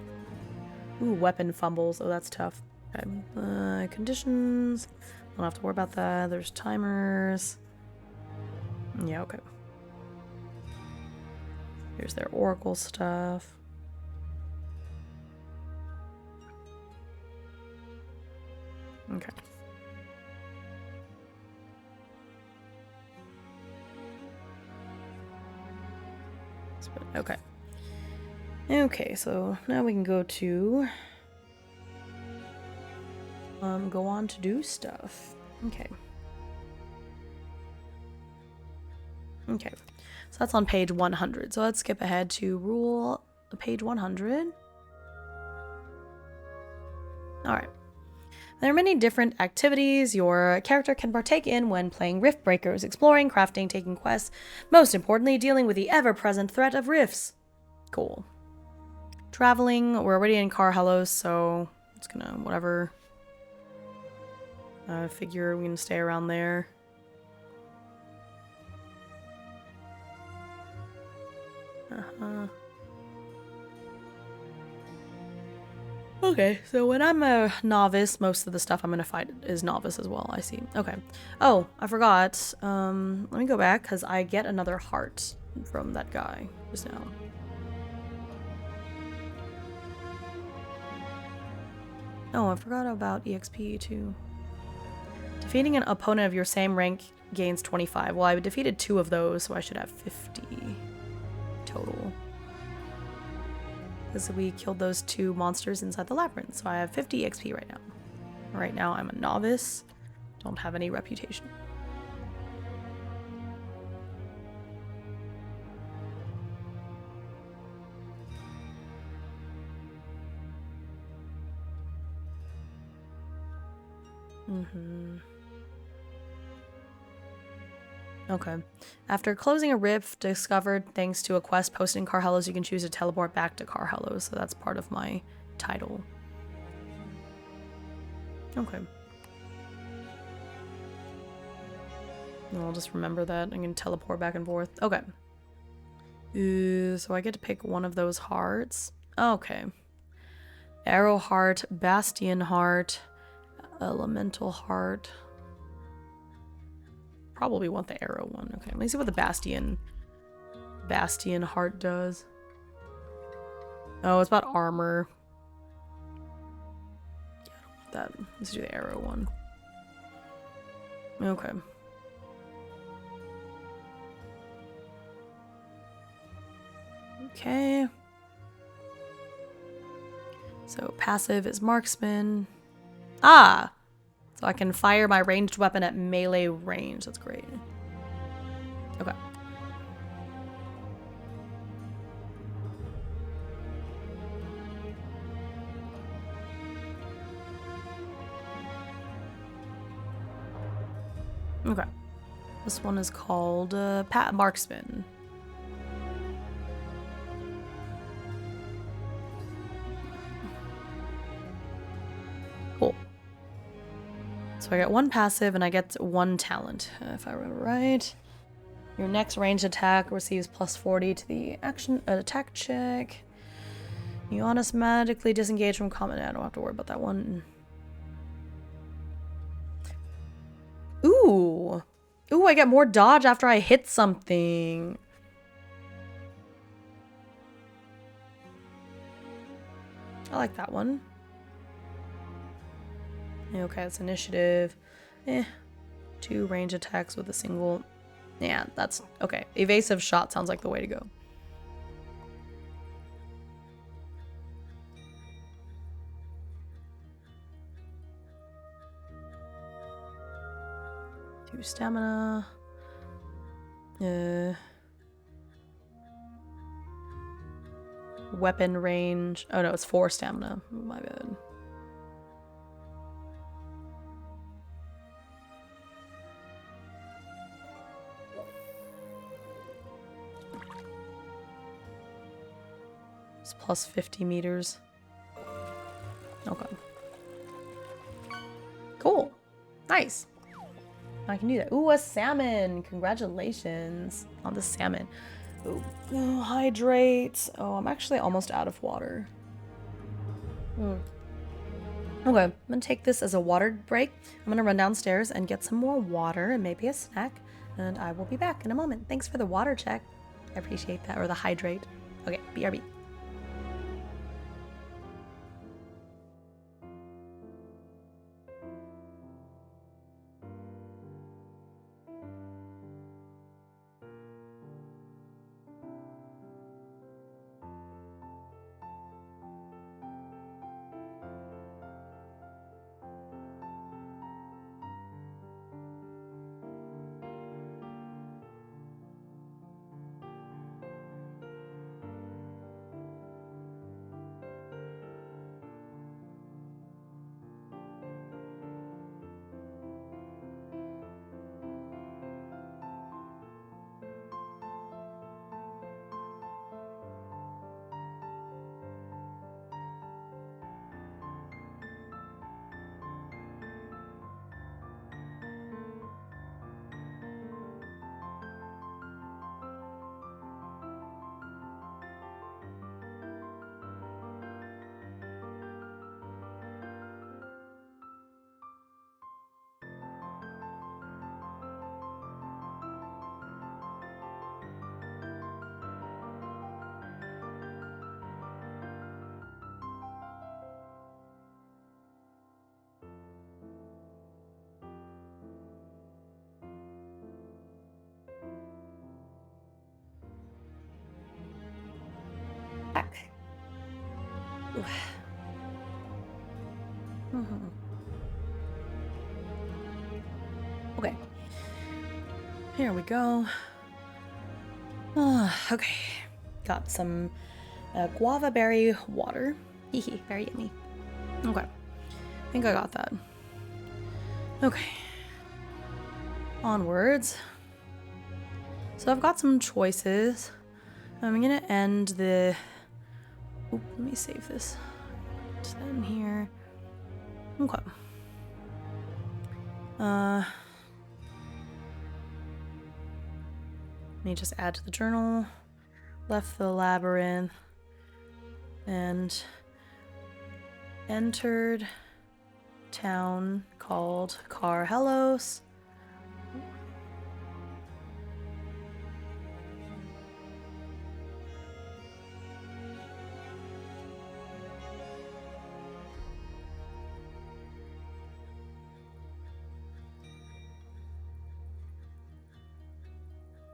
Speaker 1: Ooh, weapon fumbles. Oh, that's tough. Okay. Conditions. Don't have to worry about that. There's timers. Yeah, okay. Here's their oracle stuff. Okay. Okay. Okay, so now we can go to go on to do stuff. Okay. Okay. So that's on page 100. So let's skip ahead to rule page 100. All right. There are many different activities your character can partake in when playing Riftbreakers, exploring, crafting, taking quests, most importantly, dealing with the ever-present threat of rifts. Cool. Traveling, we're already in Helos, so it's gonna, whatever. Figure we can stay around there. Okay, so when I'm a novice, most of the stuff I'm gonna fight is novice as well, I see. Okay. Oh, I forgot. Let me go back, because I get another heart from that guy just now. Oh, I forgot about EXP too. Defeating an opponent of your same rank gains 25. Well, I defeated 2 of those, so I should have 50 total. Because we killed those 2 monsters inside the labyrinth, so I have 50 XP right now. Right now I'm a novice, don't have any reputation. Okay. After closing a rift discovered thanks to a quest posted in Helos, you can choose to teleport back to Helos, so that's part of my title. Okay. I'll just remember that. I can teleport back and forth. Okay. So I get to pick one of those hearts. Okay. Arrow heart, Bastion heart, Elemental heart. Probably want the arrow one. Okay, let me see what the Bastion heart does. Oh, it's about armor. Yeah, I don't want that. Let's do the arrow one. Okay. Okay. So passive is marksman. Ah! So I can fire my ranged weapon at melee range. That's great. Okay. Okay. This one is called Marksman. Cool. So I get one passive and I get one talent, if I remember right. Your next ranged attack receives plus 40 to the attack check. You automatically disengage from combat. I don't have to worry about that one. Ooh. Ooh, I get more dodge after I hit something. I like that one. Okay, it's initiative. 2 range attacks with a single. Yeah, that's okay. Evasive shot sounds like the way to go. Two stamina. Weapon range. Oh no, it's 4 stamina. Oh, my bad. It's plus 50 meters. Okay. Cool. Nice. I can do that. Ooh, a salmon. Congratulations on the salmon. Ooh, hydrate. Oh, I'm actually almost out of water. Okay, I'm gonna take this as a water break. I'm gonna run downstairs and get some more water and maybe a snack. And I will be back in a moment. Thanks for the water check. I appreciate that. Or the hydrate. Okay, BRB. Back. Okay. Here we go. Okay. Got some guava berry water. Hehe, very yummy. Okay. I think I got that. Okay. Onwards. So I've got some choices. I'm gonna end the... Oop, let me save this. Just in here. Okay. Let me just add to the journal. Left the labyrinth. And entered town called Helos.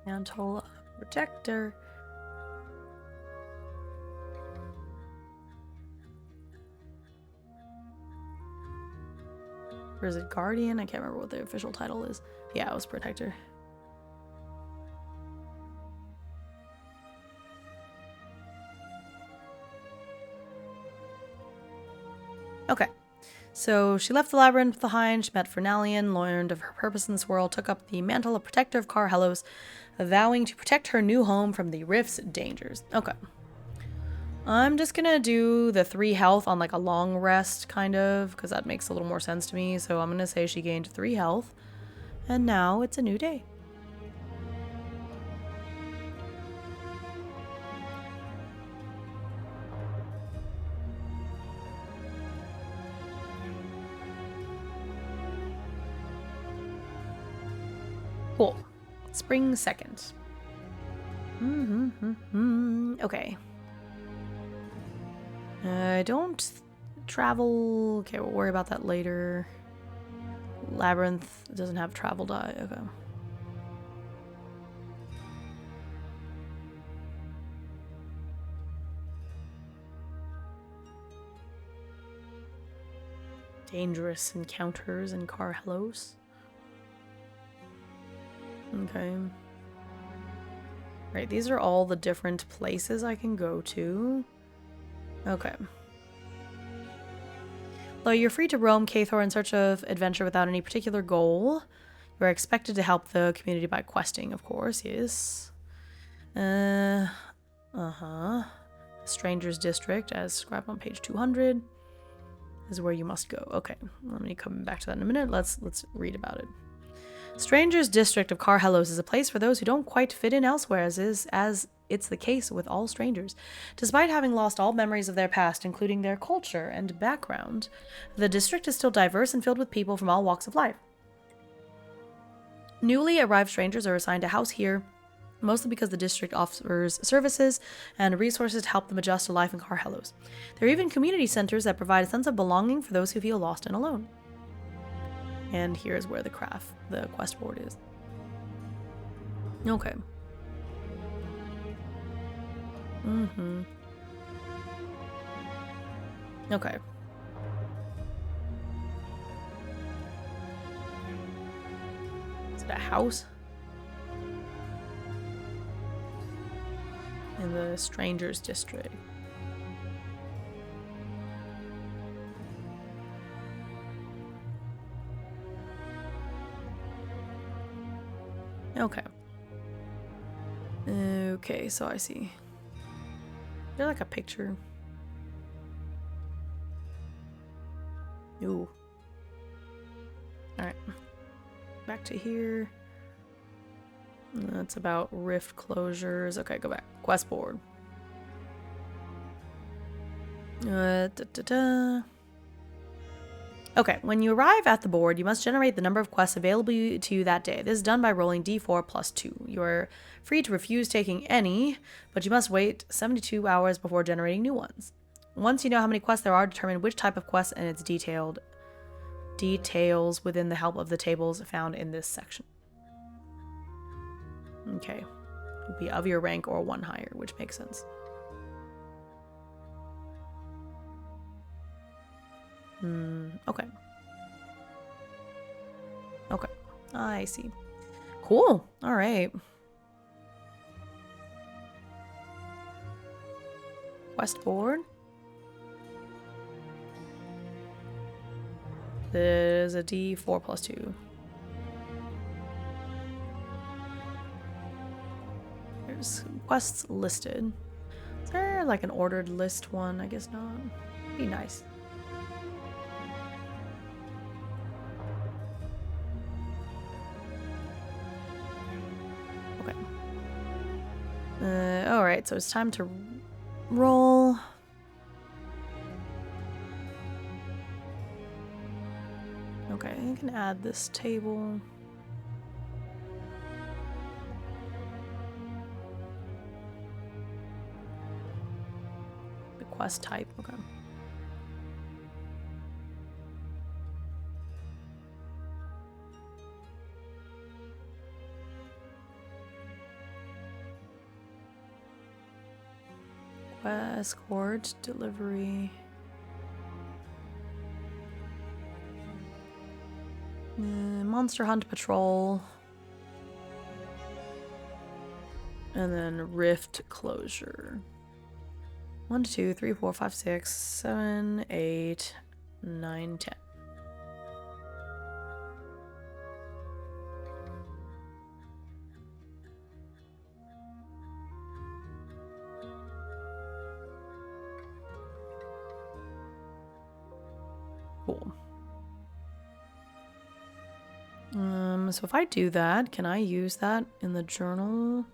Speaker 1: Mantle Protector. Or is it Guardian? I can't remember what the official title is. Yeah, it was Protector. Okay. So she left the labyrinth behind, she met Fernalian, learned of her purpose in this world, took up the mantle of Protector of Helos, vowing to protect her new home from the Rift's dangers. Okay. I'm just gonna do the 3 health on like a long rest, kind of, because that makes a little more sense to me. So I'm gonna say she gained 3 health, and now it's a new day. Cool. Spring 2nd. Okay. Don't travel. Okay, we'll worry about that later. Labyrinth doesn't have travel die. Okay. Dangerous encounters in Helos. Okay. Right, these are all the different places I can go to. Okay. Though you're free to roam Cathor in search of adventure without any particular goal, you are expected to help the community by questing, of course, yes. Stranger's District, as described on page 200, is where you must go. Okay, let me come back to that in a minute. Let's read about it. Stranger's District of Helos is a place for those who don't quite fit in elsewhere, as it's the case with all strangers. Despite having lost all memories of their past, including their culture and background, the district is still diverse and filled with people from all walks of life. Newly arrived strangers are assigned a house here, mostly because the district offers services and resources to help them adjust to life in Helos. There are even community centers that provide a sense of belonging for those who feel lost and alone. And here's where the quest board is. Okay. Okay. Is it a house? In the Stranger's District. Okay. Okay, so I see. Is there like a picture? Ooh. Alright. Back to here. That's about rift closures. Okay, go back. Quest board. Okay, when you arrive at the board, you must generate the number of quests available to you that day. This is done by rolling d4 plus 2. You are free to refuse taking any, but you must wait 72 hours before generating new ones. Once you know how many quests there are, determine which type of quest and its details within the help of the tables found in this section. Okay. It would be of your rank or 1 higher, which makes sense. Okay. Okay. I see. Cool. All right. Quest board. There's a D4 plus 2. There's quests listed. Is there like an ordered list one? I guess not. Be nice. Alright, so it's time to roll. Okay, I can add this table. The quest type, okay. Escort, delivery. Monster Hunt Patrol. And then Rift Closure. 1, 2, 3, 4, 5, 6, 7, 8, 9, 10. Cool. So if I do that, can I use that in the journal?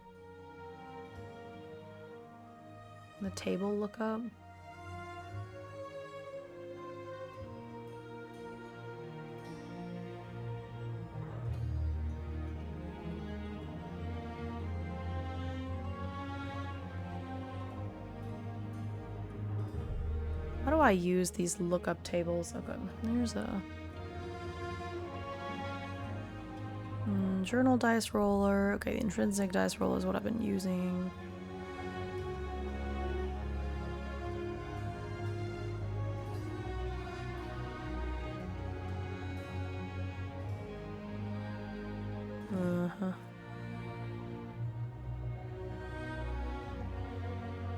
Speaker 1: The table lookup? How do I use these lookup tables? Okay, there's a journal dice roller. Okay, the intrinsic dice roller is what I've been using.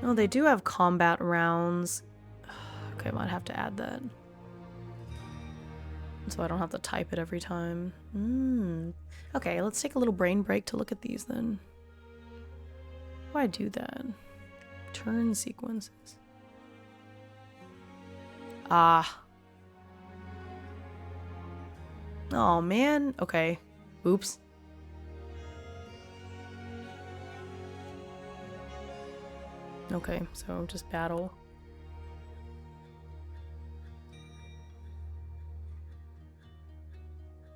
Speaker 1: Oh, they do have combat rounds. Okay, I might have to add that. So I don't have to type it every time. Okay, let's take a little brain break to look at these then. How do I do that? Turn sequences. Ah. Oh man. Okay. Oops. Okay, so just battle.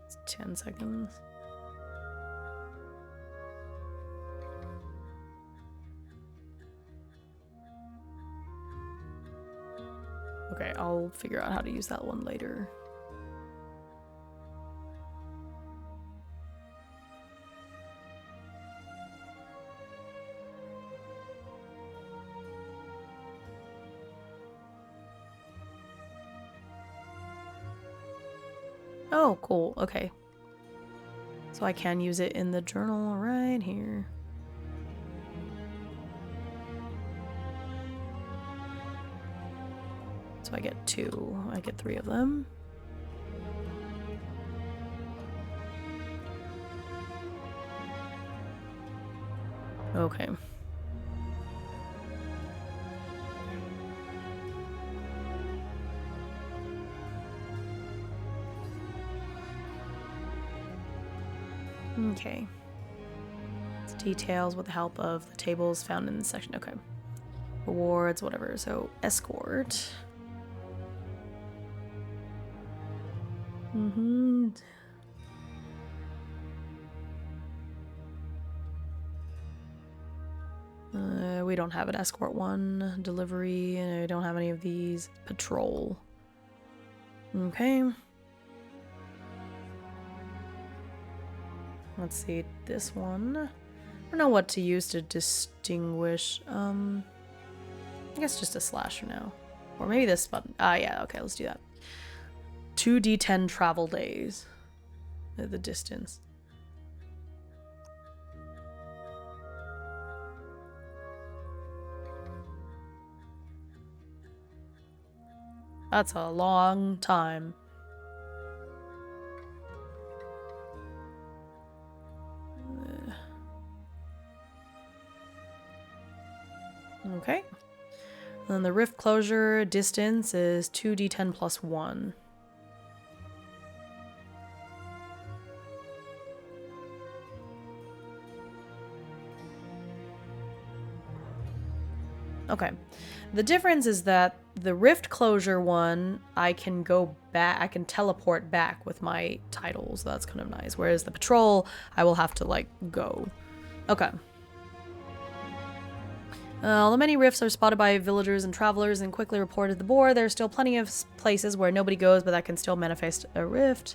Speaker 1: It's 10 seconds. Okay, I'll figure out how to use that one later. Oh, cool. Okay. So I can use it in the journal right here. So I get 2. I get 3 of them. Okay. Okay. It's details with the help of the tables found in this section. Okay. Rewards, whatever. So, escort. We don't have an escort 1. Delivery. We don't have any of these. Patrol. Okay. Let's see. This one. I don't know what to use to distinguish. I guess just a slash for now. Or maybe this button. Ah, yeah. Okay, let's do that. 2d10 travel days. The distance. That's a long time. Okay. And then the rift closure distance is 2d10 plus 1. Okay. The difference is that the rift closure one, I can go back, I can teleport back with my titles. That's kind of nice. Whereas the patrol, I will have to like go. Okay. Although many rifts are spotted by villagers and travelers and quickly reported to the board, there are still plenty of places where nobody goes, but that can still manifest a rift.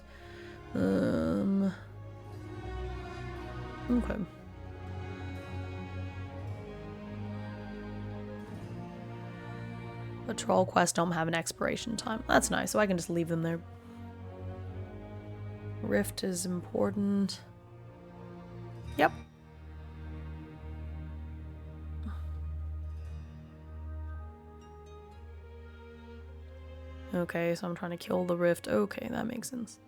Speaker 1: Okay. Patrol quests don't have an expiration time. That's nice, so I can just leave them there. Rift is important. Yep. Okay, so I'm trying to kill the rift. Okay, that makes sense.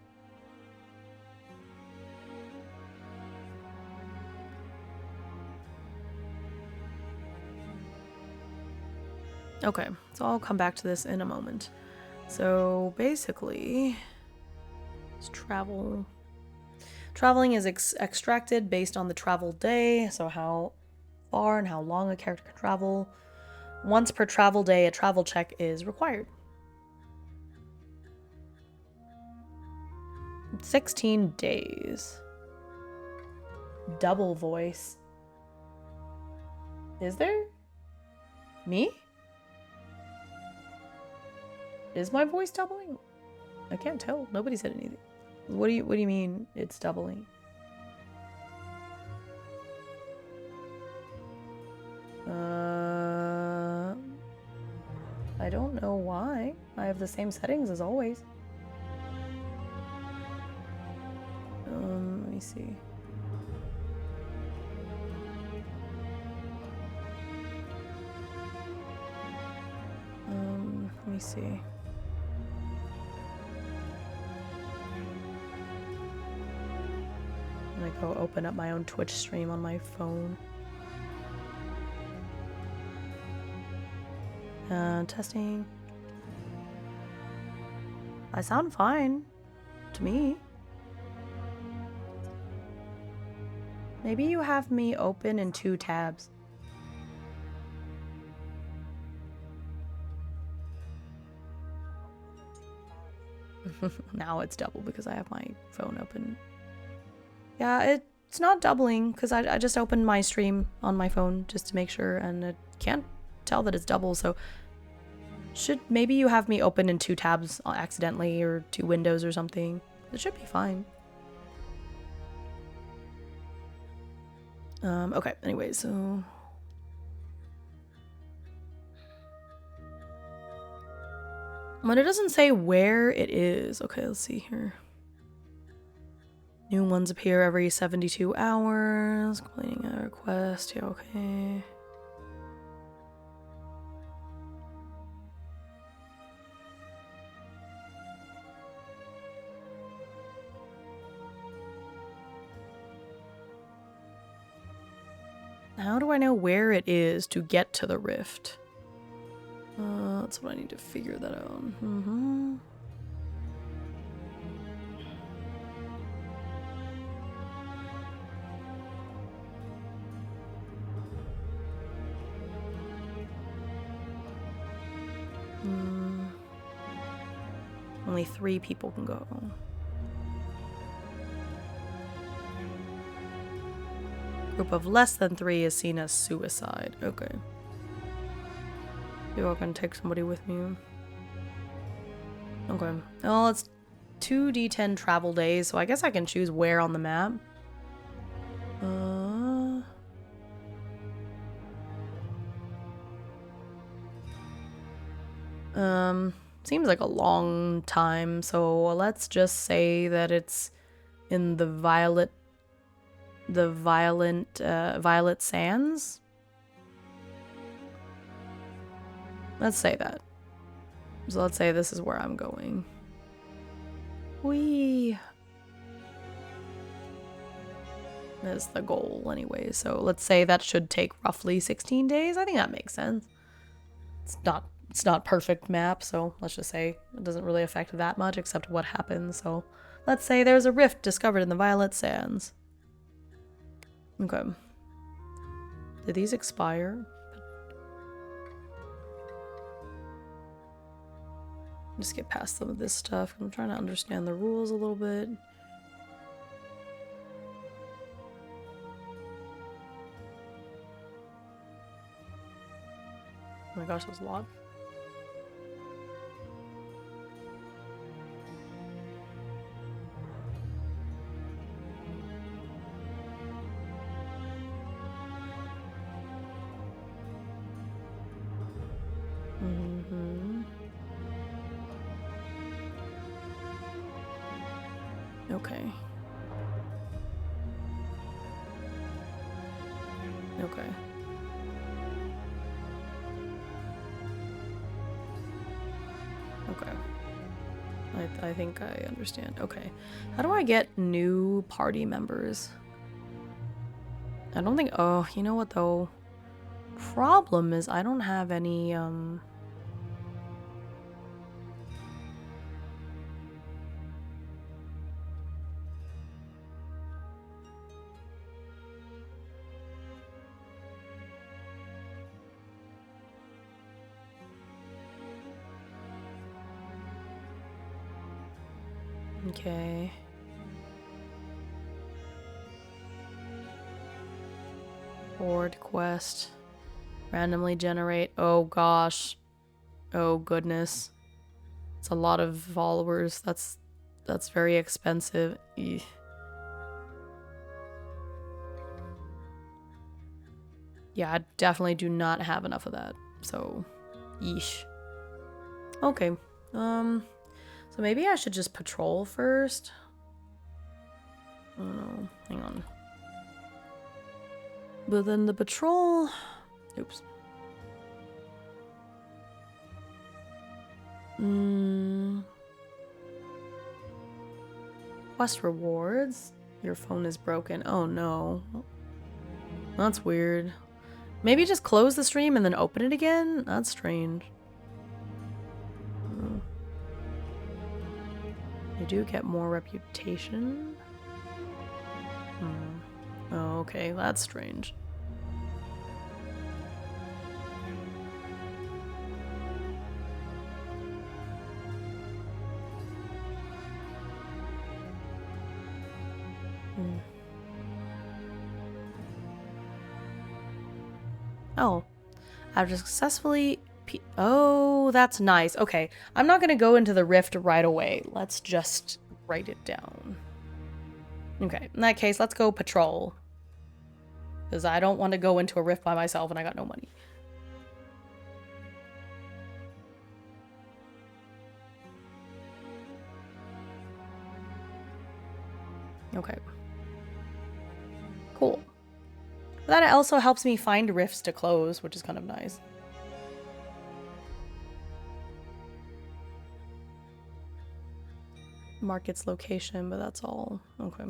Speaker 1: Okay, so I'll come back to this in a moment. So basically, it's travel. Traveling is extracted based on the travel day, so how far and how long a character can travel. Once per travel day, a travel check is required. 16 days. Double voice. Is there? Me? Is my voice doubling? I can't tell. Nobody said anything. What do you mean it's doubling? I don't know why. I have the same settings as always. Let me see. Let me see. I'm gonna go open up my own Twitch stream on my phone. Testing. I sound fine to me. Maybe you have me open in 2 tabs. Now it's double because I have my phone open. Yeah, it's not doubling because I just opened my stream on my phone just to make sure, and it can't tell that it's double, so maybe you have me open in 2 tabs accidentally or 2 windows or something. It should be fine. Okay, anyway, so but it doesn't say where it is. Okay, let's see here. New ones appear every 72 hours. Completing a request. Yeah, okay. How do I know where it is to get to the rift? That's what I need to figure that out. Only 3 people can go. Group of less than 3 is seen as suicide. Okay. You're all gonna take somebody with me. Okay. Well, it's 2d10 travel days, so I guess I can choose where on the map. Seems like a long time, so let's just say that it's in the Violet Sands? Let's say that. So let's say this is where I'm going. Whee! That's the goal anyway, so let's say that should take roughly 16 days. I think that makes sense. It's not perfect map, so let's just say it doesn't really affect that much except what happens. So let's say there's a rift discovered in the Violet Sands. Okay. Did these expire? Just get past some of this stuff. I'm trying to understand the rules a little bit. Oh my gosh, there's a lot. Okay. Okay. Okay. I think I understand. Okay. How do I get new party members? I don't think... Oh, you know what though? Problem is I don't have any, Okay. Board quest. Randomly generate. Oh gosh. Oh goodness. It's a lot of followers. That's very expensive. Eugh. Yeah, I definitely do not have enough of that. So, yeesh. Okay. So maybe I should just patrol first. Oh no, hang on. But then the patrol... Oops. Quest rewards? Your phone is broken. Oh no. That's weird. Maybe just close the stream and then open it again? That's strange. You do get more reputation. Oh, okay, that's strange. Oh, I've successfully... Oh, that's nice. Okay, I'm not going to go into the rift right away. Let's just write it down. Okay, in that case, let's go patrol. Because I don't want to go into a rift by myself and I got no money. Okay. Cool. That also helps me find rifts to close, which is kind of nice. Market's location, but that's all. Okay.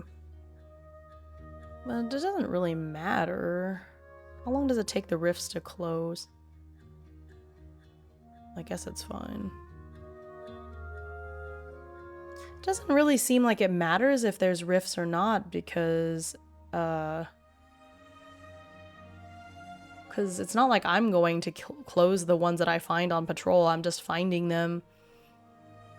Speaker 1: Well, it doesn't really matter. How long does it take the rifts to close? I guess it's fine. It doesn't really seem like it matters if there's rifts or not, because it's not like I'm going to close the ones that I find on patrol. I'm just finding them.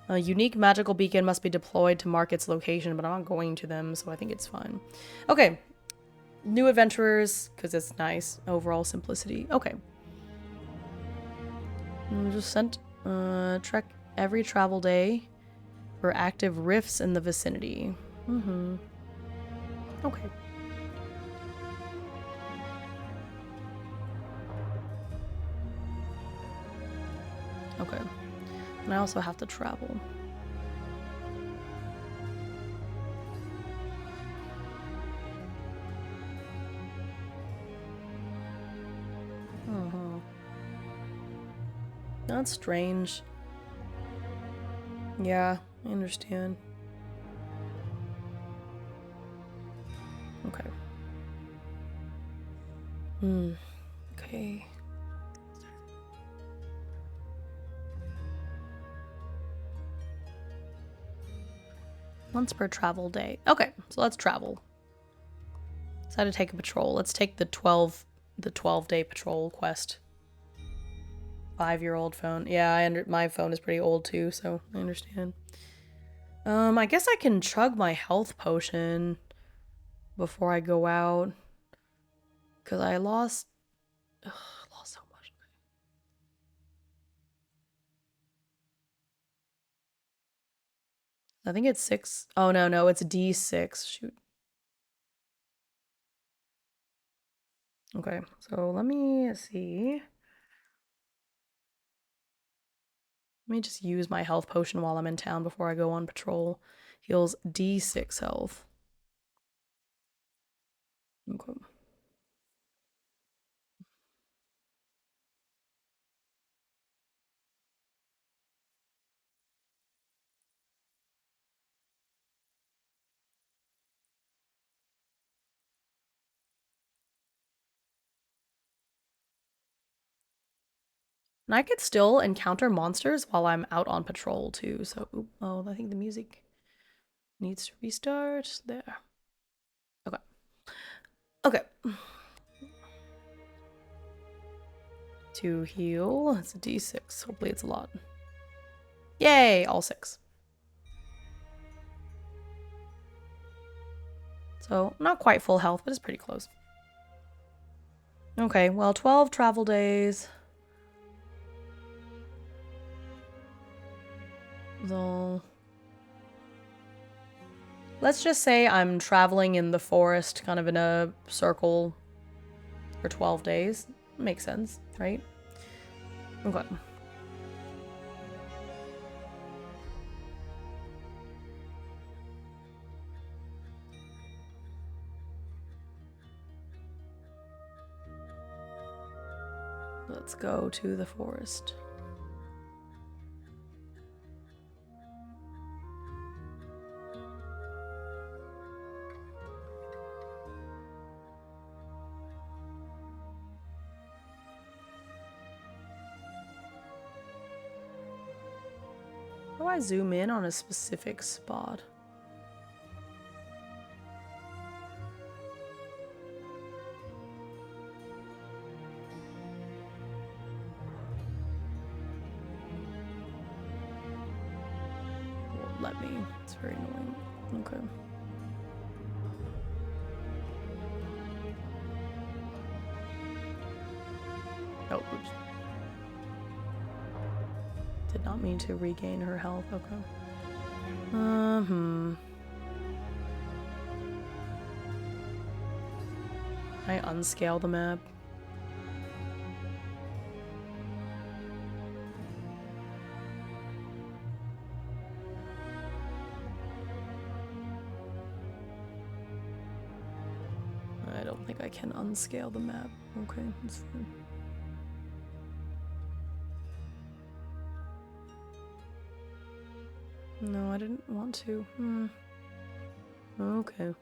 Speaker 1: A unique magical beacon must be deployed to mark its location, but I'm not going to them, so I think it's fine. Okay. New adventurers, because it's nice. Overall simplicity. Okay. Just sent trek every travel day for active rifts in the vicinity. Okay. Okay. And I also have to travel. That's strange. Yeah, I understand. Okay. Okay. Once per travel day. Okay, so let's travel. Decided to take a patrol. Let's take the 12-day patrol quest. 5-year-old phone. Yeah, my phone is pretty old too, so I understand. I guess I can chug my health potion before I go out. Because I lost... Ugh, I lost so much. I think it's 6. Oh, no, it's D6. Shoot. Okay, so let me see. Let me just use my health potion while I'm in town before I go on patrol. Heals D6 health. Okay. And I could still encounter monsters while I'm out on patrol too, so... Oh, I think the music needs to restart. There. Okay. Okay. To heal, it's a D6. Hopefully it's a lot. Yay! All 6. So, not quite full health, but it's pretty close. Okay, well, 12 travel days. So... Let's just say I'm traveling in the forest, kind of in a circle for 12 days. Makes sense, right? Okay. Let's go to the forest. How do I zoom in on a specific spot? Won't let me. It's very annoying. Okay. Oh, oops. Did not mean to regain her health. Okay. I unscale the map. I don't think I can unscale the map. Okay, that's fine. No, I didn't want to. Okay.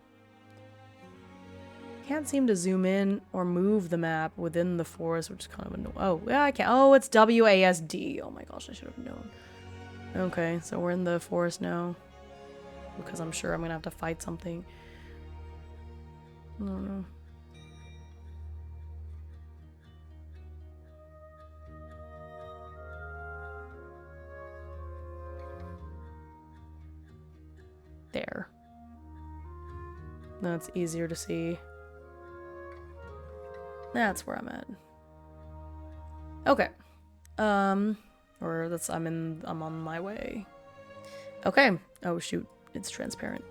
Speaker 1: Can't seem to zoom in or move the map within the forest, which is kind of annoying. Oh, yeah, I can. Oh, it's WASD. Oh my gosh, I should have known. Okay, so we're in the forest now. Because I'm sure I'm gonna have to fight something. I don't know. There. That's easier to see. That's where I'm at. Okay. Or that's I'm on my way. Okay. Oh shoot, it's transparent.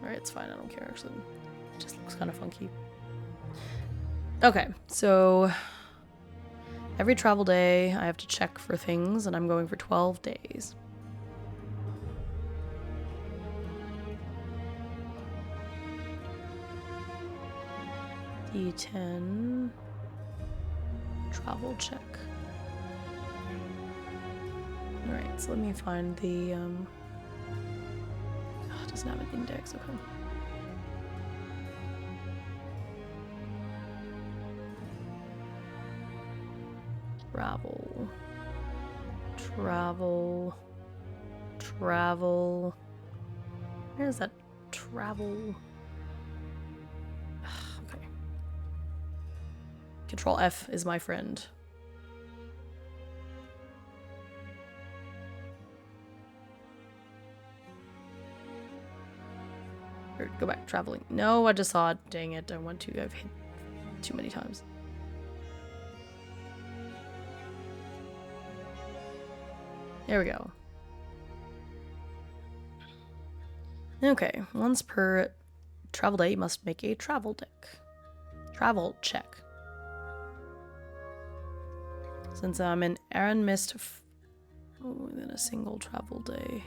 Speaker 1: Alright, it's fine, I don't care actually. It just looks kind of funky. Okay, so every travel day I have to check for things and I'm going for 12 days. D10 travel check. Alright, so let me find the oh, it doesn't have an index, okay. Travel. Travel. Travel. Where's that travel? Control F is my friend. Or go back, traveling. No, I just saw it. Dang it, I want to. I've hit too many times. There we go. Okay, once per travel day, you must make a travel check. Since I'm in Arenmist, then a single travel day.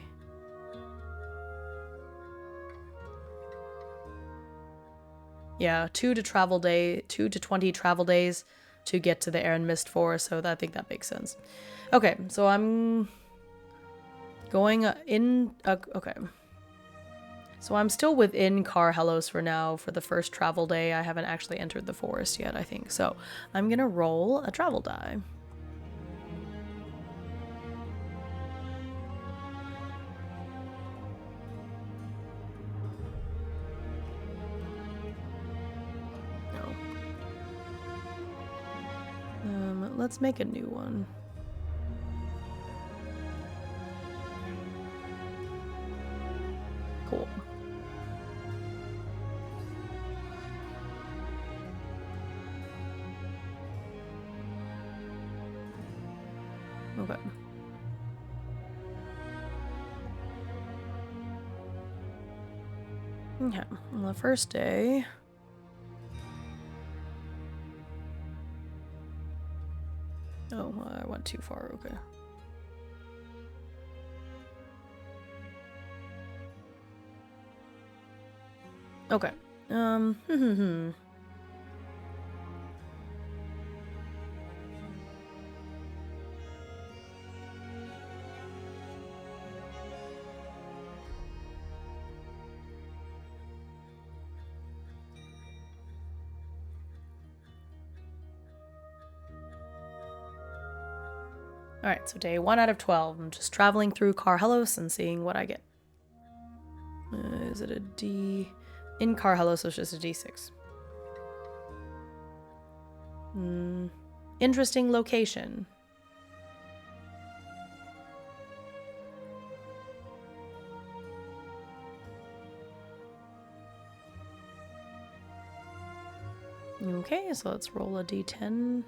Speaker 1: Yeah, 2 to 20 travel days to get to the Arenmist Forest, so I think that makes sense. Okay, so I'm going in. Okay. So I'm still within Helos for now for the first travel day. I haven't actually entered the forest yet, I think. So I'm gonna roll a travel die. No. Let's make a new one. Cool. Okay. Okay, on the first day. Oh, I went too far, okay. Okay. Alright, so day 1 out of 12. I'm just traveling through Helos and seeing what I get. Is it a D? In Helos, it's just a D6. Interesting location. Okay, so let's roll a D10.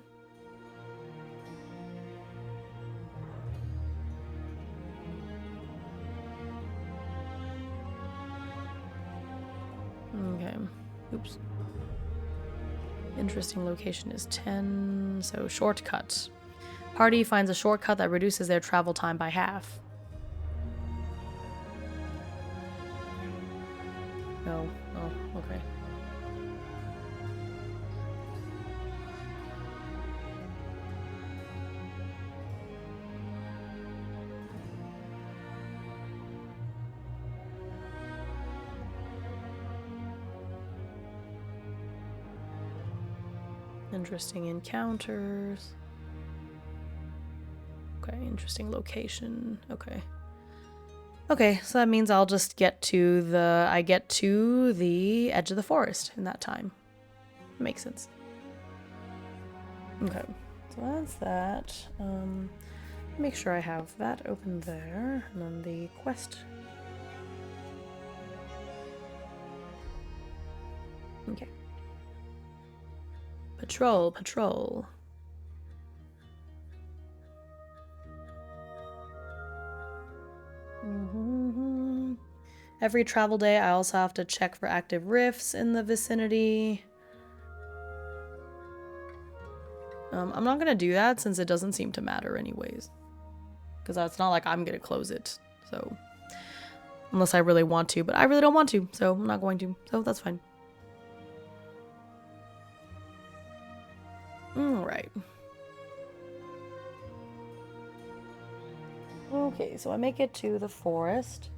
Speaker 1: Okay. Oops. Interesting location is 10. So shortcut. Party finds a shortcut that reduces their travel time by half. No. Oh, okay. Interesting encounters. Okay, interesting location. Okay. Okay, so that means I'll just get to the edge of the forest in that time. Makes sense. Okay, so that's that. Make sure I have that open there, and then the quest. Okay. Patrol. Every travel day, I also have to check for active rifts in the vicinity. I'm not gonna do that since it doesn't seem to matter anyways. Because it's not like I'm gonna close it, so. Unless I really want to, but I really don't want to, so I'm not going to, so that's fine. Alright. Okay, so I make it to the forest.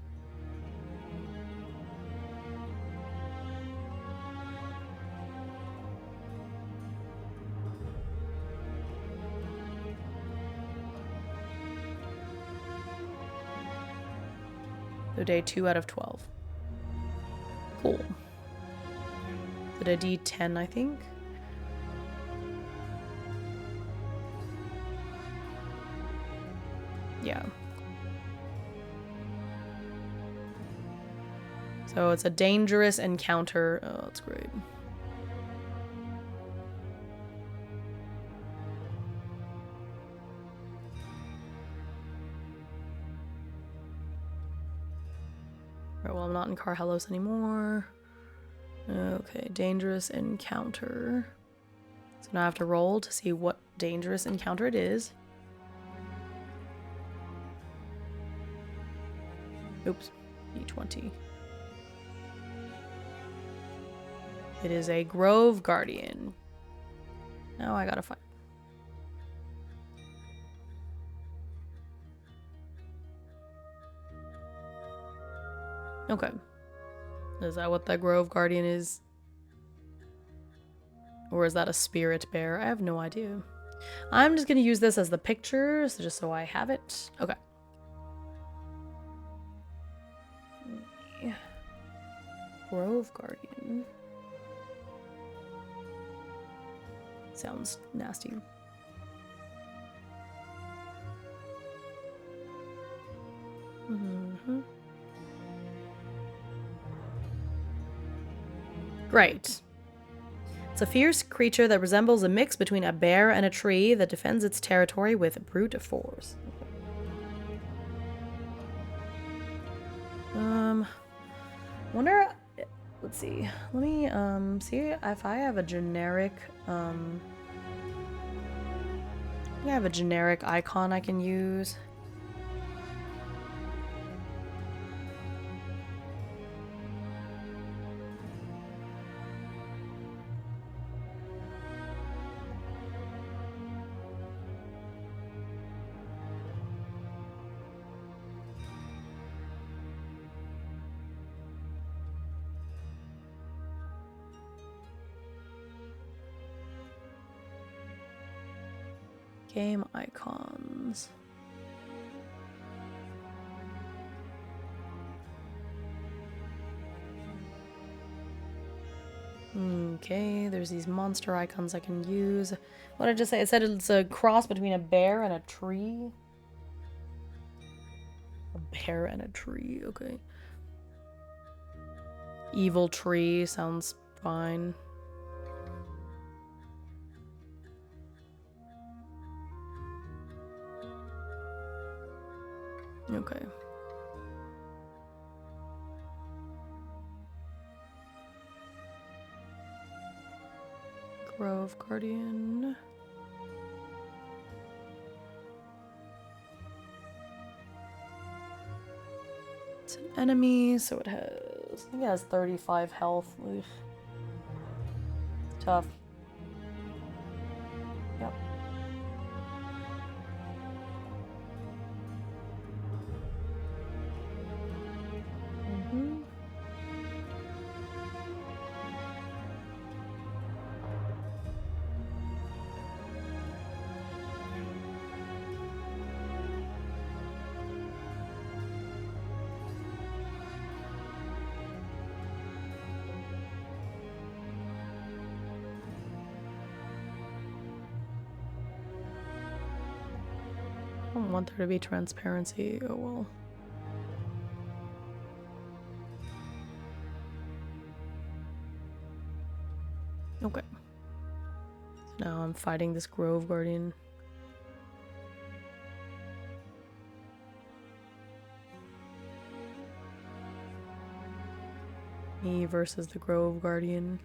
Speaker 1: So day 2 out of 12. Cool. Did a D10, I think? Yeah. So it's a dangerous encounter. Oh, that's great. Alright, well, I'm not in Helos anymore. Okay, dangerous encounter. So now I have to roll to see what dangerous encounter it is. Oops, D20. It is a Grove Guardian. Now I gotta find. Okay. Is that what that Grove Guardian is? Or is that a spirit bear? I have no idea. I'm just gonna use this as the picture, so just so I have it. Okay. Grove Guardian. Sounds nasty. Great. It's a fierce creature that resembles a mix between a bear and a tree that defends its territory with brute force. Wonder. Let's see. Let me see if I have a generic I have a generic icon I can use. Game icons. Okay, there's these monster icons I can use. What did I just say? I said it's a cross between a bear and a tree. A bear and a tree, okay. Evil tree sounds fine. Okay. Grove Guardian. It's an enemy, so it has, I think it has 35 health. Ugh. Tough. Yep. I don't want there to be transparency. Oh well. Okay. So now I'm fighting this Grove Guardian. Me versus the Grove Guardian.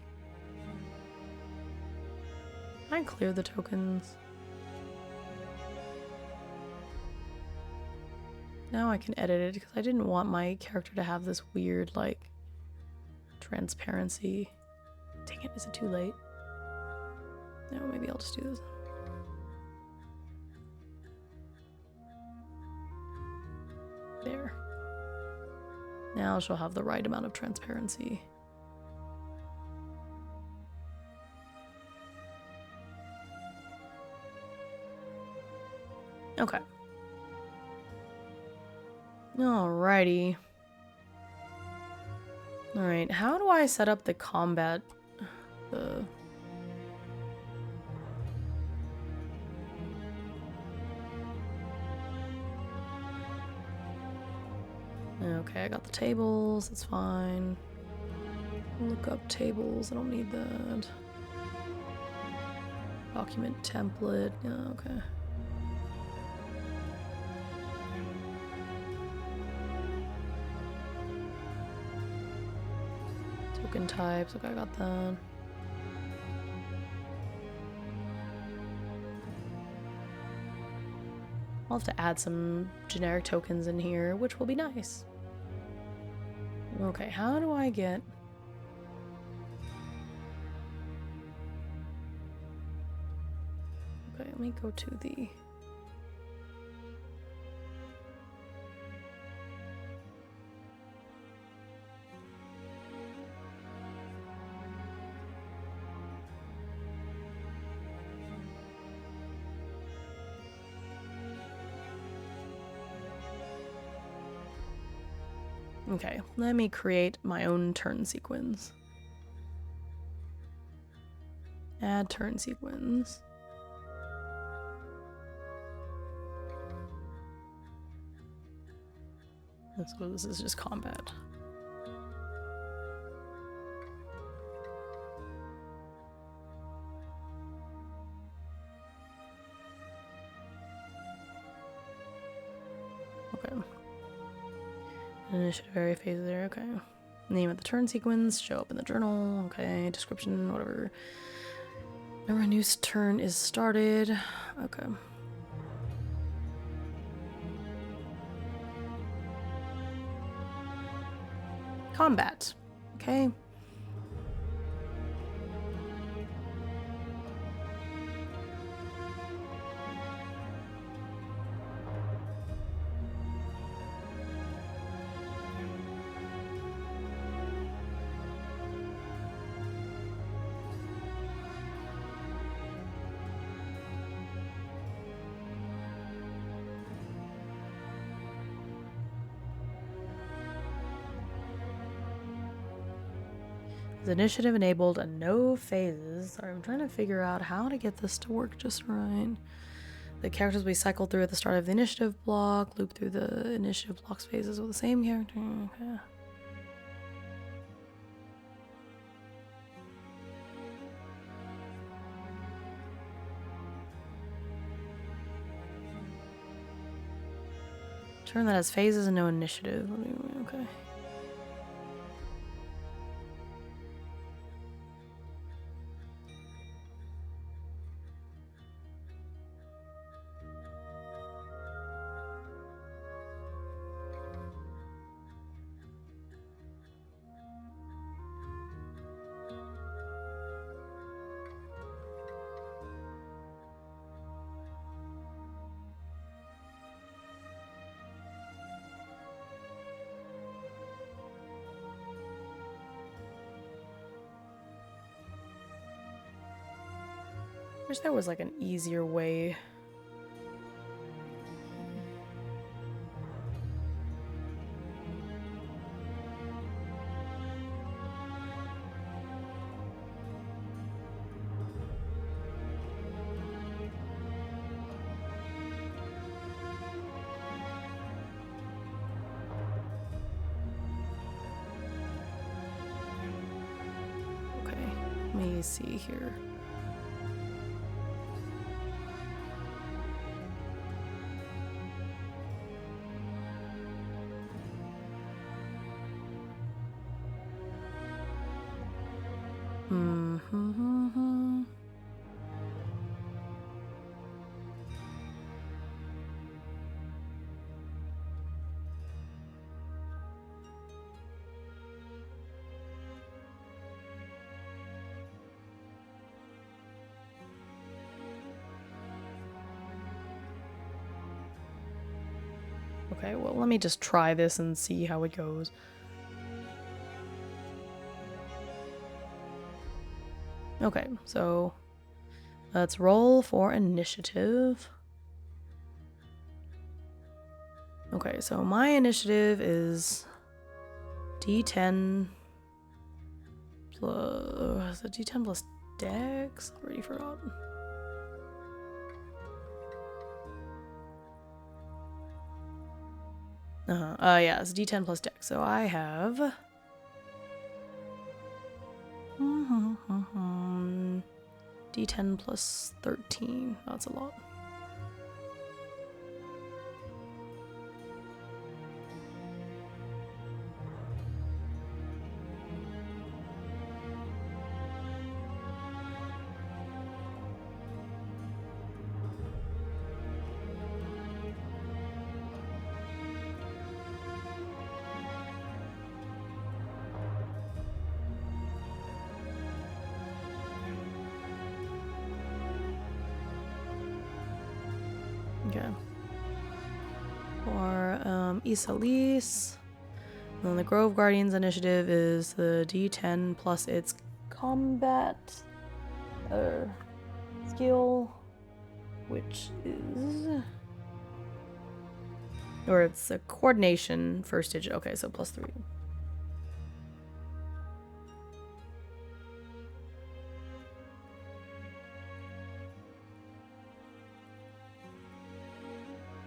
Speaker 1: Can I clear the tokens? Now I can edit it because I didn't want my character to have this weird, like, transparency. Dang it, is it too late? No, maybe I'll just do this. There. Now she'll have the right amount of transparency. Okay. Alrighty. Alright, how do I set up the combat? Okay, I got the tables, that's fine. Look up tables, I don't need that. Document template, yeah, okay. Token types, okay, I got that. I'll have to add some generic tokens in here, which will be nice. Okay, how do I get... Okay, let me go to the... Okay, let me create my own turn sequence. Add turn sequence. So this is just combat. Okay. Initiative area phase there, okay. Name of the turn sequence, show up in the journal, okay, description, whatever. Whenever a new turn is started, okay. Combat, okay. The initiative enabled and no phases. Sorry, I'm trying to figure out how to get this to work just right. The characters we cycle through at the start of the initiative block, loop through the initiative block's phases with the same character. Okay. Turn that has phases and no initiative. Okay. Wish there was like an easier way. Okay, let me see here. Okay, well, let me just try this and see how it goes. Okay, so let's roll for initiative. Okay, so my initiative is D10 plus... Is it D10 plus Dex? Already forgot. Yeah, it's D10 plus dex. So I have... D10 plus 13. That's a lot. Okay. For Isalise, then the Grove Guardians initiative is the D10 plus its combat skill, which is, or it's a coordination first digit. Okay, so plus 3.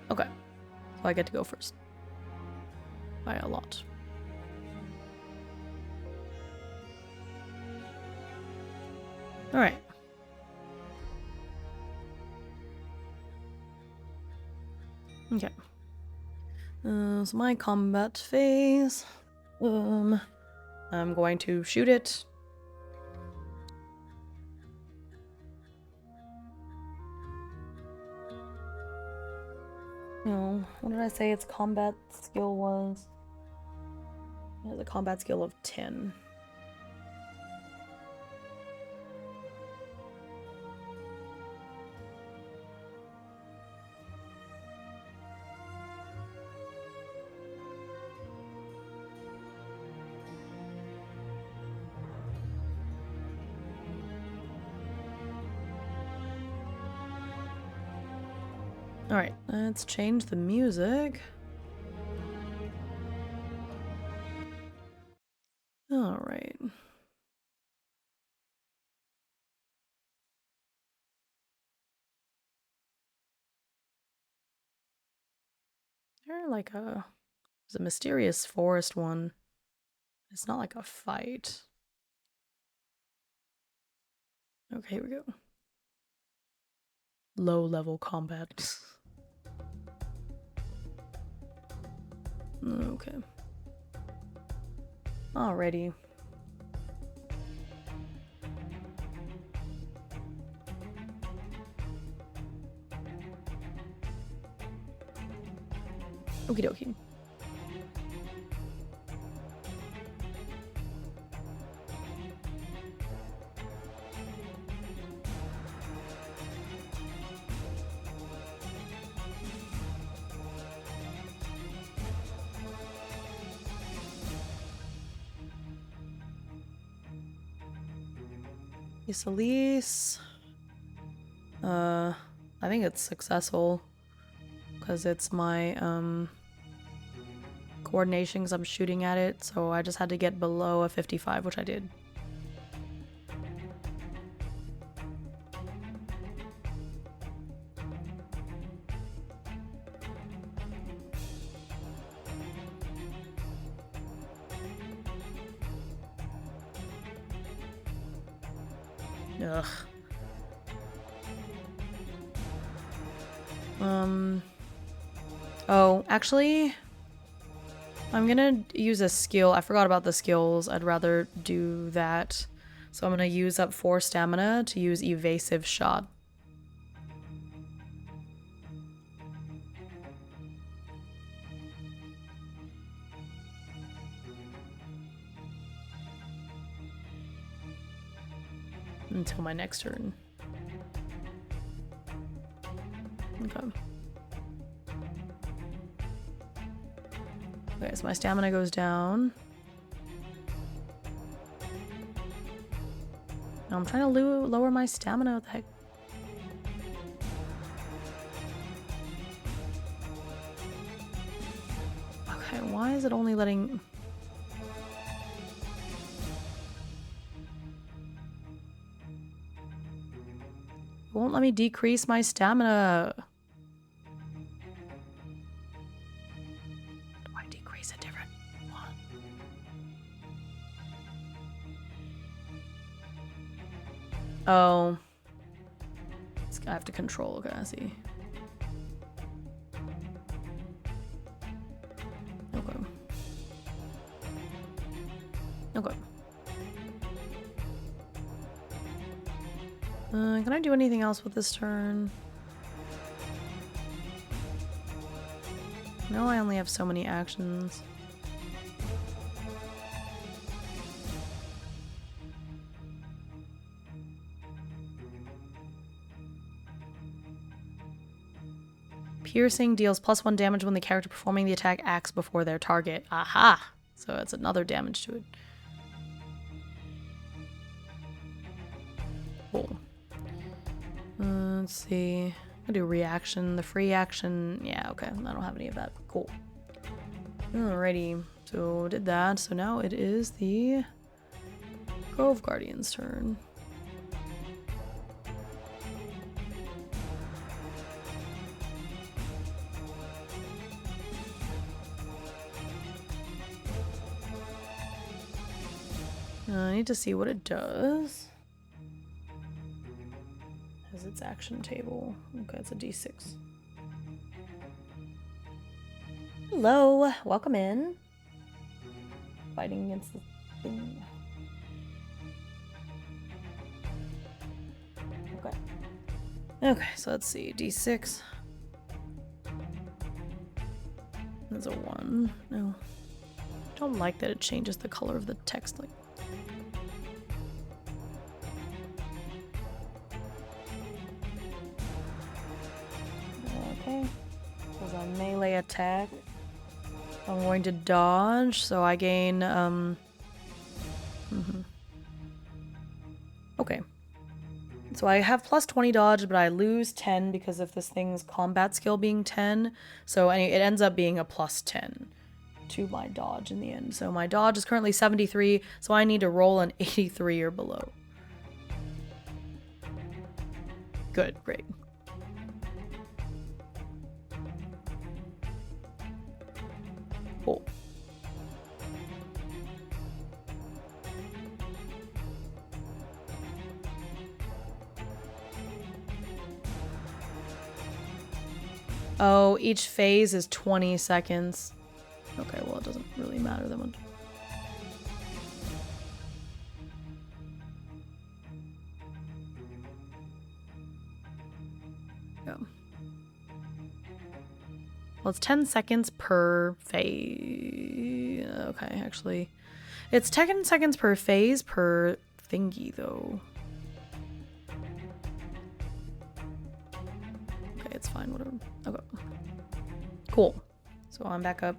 Speaker 1: Okay, so I get to go first by a lot. All right. Okay. So my combat phase. I'm going to shoot it. No, what did I say its combat skill was? It has a combat skill of 10. Alright, let's change the music. Alright. There's a mysterious forest one. It's not like a fight. Okay, here we go. Low level combat. Okay. Alrighty. Okie dokie. Isalise. I think it's successful because it's my coordination because I'm shooting at it, so I just had to get below a 55, which I did. Ugh. Oh, actually, I'm gonna use a skill. I forgot about the skills. I'd rather do that. So I'm gonna use up 4 stamina to use evasive shot. Until my next turn. Okay. Okay, so my stamina goes down. No, I'm trying to lower my stamina. What the heck? Okay, why is it only letting... It won't let me decrease my stamina. Do Oh. I have to control. Okay, I see. Okay. Okay. Can I do anything else with this turn? No, I only have so many actions. Piercing deals +1 damage when the character performing the attack acts before their target. Aha! So it's another damage to it. Cool. Let's see. I'll do reaction. The free action. Yeah, okay. I don't have any of that. Cool. Alrighty. So did that. So now it is the Grove Guardian's turn. I need to see what it does. Has its action table. Okay, it's a D6. Hello, welcome in. Fighting against the thing. Okay. Okay, so let's see. D6. There's a 1. No. I don't like that it changes the color of the text like. Okay. This is a melee attack. I'm going to dodge, so I gain, Okay. So I have +20 dodge, but I lose 10 because of this thing's combat skill being 10. So it ends up being a +10 to my dodge in the end. So my dodge is currently 73, so I need to roll an 83 or below. Good, great. Cool. Oh, each phase is 20 seconds. Okay, well, it doesn't really matter that much. Yeah. Well, it's 10 seconds per phase. Okay, actually. It's 10 seconds per phase per thingy, though. Okay, it's fine, whatever. Okay. Cool. So I'm back up.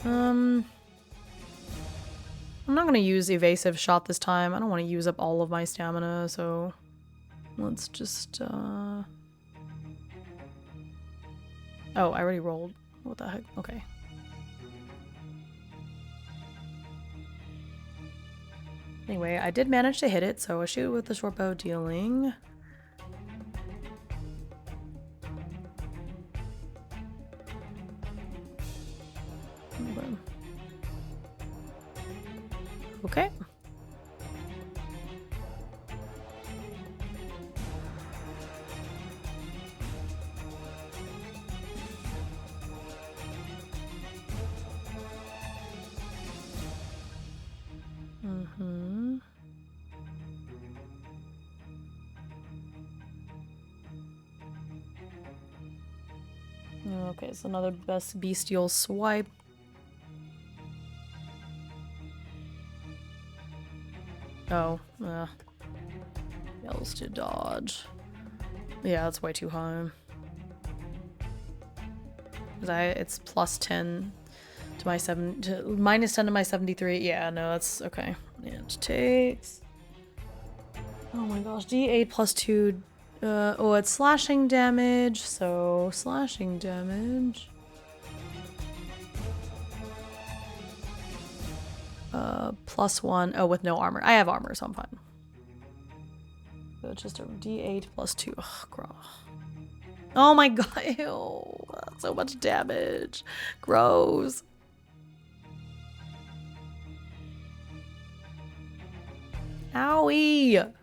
Speaker 1: I'm not going to use evasive shot this time. I don't want to use up all of my stamina, so let's just, Oh, I already rolled. What the heck? Okay. Anyway, I did manage to hit it, so I shoot with the short bow, dealing... Okay. Okay, so another best bestial swipe. Oh, yells to dodge. Yeah, that's way too high. It's +10 to my -10 to my 73. Yeah, no, that's okay. It takes. Oh my gosh, D8 +2. Oh, it's slashing damage. So slashing damage. +1. Oh, with no armor. I have armor, so I'm fine. So it's just a D8 plus 2. Ugh, gross. Oh my god, ew. That's so much damage. Gross. Owie.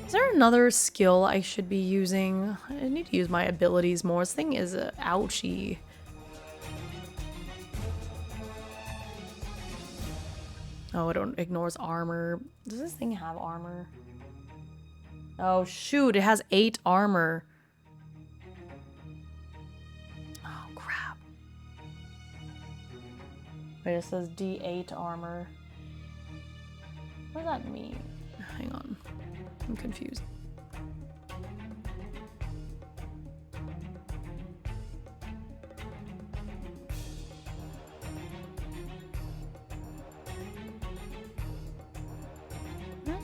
Speaker 1: Is there another skill I should be using? I need to use my abilities more. This thing is ouchy. Oh, it ignores armor. Does this thing have armor? Oh shoot, it has 8 armor. Oh crap. Wait, it says D8 armor. What does that mean? Hang on. I'm confused.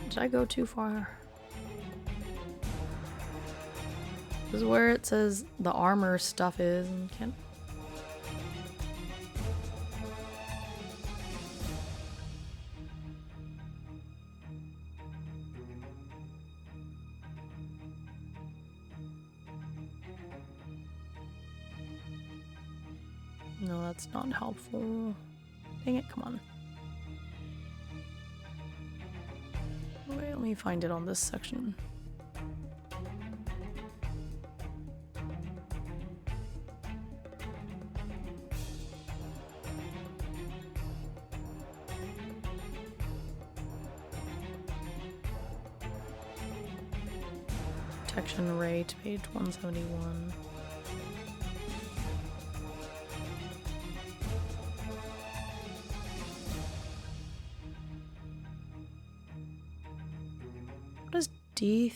Speaker 1: Did I go too far? This is where it says the armor stuff is and can't. No, that's not helpful. Dang it, come on. Wait, let me find it on this section. Protection rate, page 171. What is D3?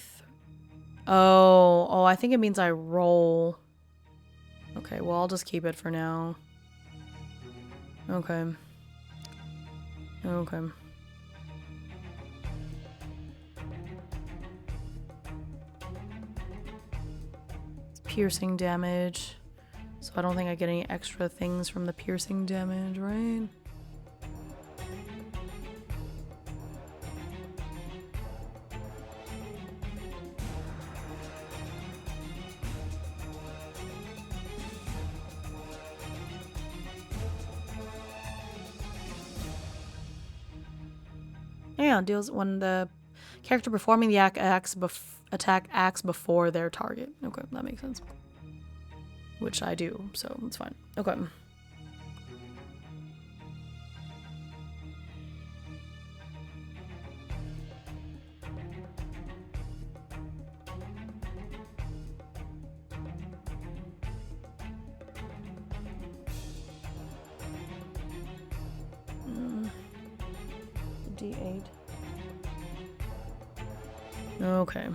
Speaker 1: Oh, I think it means I roll. Okay, well, I'll just keep it for now. Okay. Okay. It's piercing damage. So I don't think I get any extra things from the piercing damage, right? Yeah, deals when the character performing the attack acts before their target. Okay, that makes sense. Which I do, so it's fine. Okay. D8. Okay.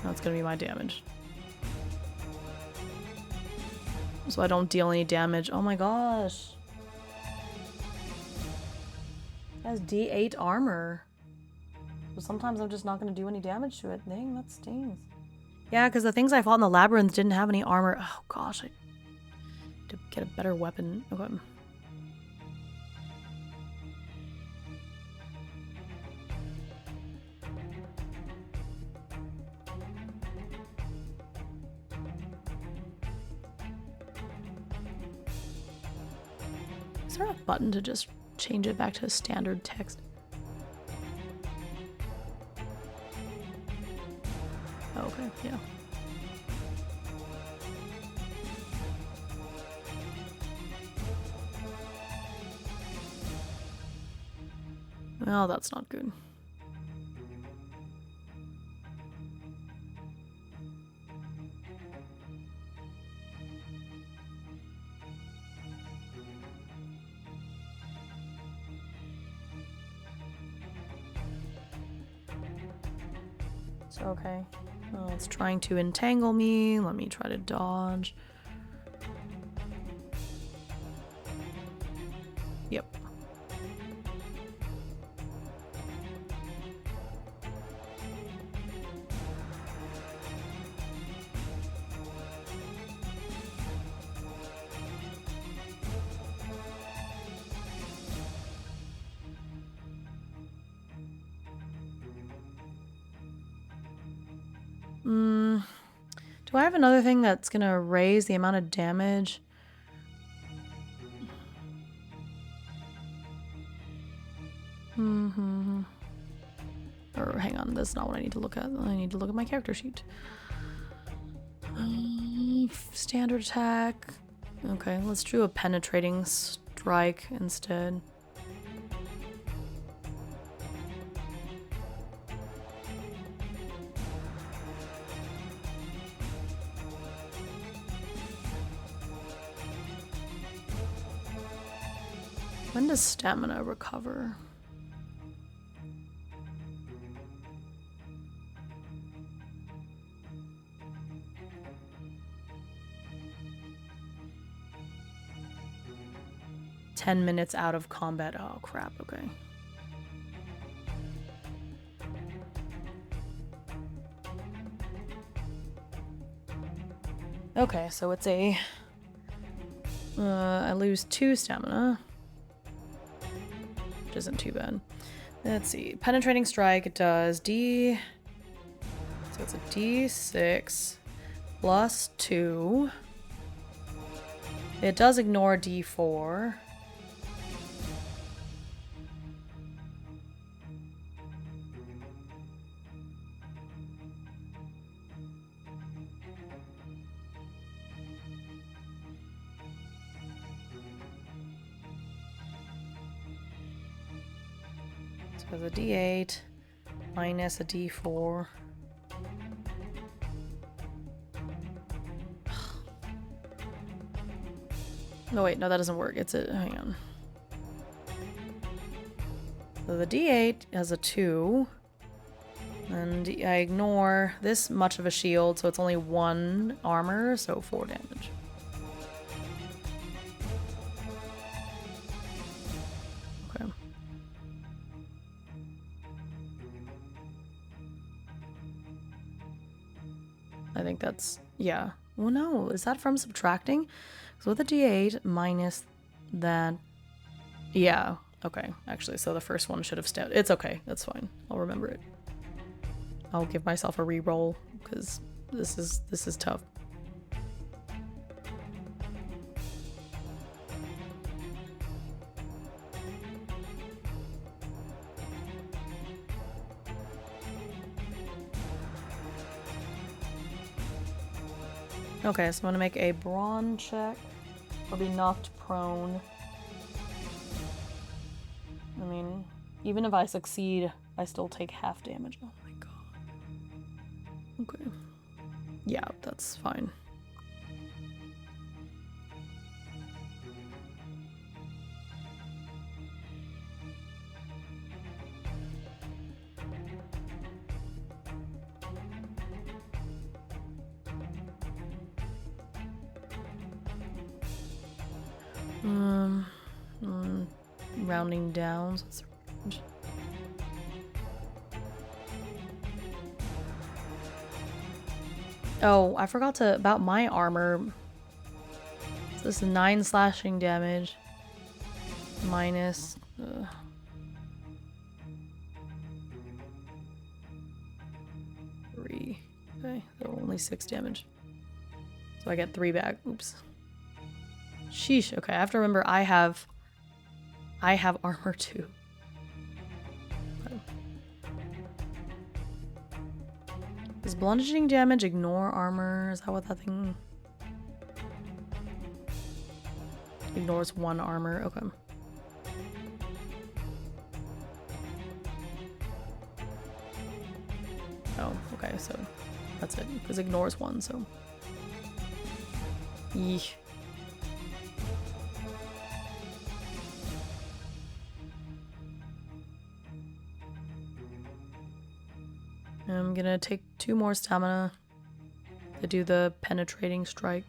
Speaker 1: That's gonna be my damage. So I don't deal any damage. Oh my gosh. It has D8 armor. So sometimes I'm just not gonna do any damage to it. Dang, that stings. Yeah, because the things I fought in the labyrinth didn't have any armor. Oh gosh, I need to get a better weapon. Okay. Is there a button to just change it back to standard text? Oh, okay, yeah. Well, that's not good. Okay. Oh, it's trying to entangle me. Let me try to dodge. Yep. Do I have another thing that's gonna raise the amount of damage? Or hang on, that's not what I need to look at. I need to look at my character sheet. Standard attack. Okay, let's do a penetrating strike instead. When does stamina recover? "10 minutes out of combat." Oh crap, okay. Okay, so it's a... I lose 2 stamina. Which isn't too bad. Let's see. Penetrating strike does D... So it's a D6 plus 2. It does ignore D4. So it's a D8 minus a D4. No, wait, no, that doesn't work. It's a... hang on. So the D8 has a 2. And I ignore this much of a shield, so it's only 1 armor, so 4 damage. Okay. I think that's... yeah. Well, no, is that from subtracting? So with a D8 minus that... yeah, okay. Actually, so the first one should have stayed. It's okay. That's fine. I'll remember it. I'll give myself a re-roll because this is tough. Okay, so I'm gonna make a brawn check. I'll be knocked prone. I mean, even if I succeed, I still take half damage. Oh my god. Okay. Yeah, that's fine. Rounding down, so it's range. Oh, I forgot to about my armor. So this is 9 slashing damage minus 3. Okay, so only 6 damage. So I get 3 back. Oops. Sheesh. Okay, I have to remember I have armor too. Okay. Does bludgeoning damage ignore armor? Is that what that thing ignores? 1 armor. Okay. Oh, okay, so that's it. Because ignores 1, so. Yeesh. I'm gonna take 2 more stamina to do the penetrating strike.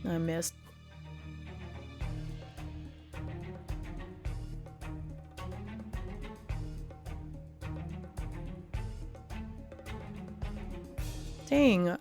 Speaker 1: I missed. Dang.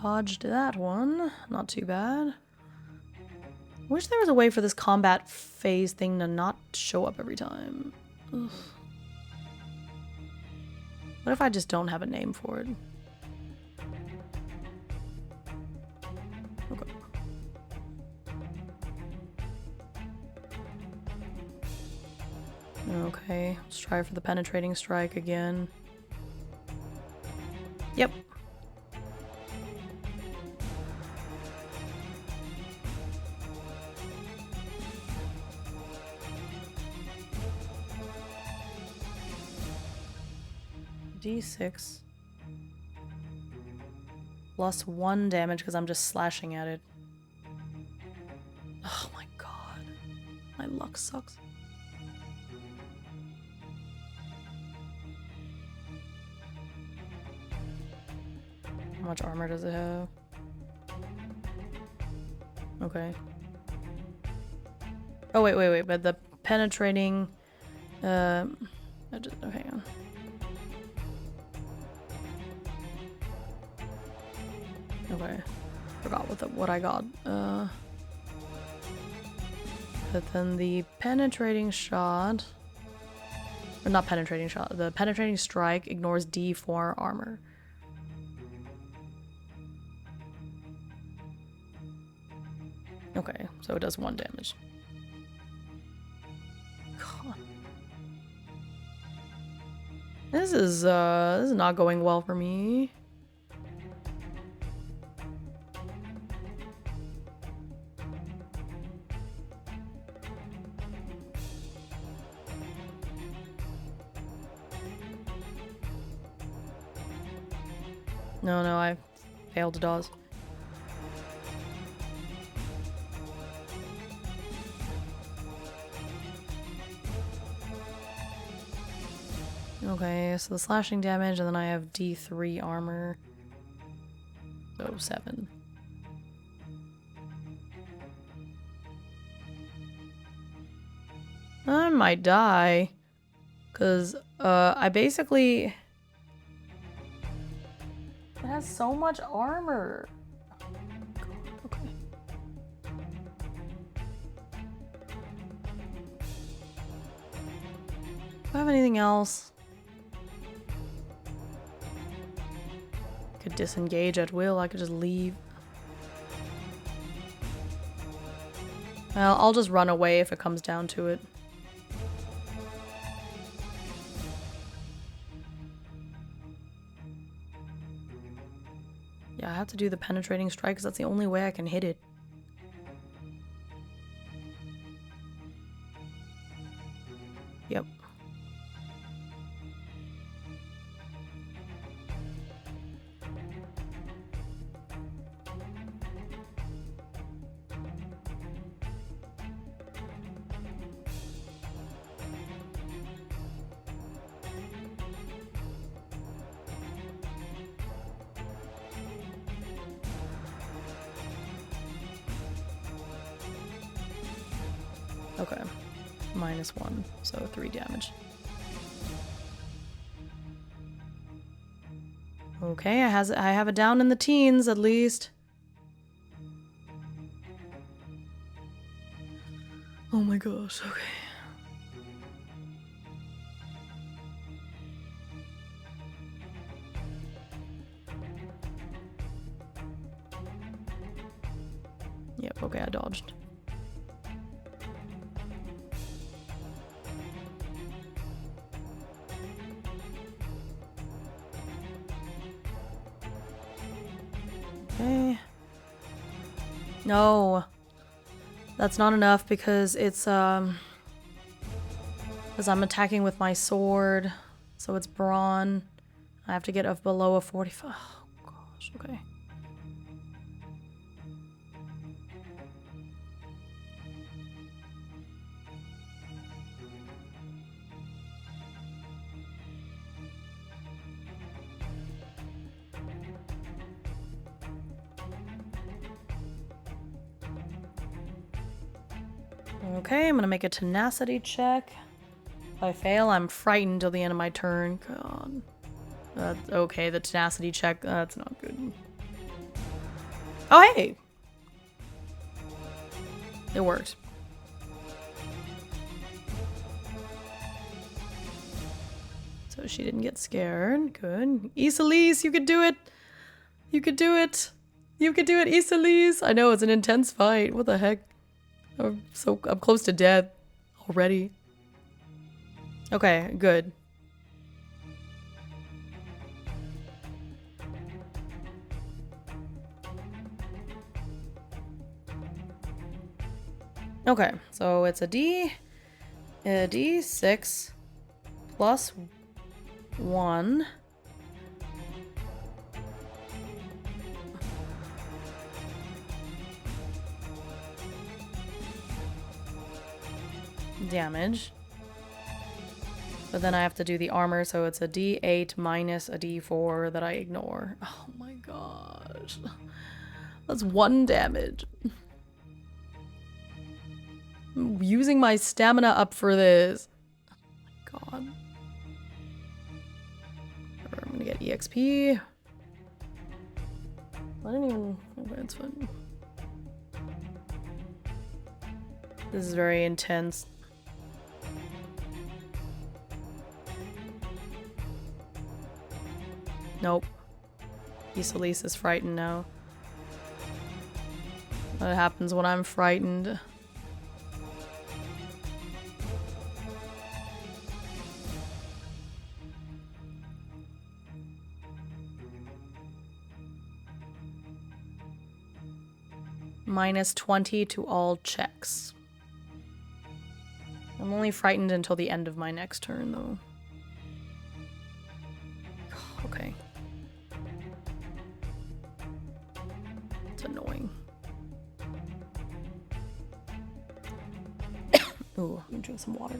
Speaker 1: Dodged that one. Not too bad. Wish there was a way for this combat phase thing to not show up every time. Ugh. What if I just don't have a name for it? Okay. Okay, let's try for the penetrating strike again. Yep. D6 plus 1 damage because I'm just slashing at it. Oh my god. My luck sucks. How much armor does it have? Okay. Oh, wait. But the penetrating... oh, hang on. Okay. Forgot what I got. But then the penetrating shot... Or not penetrating shot. The penetrating strike ignores D4 armor. Okay, so it does 1 damage. God. This is not going well for me. No, I failed to dodge. Okay, so the slashing damage, and then I have D3 armor. So 7. I might die. Because, I basically... It has so much armor. God, okay. Do I have anything else? Could disengage at will. I could just leave. Well, I'll just run away if it comes down to it. Yeah, I have to do the penetrating strike because that's the only way I can hit it. Yep. Okay, -1, so 3 damage. Okay, I have it down in the teens at least. Oh my gosh, okay. Yep, okay, I dodged. Okay. No. That's not enough because it's because I'm attacking with my sword. So it's brawn. I have to get up below a 45. Oh gosh, okay. Okay, I'm gonna make a tenacity check. If I fail, I'm frightened till the end of my turn. God. Okay, the tenacity check, that's not good. Oh, hey! It worked. So she didn't get scared. Good. Isolise, you could do it! You could do it! You could do it, Isolise! I know, it's an intense fight. What the heck? I'm close to death already. Okay, good. Okay, so it's a D6 plus 1. Damage. But then I have to do the armor, so it's a D8 minus a D4 that I ignore. Oh my gosh. That's 1 damage. I'm using my stamina up for this. Oh my god. I'm gonna get EXP. I didn't even... Okay, it's fine. This is very intense. Nope. Isolise is frightened now. What happens when I'm frightened? Minus 20 to all checks. I'm only frightened until the end of my next turn, though. Okay. It's annoying. Ooh, I'm gonna drink some water.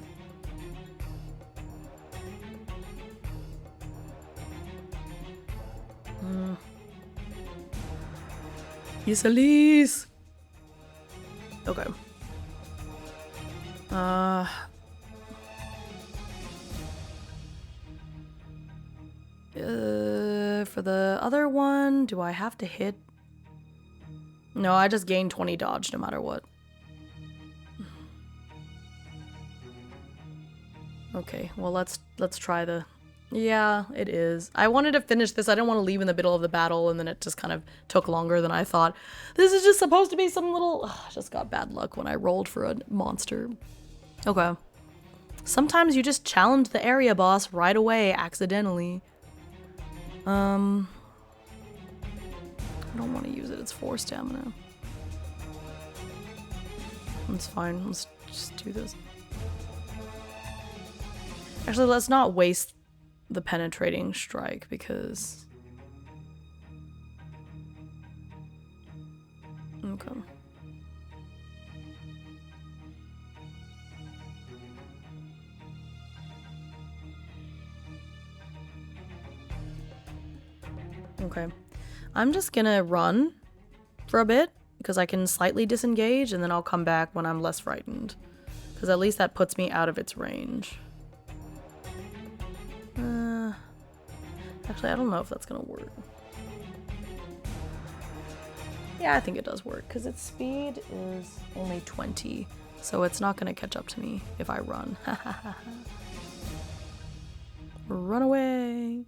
Speaker 1: Isolise! Okay. For the other one, do I have to hit? No, I just gain 20 dodge no matter what. Okay, well let's try the... Yeah, it is. I wanted to finish this. I didn't want to leave in the middle of the battle, and then it just kind of took longer than I thought. This is just supposed to be some little... Ugh, I just got bad luck when I rolled for a monster. Okay. Sometimes you just challenge the area boss right away, accidentally. I don't want to use it. It's 4 stamina. That's fine. Let's just do this. Actually, let's not waste the penetrating strike because... Okay. Okay. I'm just gonna run for a bit because I can slightly disengage and then I'll come back when I'm less frightened. Because at least that puts me out of its range. Actually, I don't know if that's gonna work. Yeah, I think it does work because its speed is only 20. So it's not gonna catch up to me if I run. Run away.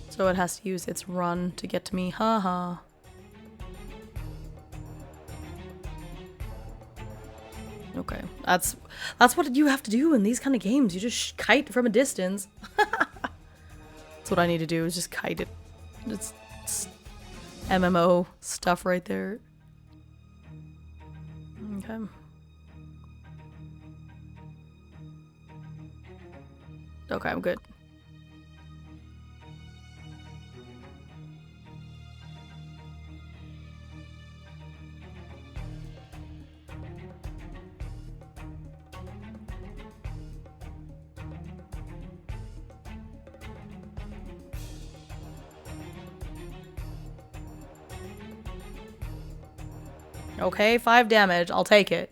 Speaker 1: So it has to use its run to get to me. Haha. Okay, that's what you have to do in these kind of games. You just kite from a distance. That's what I need to do, is just kite it. It's MMO stuff right there. Okay. Okay, I'm good. Okay, 5 damage. I'll take it.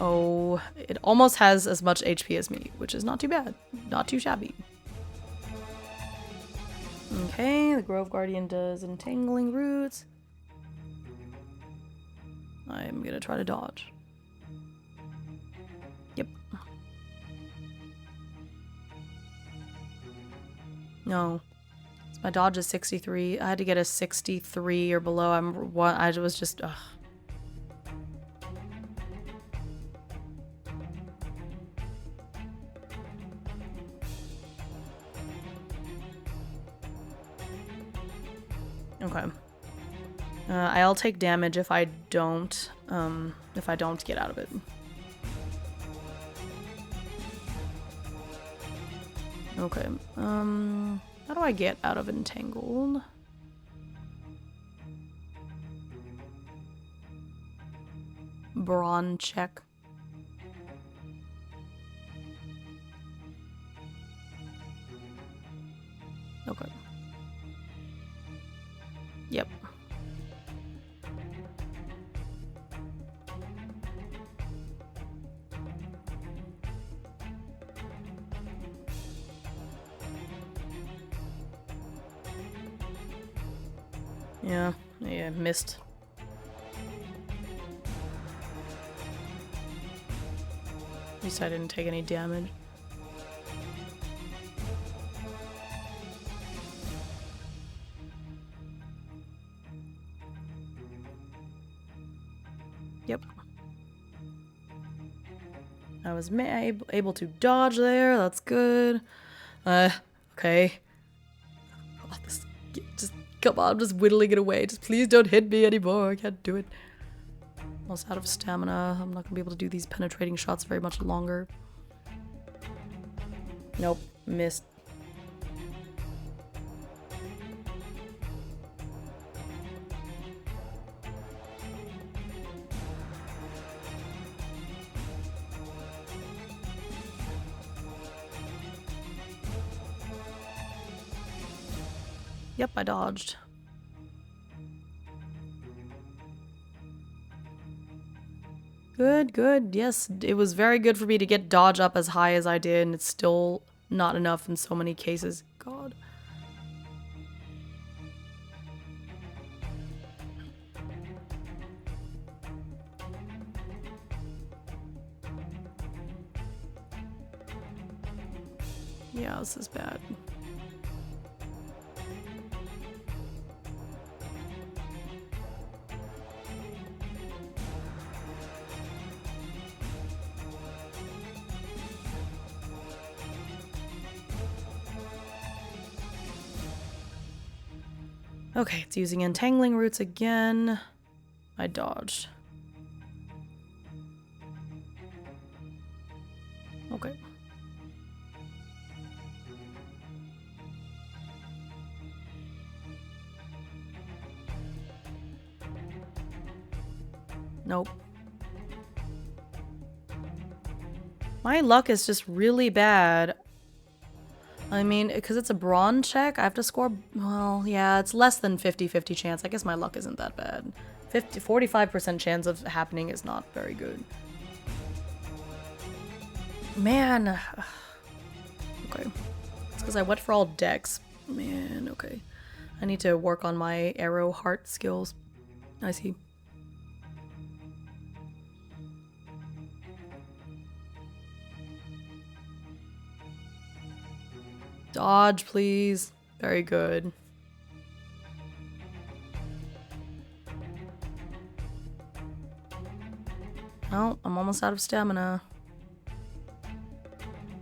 Speaker 1: Oh, it almost has as much HP as me, which is not too bad. Not too shabby. Okay, the Grove Guardian does Entangling Roots. I'm gonna try to dodge. Yep. No. My dodge is 63. I had to get a 63 or below. I was just, ugh. Okay. I'll take damage if I don't get out of it. Okay. How do I get out of Entangled? Brawn check. Okay. Yep. Yeah, missed. At least I didn't take any damage. Yep. I was able to dodge there. That's good. Okay. Oh, just come on, I'm just whittling it away. Just please don't hit me anymore. I can't do it. Almost out of stamina. I'm not gonna be able to do these penetrating shots very much longer. Nope, missed. Yep, I dodged. Good, good. Yes, it was very good for me to get dodge up as high as I did, and it's still not enough in so many cases. God. Yeah, this is bad. Okay, it's using Entangling Roots again. I dodged. Okay. Nope. My luck is just really bad. I mean, because it's a brawn check, I have to score, well, yeah, it's less than 50-50 chance. I guess my luck isn't that bad. 45% chance of happening is not very good. Man. Okay. It's because I went for all decks. Man, okay. I need to work on my arrow heart skills. I see. Dodge, please. Very good. Oh, I'm almost out of stamina.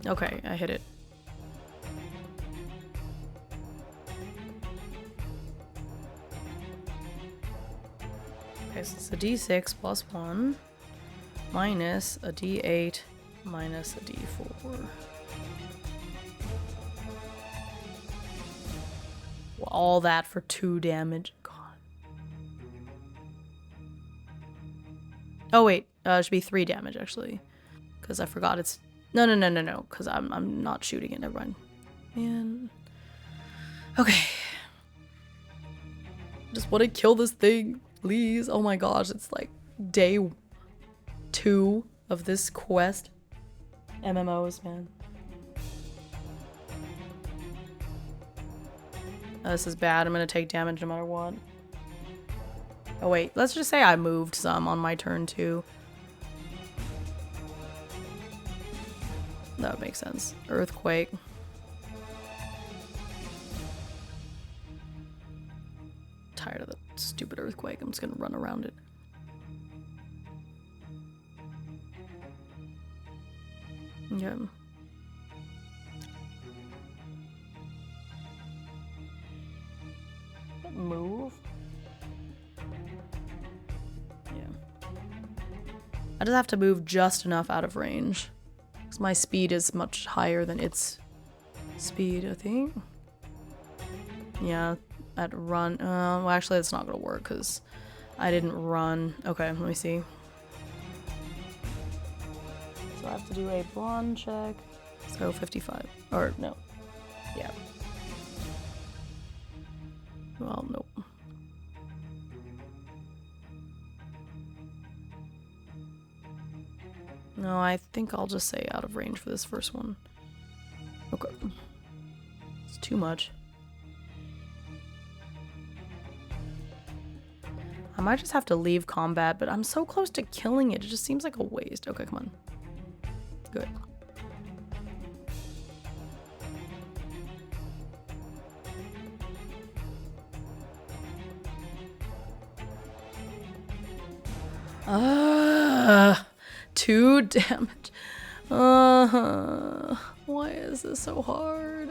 Speaker 1: Okay, I hit it. Okay, so it's a d6 plus 1 minus a d8 minus a d4. All that for 2 damage. God. Oh wait, it should be 3 damage actually, because I forgot it's no, because I'm not shooting it. Never mind. Man. Okay. just want to kill this thing, please. Oh my gosh, it's like day 2 of this quest. MMOs, man. Oh, this is bad. I'm gonna take damage no matter what. Oh wait, let's just say I moved some on my turn too. That would make sense. Earthquake. Tired of the stupid earthquake. I'm just gonna run around it. Yeah. Move. Yeah. I just have to move just enough out of range. Because my speed is much higher than its speed, I think. Yeah, I'd run. Well, actually, that's not going to work because I didn't run. Okay, let me see. So I have to do a brawn check. Let's go 55. Or, no. Yeah. Well, nope. No, I think I'll just say out of range for this first one. Okay. It's too much. I might just have to leave combat, but I'm so close to killing it. It just seems like a waste. Okay, come on. Good. Ah, 2 damage. Why is this so hard?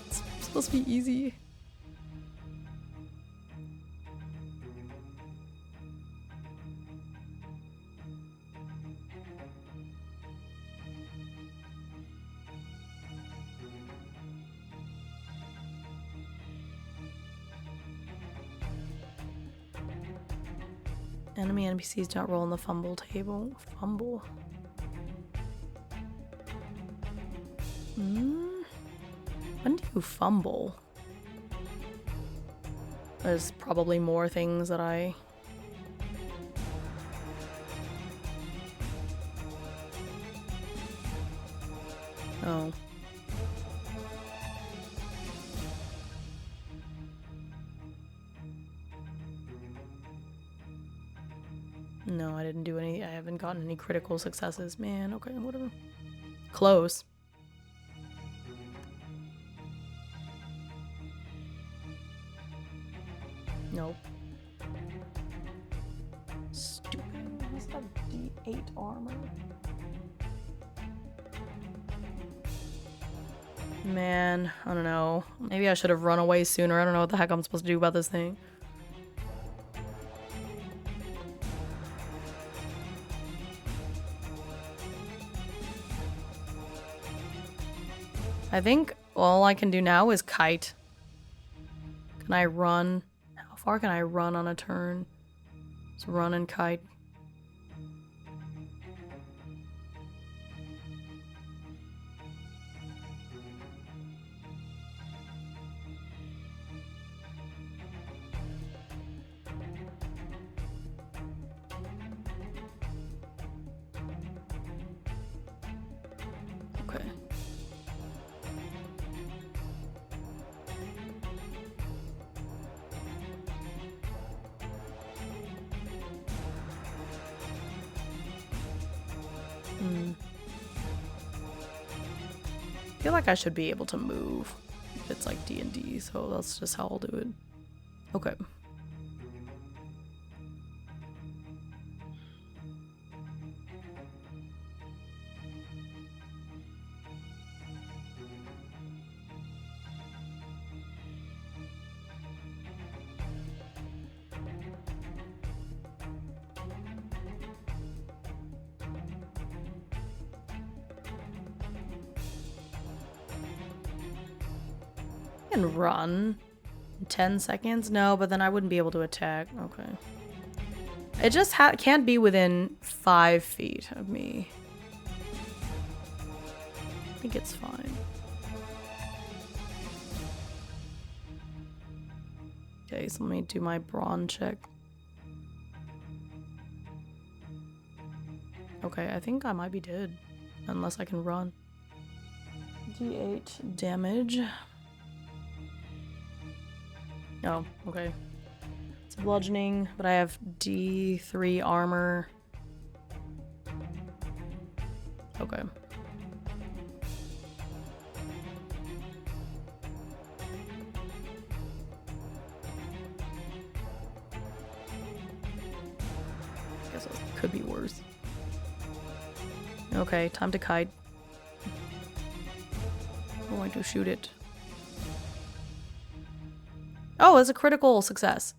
Speaker 1: It's supposed to be easy. Enemy NPCs don't roll on the fumble table. Fumble. When do you fumble? There's probably more things that I... Oh. No, I didn't do any. I haven't gotten any critical successes. Man, okay, whatever. Close. Nope. Stupid. What's that D8 armor? Man, I don't know. Maybe I should have run away sooner. I don't know what the heck I'm supposed to do about this thing. I think all I can do now is kite. Can I run? How far can I run on a turn? Just run and kite. Okay. I feel like I should be able to move if it's like D&D, so that's just how I'll do it. Okay. Can run in 10 seconds? No, but then I wouldn't be able to attack. Okay. It just can't be within 5 feet of me. I think it's fine. Okay, so let me do my brawn check. Okay, I think I might be dead. Unless I can run. D8 damage. Oh, okay. It's bludgeoning, but I have D3 armor. Okay. Guess it could be worse. Okay, time to kite. I'm going to shoot it. Oh, it's a critical success.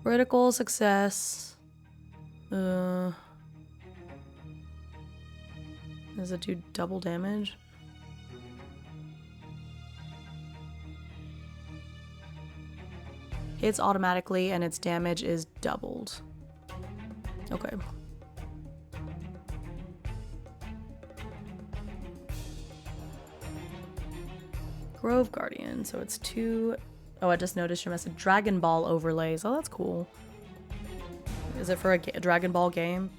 Speaker 1: Critical success. Does it do double damage? Hits automatically and its damage is doubled. Okay. Grove Guardian, so it's 2. Oh, I just noticed your message. Dragon Ball overlays. Oh, that's cool. Is it for a Dragon Ball game?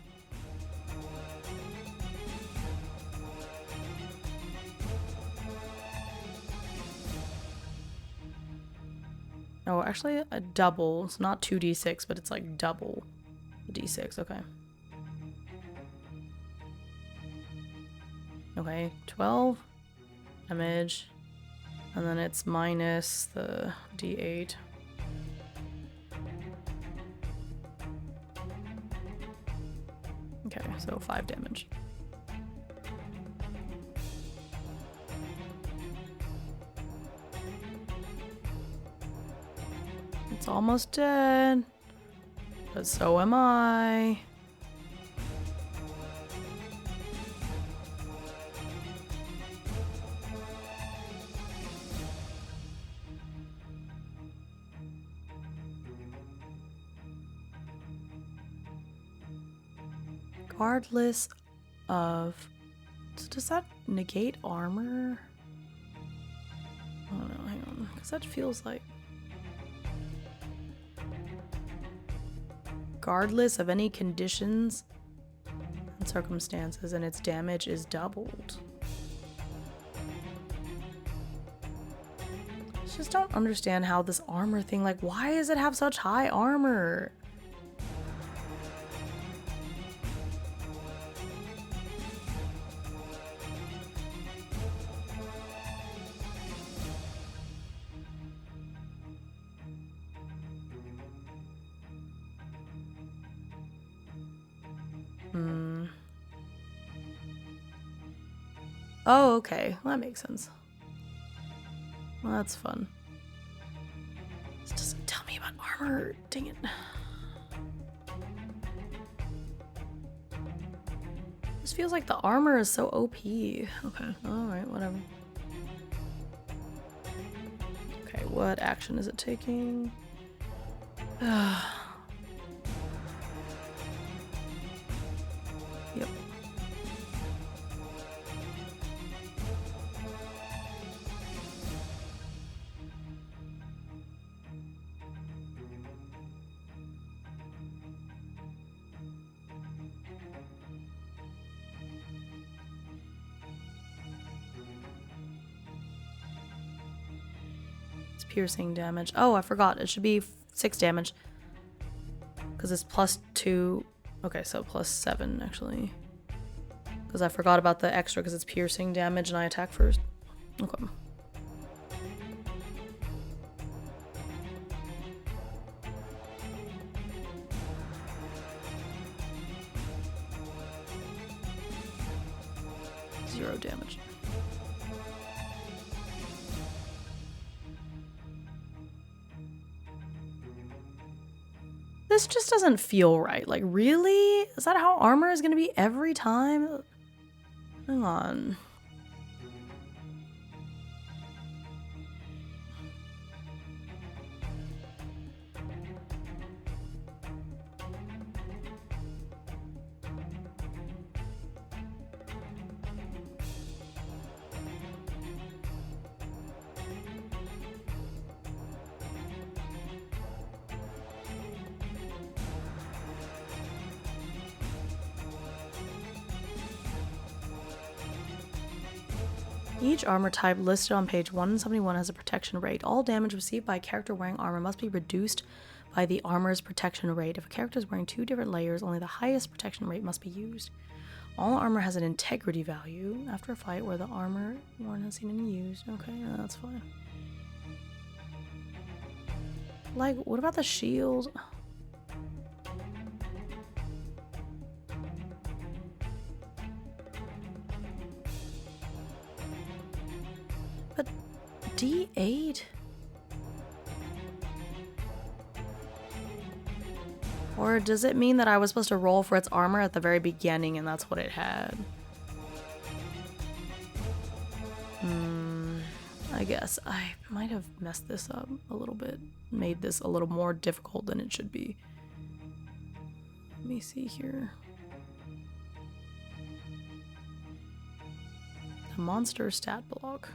Speaker 1: Oh, actually a double. It's not 2d6, but it's like double d6. Okay. Okay, 12 damage. And then it's minus the d8. Okay, so 5 damage. It's almost dead. But so am I. Regardless of... So does that negate armor? I don't know, hang on. Because that feels like... Regardless of any conditions and circumstances, and its damage is doubled. I just don't understand how this armor thing, like, why does it have such high armor? Oh, okay. Well, that makes sense. Well, that's fun. This doesn't tell me about armor. Dang it. This feels like the armor is so OP. Okay. Alright, whatever. Okay, what action is it taking? Yep. It's piercing damage. Oh, I forgot. It should be 6 damage. Because it's +2. Okay, so +7 actually. Because I forgot about the extra because it's piercing damage and I attack first. Okay. Zero damage. This just doesn't feel right. Like, really? Is that how armor is going to be every time? Hang on. Each armor type listed on page 171 has a protection rate. All damage received by a character wearing armor must be reduced by the armor's protection rate. If a character is wearing 2 different layers, only the highest protection rate must be used. All armor has an integrity value after a fight where the armor worn has seen any use. Okay, no, that's fine. Like, what about the shield? But D8? Or does it mean that I was supposed to roll for its armor at the very beginning and that's what it had? I guess I might have messed this up a little bit. Made this a little more difficult than it should be. Let me see here. The monster stat block.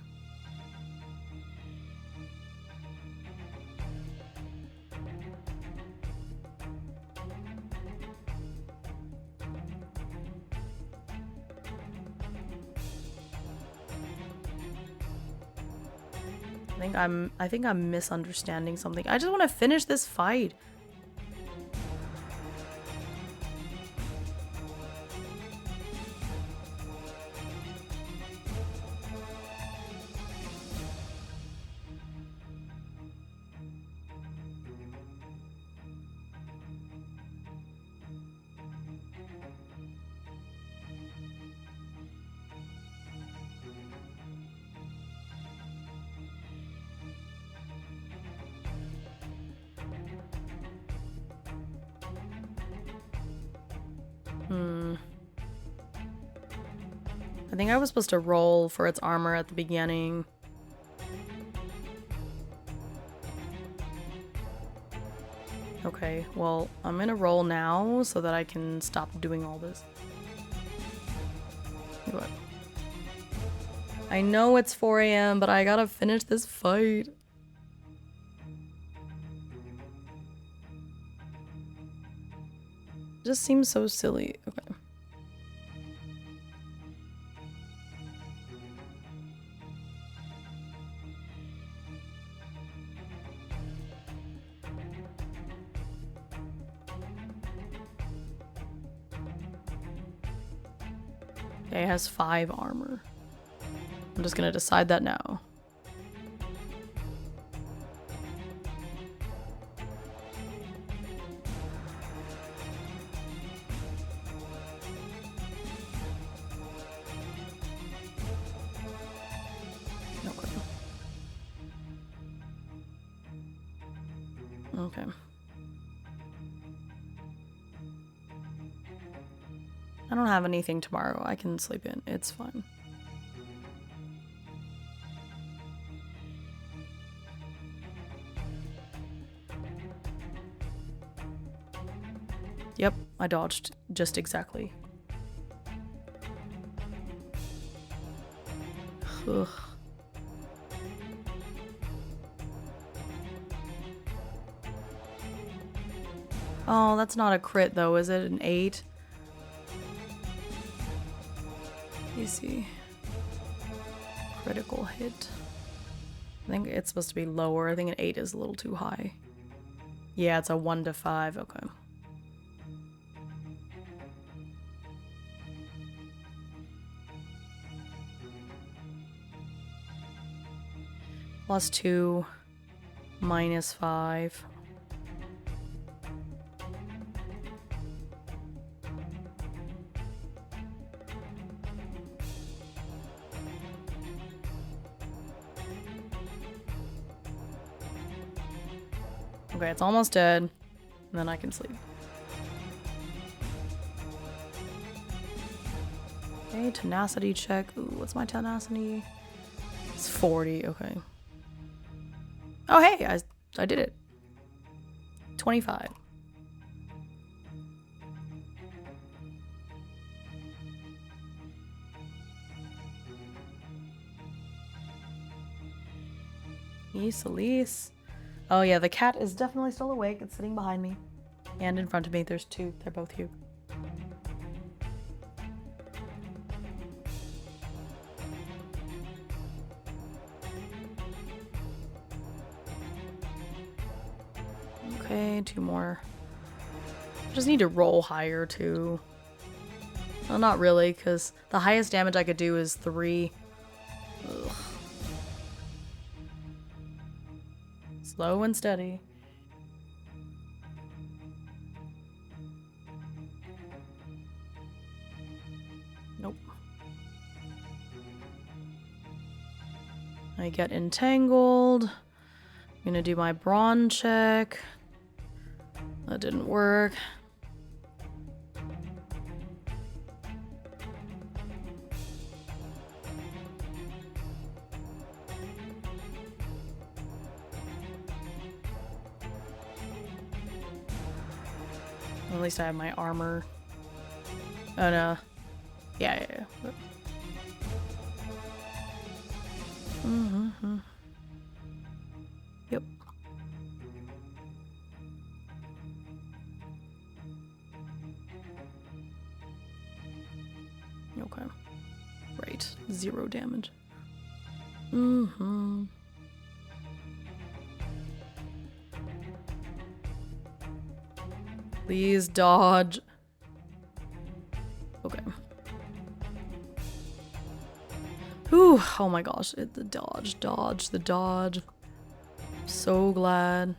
Speaker 1: I think I'm misunderstanding something. I just want to finish this fight. I think I was supposed to roll for its armor at the beginning. Okay, well, I'm gonna roll now so that I can stop doing all this. What? I know it's 4 AM, but I gotta finish this fight. It just seems so silly. Okay. Okay, it has 5 armor. I'm just gonna decide that now. Okay. I don't have anything tomorrow. I can sleep in. It's fine. Yep, I dodged just exactly. Ugh. Oh, that's not a crit though, is it? An 8? Easy. Critical hit. I think it's supposed to be lower. I think an 8 is a little too high. Yeah, it's a 1 to 5. Okay. +2, -5. Okay, it's almost dead. And then I can sleep. Okay, tenacity check. Ooh, what's my tenacity? It's 40, okay. Oh, hey, I did it. 25. Elise. Oh yeah, the cat is definitely still awake. It's sitting behind me. And in front of me. There's 2. They're both here. Okay, 2 more. I just need to roll higher too. Well, not really, because the highest damage I could do is 3. Ugh. Slow and steady. Nope. I get entangled. I'm gonna do my brawn check. That didn't work. At least I have my armor. Oh no. Yeah. Yep. Okay. Right. 0 damage. Please dodge. Okay. Whew. Oh my gosh. The dodge, the dodge. So glad.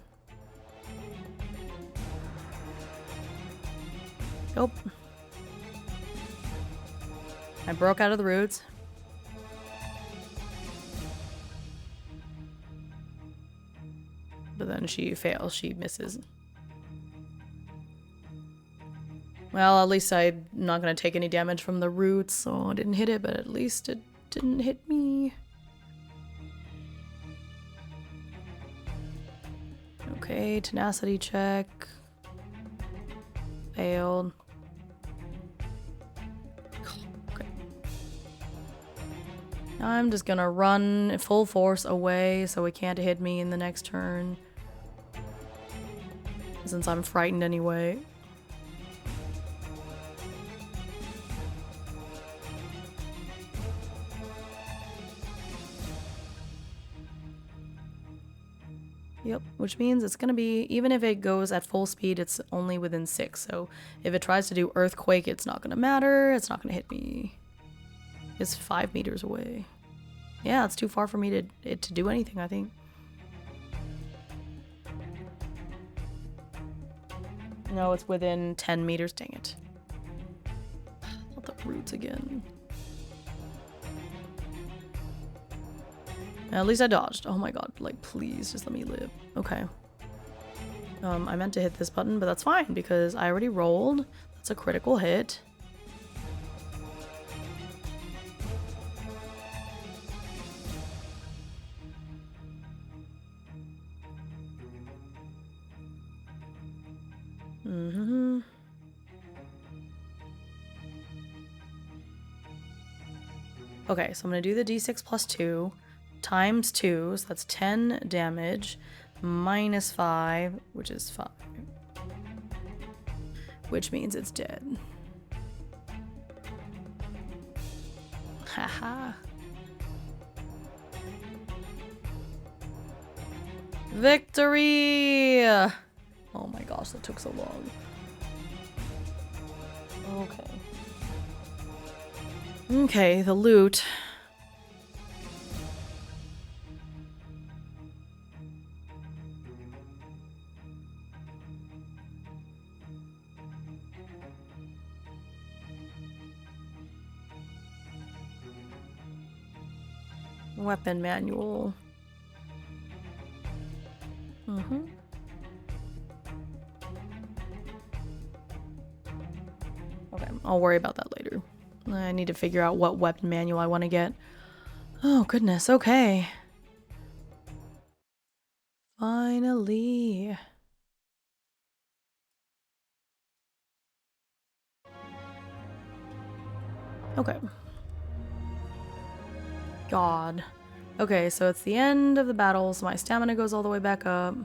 Speaker 1: Nope. I broke out of the roots. But then she fails. She misses. Well, at least I'm not going to take any damage from the roots, so I didn't hit it, but at least it didn't hit me. Okay, tenacity check. Failed. Okay. Now I'm just gonna run full force away so it can't hit me in the next turn. Since I'm frightened anyway. Yep, which means it's gonna be, even if it goes at full speed, it's only within 6. So if it tries to do earthquake, it's not gonna matter. It's not gonna hit me. It's 5 meters away. Yeah, it's too far for me to do anything, I think. No, it's within 10 meters. Dang it. Not the roots again. At least I dodged. Oh my god, like, please, just let me live. Okay. I meant to hit this button, but that's fine, because I already rolled. That's a critical hit. Okay, so I'm gonna do the d6 plus 2 times 2, so that's 10 damage, minus 5, which is 5. Which means it's dead. Haha. Victory! Oh my gosh, that took so long. Okay. Okay, the loot. Weapon manual. Okay, I'll worry about that later. I need to figure out what weapon manual I want to get. Oh, goodness. Okay. Finally. Okay. God. Okay, so it's the end of the battle, so my stamina goes all the way back up.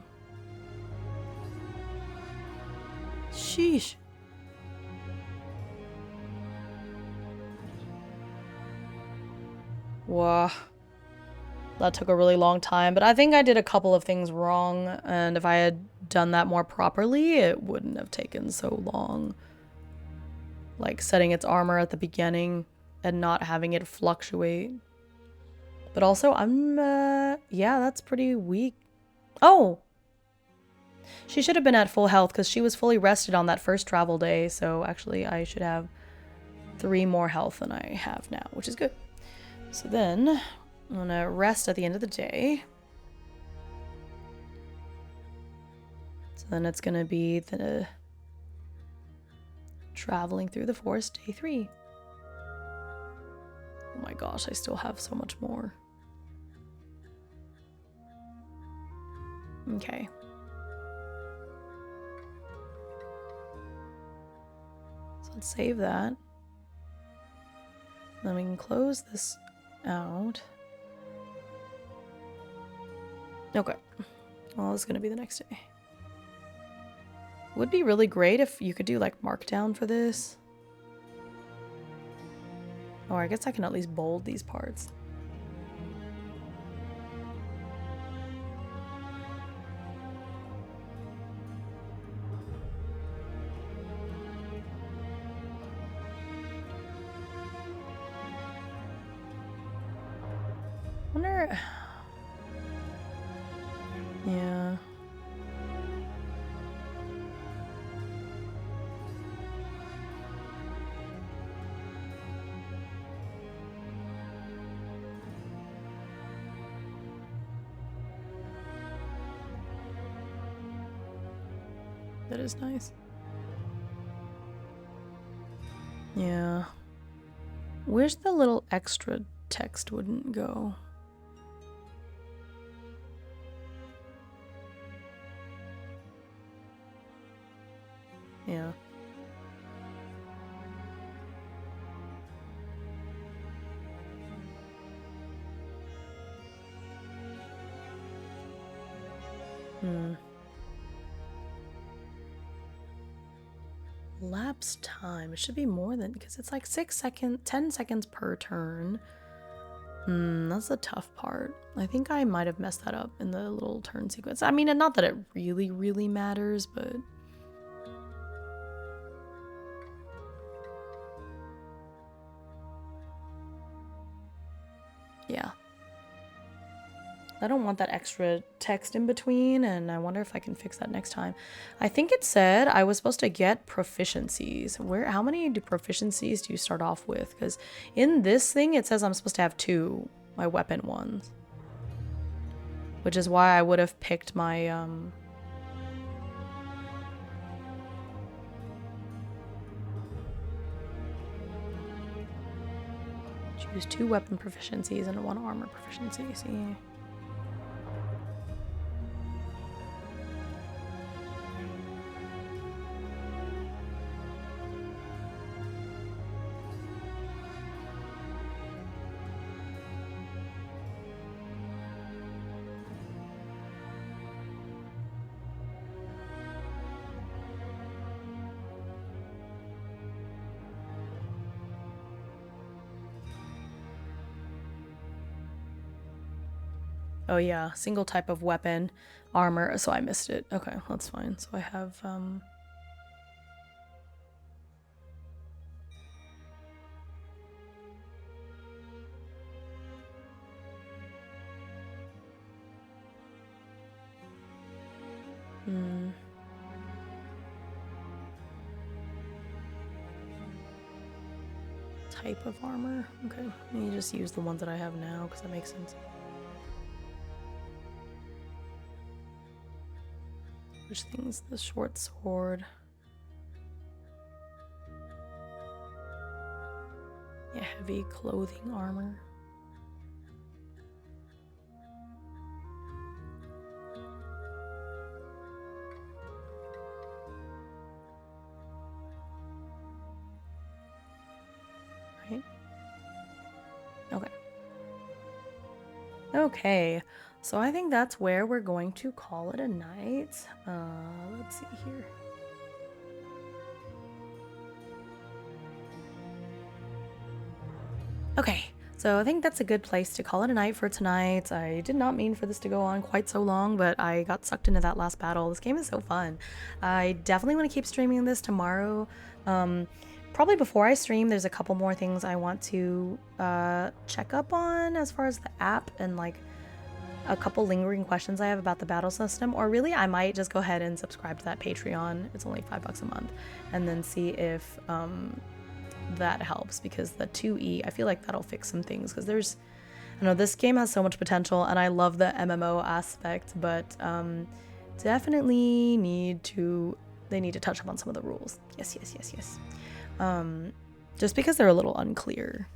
Speaker 1: Sheesh. Wow. That took a really long time, but I think I did a couple of things wrong, and if I had done that more properly, it wouldn't have taken so long. Like setting its armor at the beginning and not having it fluctuate. But also, yeah, that's pretty weak. Oh! She should have been at full health because she was fully rested on that first travel day, so actually I should have 3 more health than I have now, which is good. So then, I'm gonna rest at the end of the day. So then it's gonna be the traveling through the forest day 3. Oh my gosh, I still have so much more. Okay. So let's save that. Then we can close this out. Okay. Well, it's gonna be the next day. Would be really great if you could do like markdown for this. Or I guess I can at least bold these parts. Wonder. Yeah. That is nice. Yeah. Wish the little extra text wouldn't go. Yeah. Lapse time. It should be more than, because it's like 10 seconds per turn. That's the tough part. I think I might have messed that up in the little turn sequence. I mean, not that it really, really matters, but... yeah. I don't want that extra text in between, and I wonder if I can fix that next time. I think it said I was supposed to get proficiencies. How many proficiencies do you start off with? Because in this thing, it says I'm supposed to have 2, my weapon ones. Which is why I would have picked my, choose 2 weapon proficiencies and 1 armor proficiency, see? Oh yeah, single type of weapon, armor, so I missed it. Okay, that's fine. So I have, type of armor. Okay, let me just use the ones that I have now, because that makes sense. Which thing's the short sword? Yeah, heavy clothing armor. Right? Okay. Okay, so I think that's where we're going to call it a night. Let's see here. Okay, so So I think that's a good place to call it a night for tonight. I did not mean for this to go on quite so long, but I got sucked into that last battle. This game is so fun. I definitely want to keep streaming this tomorrow. Probably before I stream, there's a couple more things I want to check up on as far as the app, and like a couple lingering questions I have about the battle system. Or really, I might just go ahead and subscribe to that Patreon. It's only $5 a month, and then see if that helps, because the 2E, I feel like that'll fix some things, because there's, I know this game has so much potential and I love the MMO aspect, but definitely they need to touch up on some of the rules. Yes. Just because they're a little unclear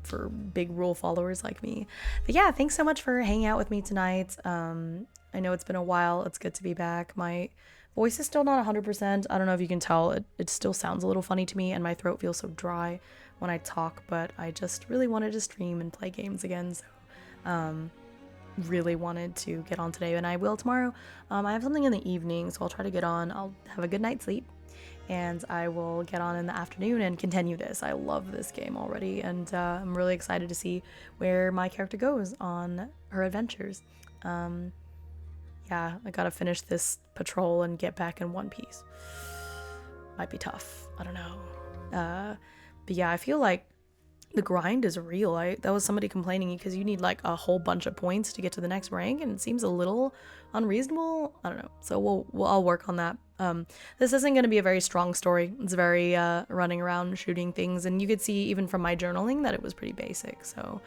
Speaker 1: for big rule followers like me. But yeah, thanks so much for hanging out with me tonight. I know it's been a while. It's good to be back. My voice is still not 100%. I don't know if you can tell. It still sounds a little funny to me, and my throat feels so dry when I talk, but I just really wanted to stream and play games again, so really wanted to get on today, and I will tomorrow. I have something in the evening, so I'll try to get on. I'll have a good night's sleep, and I will get on in the afternoon and continue this. I love this game already, and I'm really excited to see where my character goes on her adventures. Yeah, I gotta finish this patrol and get back in one piece. Might be tough. I don't know. But yeah, I feel like the grind is real. That was somebody complaining, because you need like a whole bunch of points to get to the next rank, and it seems a little unreasonable. I don't know. So I'll work on that. This isn't going to be a very strong story. It's very running around shooting things, and you could see even from my journaling that it was pretty basic. So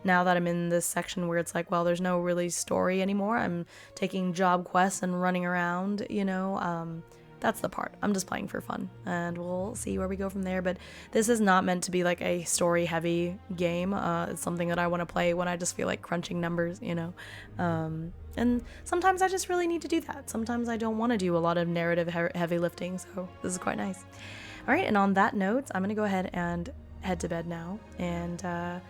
Speaker 1: now that I'm in this section where it's like, well, there's no really story anymore, I'm taking job quests and running around, you know, that's the part. I'm just playing for fun, and we'll see where we go from there. But this is not meant to be like a story heavy game. It's something that I want to play when I just feel like crunching numbers, you know. And sometimes I just really need to do that. Sometimes I don't want to do a lot of narrative heavy lifting, so this is quite nice. All right, and on that note, I'm going to go ahead and head to bed now, and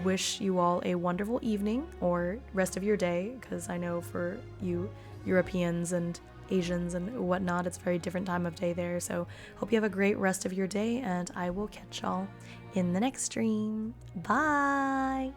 Speaker 1: wish you all a wonderful evening or rest of your day, because I know for you Europeans and Asians and whatnot, it's a very different time of day there. So hope you have a great rest of your day, and I will catch y'all in the next stream. Bye!